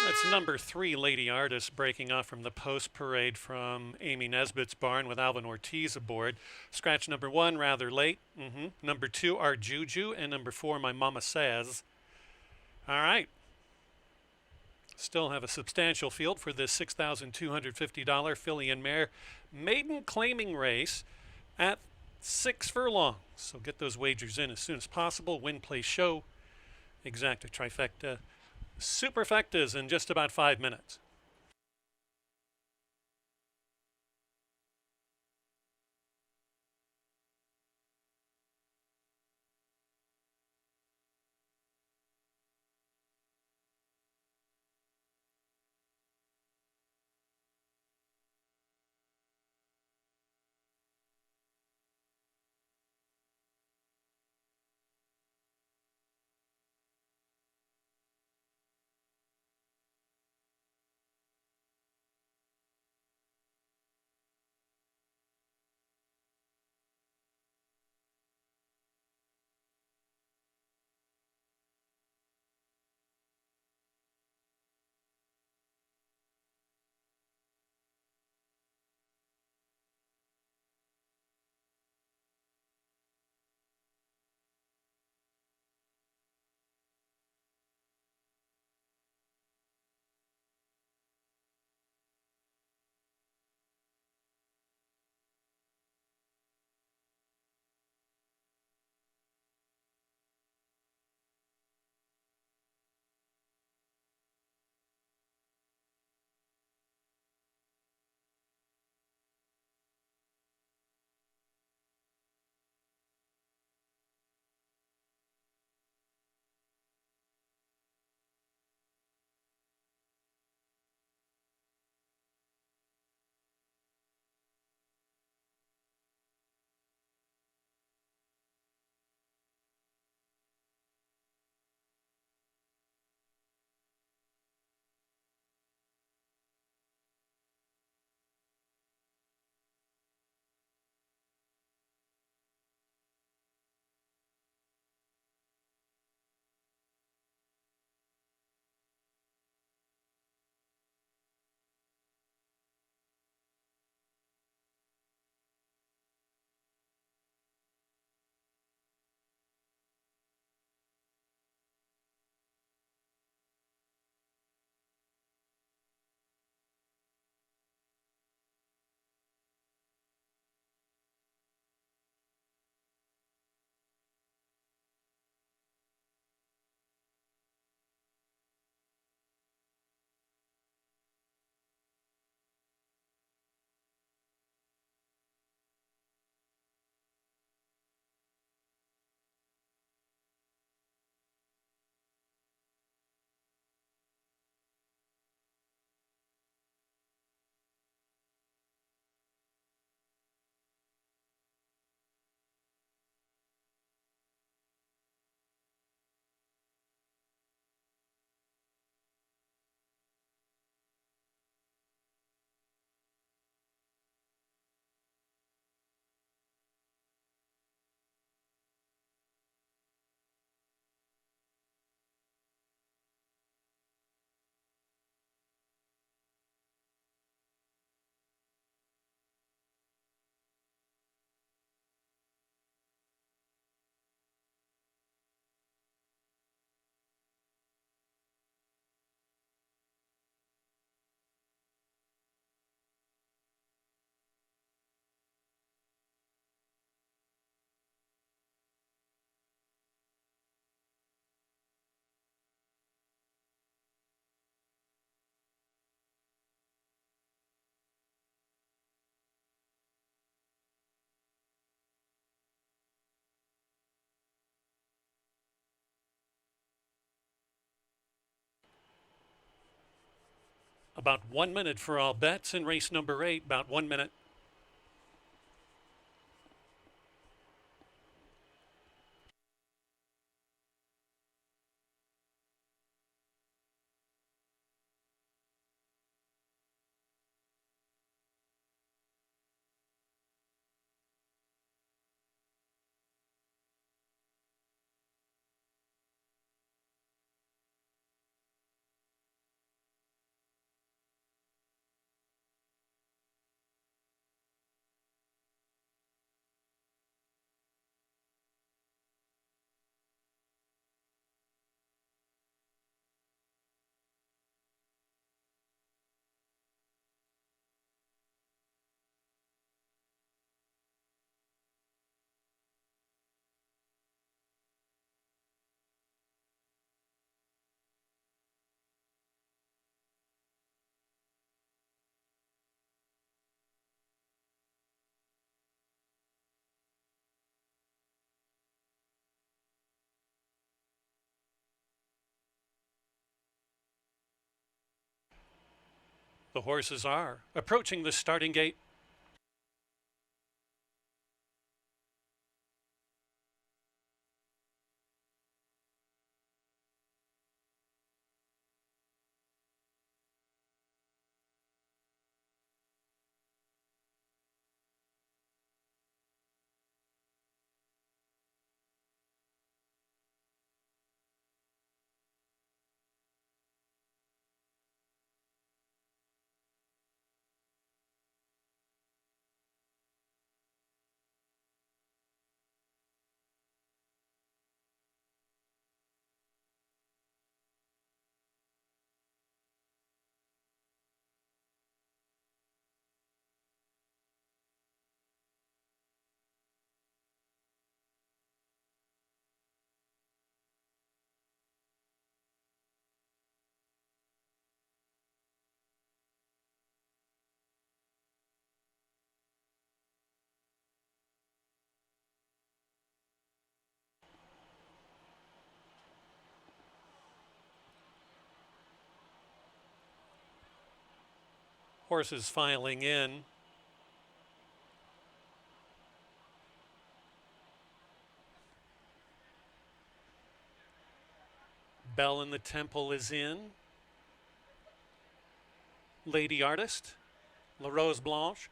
That's number 3, Lady Artist, breaking off from the post parade from Amy Nesbitt's barn with Alvin Ortiz aboard. Scratch number 1, rather late. Number 2, Our Juju. And number 4, My Mama Says. All right. Still have a substantial field for this $6,250 filly and mare maiden claiming race at 6 furlongs. So get those wagers in as soon as possible. Win, play, show. Exacta, trifecta, superfectas in just about 5 minutes. About 1 minute for all bets in race number 8, about 1 minute. The horses are approaching the starting gate. Horses filing in. Bell in the Temple is in. Lady Artist, La Rose Blanche.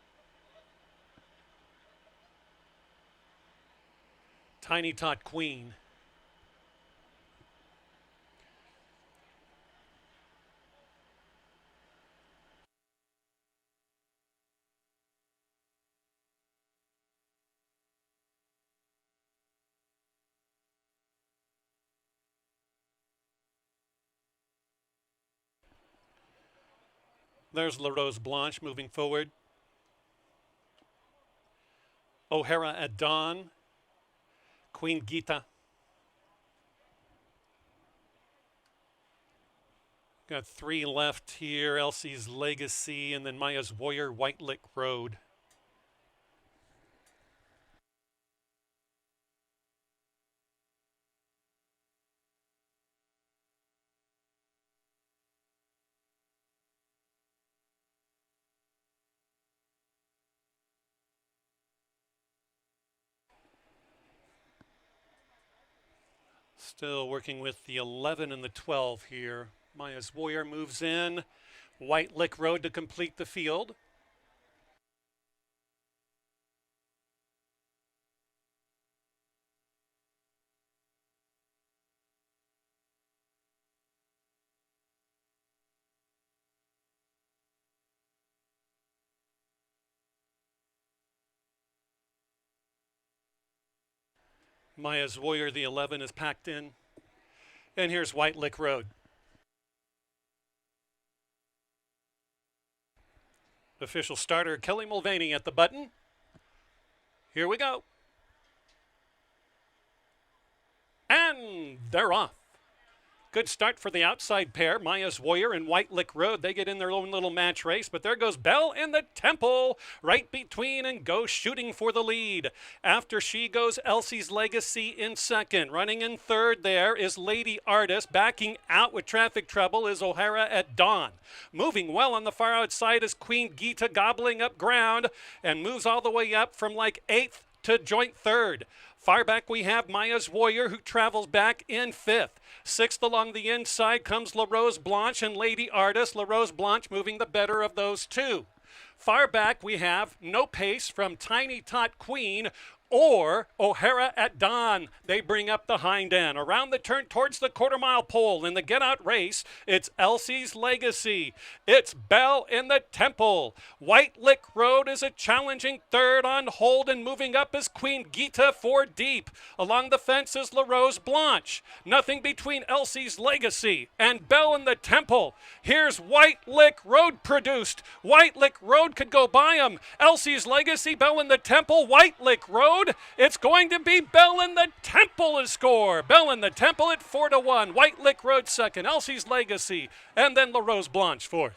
Tiny Tot Queen. There's La Rose Blanche moving forward. O'Hara at dawn. Queen Gita. Got 3 left here. Elsie's Legacy and then Maya's Warrior, White Lick Road. Still working with the 11 and the 12 here. Maya's Warrior moves in. White Lick Road to complete the field. Maya's Warrior, the 11, is packed in. And here's White Lick Road. Official starter Kelly Mulvaney at the button. Here we go. And they're off. Good start for the outside pair. Maya's Warrior and White Lick Road. They get in their own little match race, but there goes Belle in the Temple right between and goes shooting for the lead. After she goes Elsie's Legacy in second. Running in third there is Lady Artist. Backing out with traffic trouble is O'Hara at Dawn. Moving well on the far outside is Queen Gita gobbling up ground and moves all the way up from like 8th to joint third. Far back we have Maya's Warrior, who travels back in 5th. 6th along the inside comes La Rose Blanche and Lady Artist. La Rose Blanche moving the better of those two. Far back we have No Pace from Tiny Tot Queen or O'Hara at Dawn. They bring up the hind end. Around the turn towards the quarter-mile pole in the get-out race, it's Elsie's Legacy. It's Belle in the Temple. White Lick Road is a challenging third on hold, and moving up is Queen Gita 4 deep. Along the fence is La Rose Blanche. Nothing between Elsie's Legacy and Belle in the Temple. Here's White Lick Road produced. White Lick Road could go by him. Elsie's Legacy, Belle in the Temple, White Lick Road. It's going to be Belle in the Temple to score. Belle in the Temple at 4-1. White Lick Road second. Elsie's Legacy. And then La Rose Blanche fourth.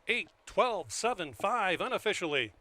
Eight, 12, 7, 5 unofficially.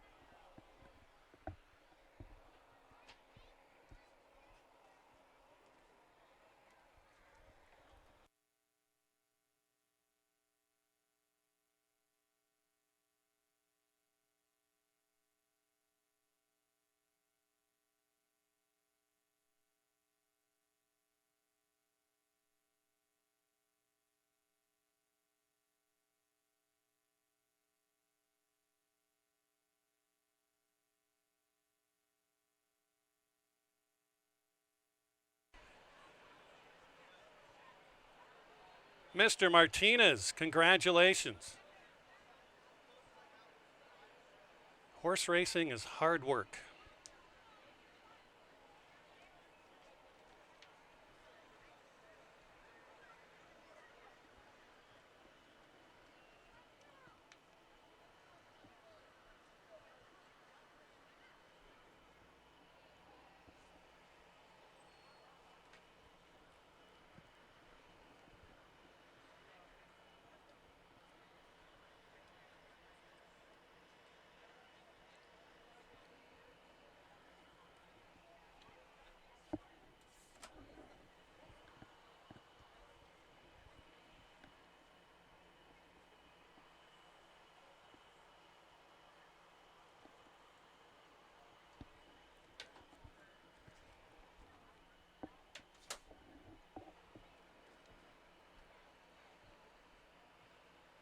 Mr. Martinez, congratulations. Horse racing is hard work.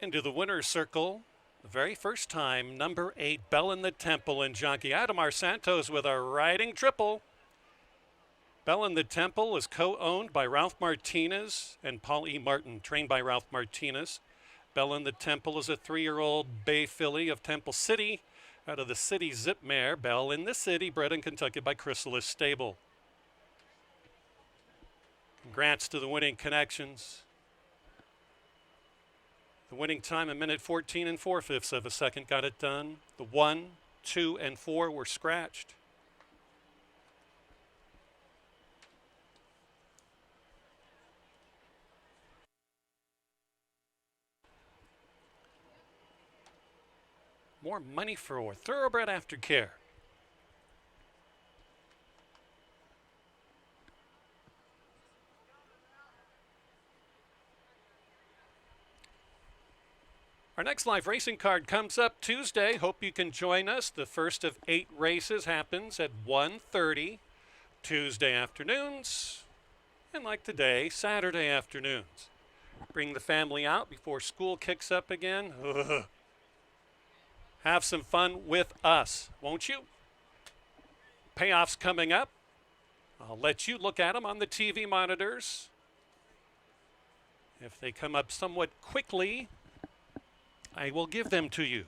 Into the winner's circle, the very first time, number 8, Belle in the Temple, and jockey Adamar Santos with a riding triple. Belle in the Temple is co-owned by Ralph Martinez and Paul E. Martin, trained by Ralph Martinez. Belle in the Temple is a 3-year-old bay filly of Temple City, out of the City Zip Mare. Belle in the City, bred in Kentucky by Chrysalis Stable. Congrats to the winning connections. The winning time, 1:14 4/5 of a second, got it done. The 1, 2, and 4 were scratched. More money for Thoroughbred Aftercare. Our next live racing card comes up Tuesday. Hope you can join us. The first of 8 races happens at 1:30 Tuesday afternoons, and like today, Saturday afternoons. Bring the family out before school kicks up again. Ugh. Have some fun with us, won't you? Payoffs coming up. I'll let you look at them on the TV monitors. If they come up somewhat quickly, I will give them to you.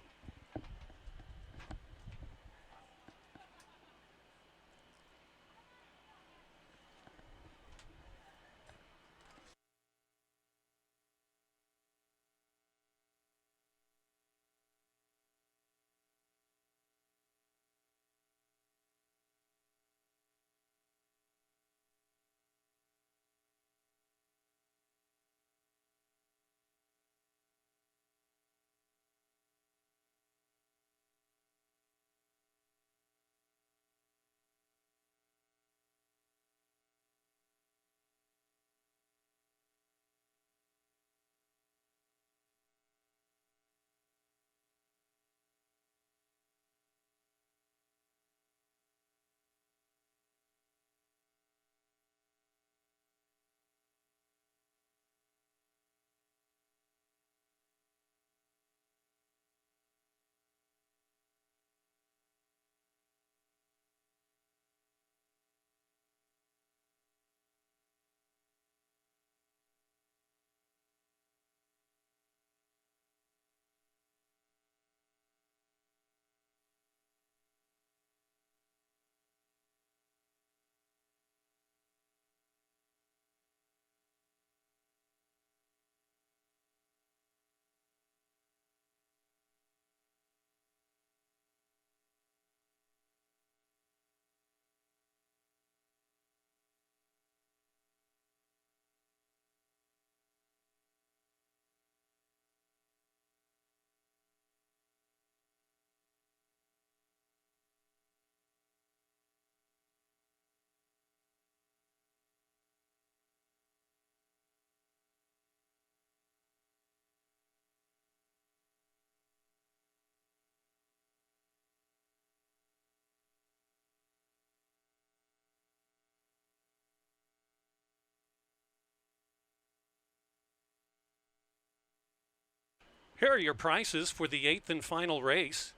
Here are your prices for the 8th and final race.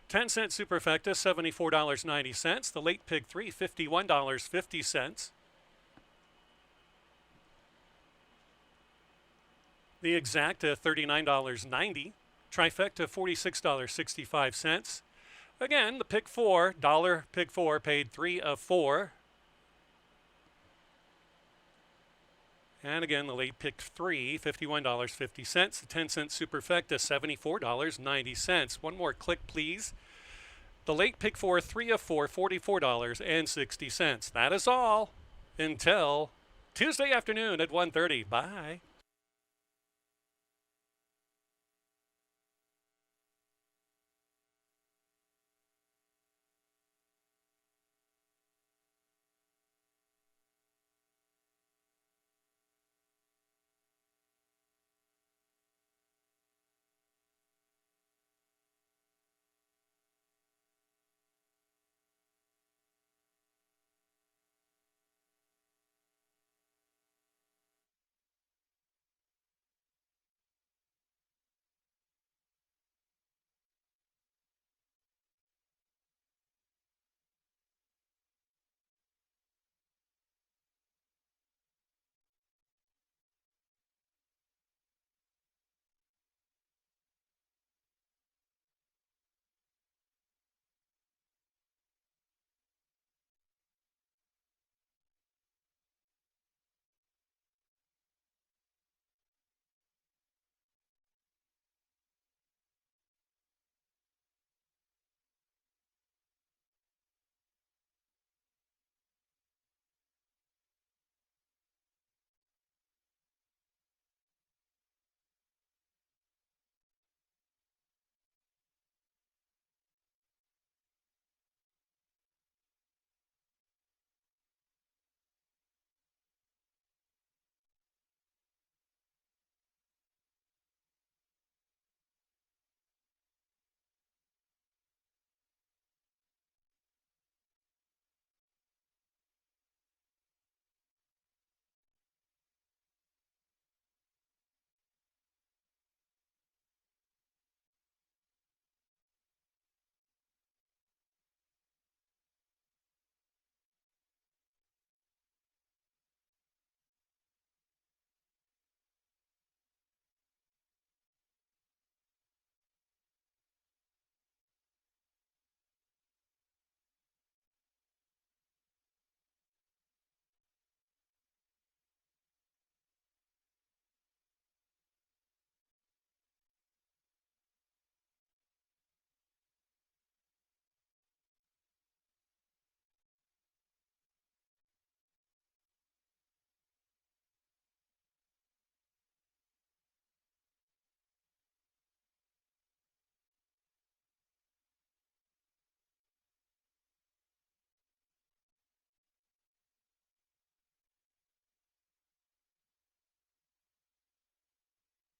10-cent superfecta, $74.90. The late pig 3, $51.50. The exacta, $39.90. Trifecta, $46.65. Again, the pick 4, dollar pick 4 paid 3 of 4. And again, the late pick 3, $51.50. The 10-cent superfecta, $74.90. One more click, please. The late pick 4, 3 of 4, $44.60. That is all until Tuesday afternoon at 1:30. Bye.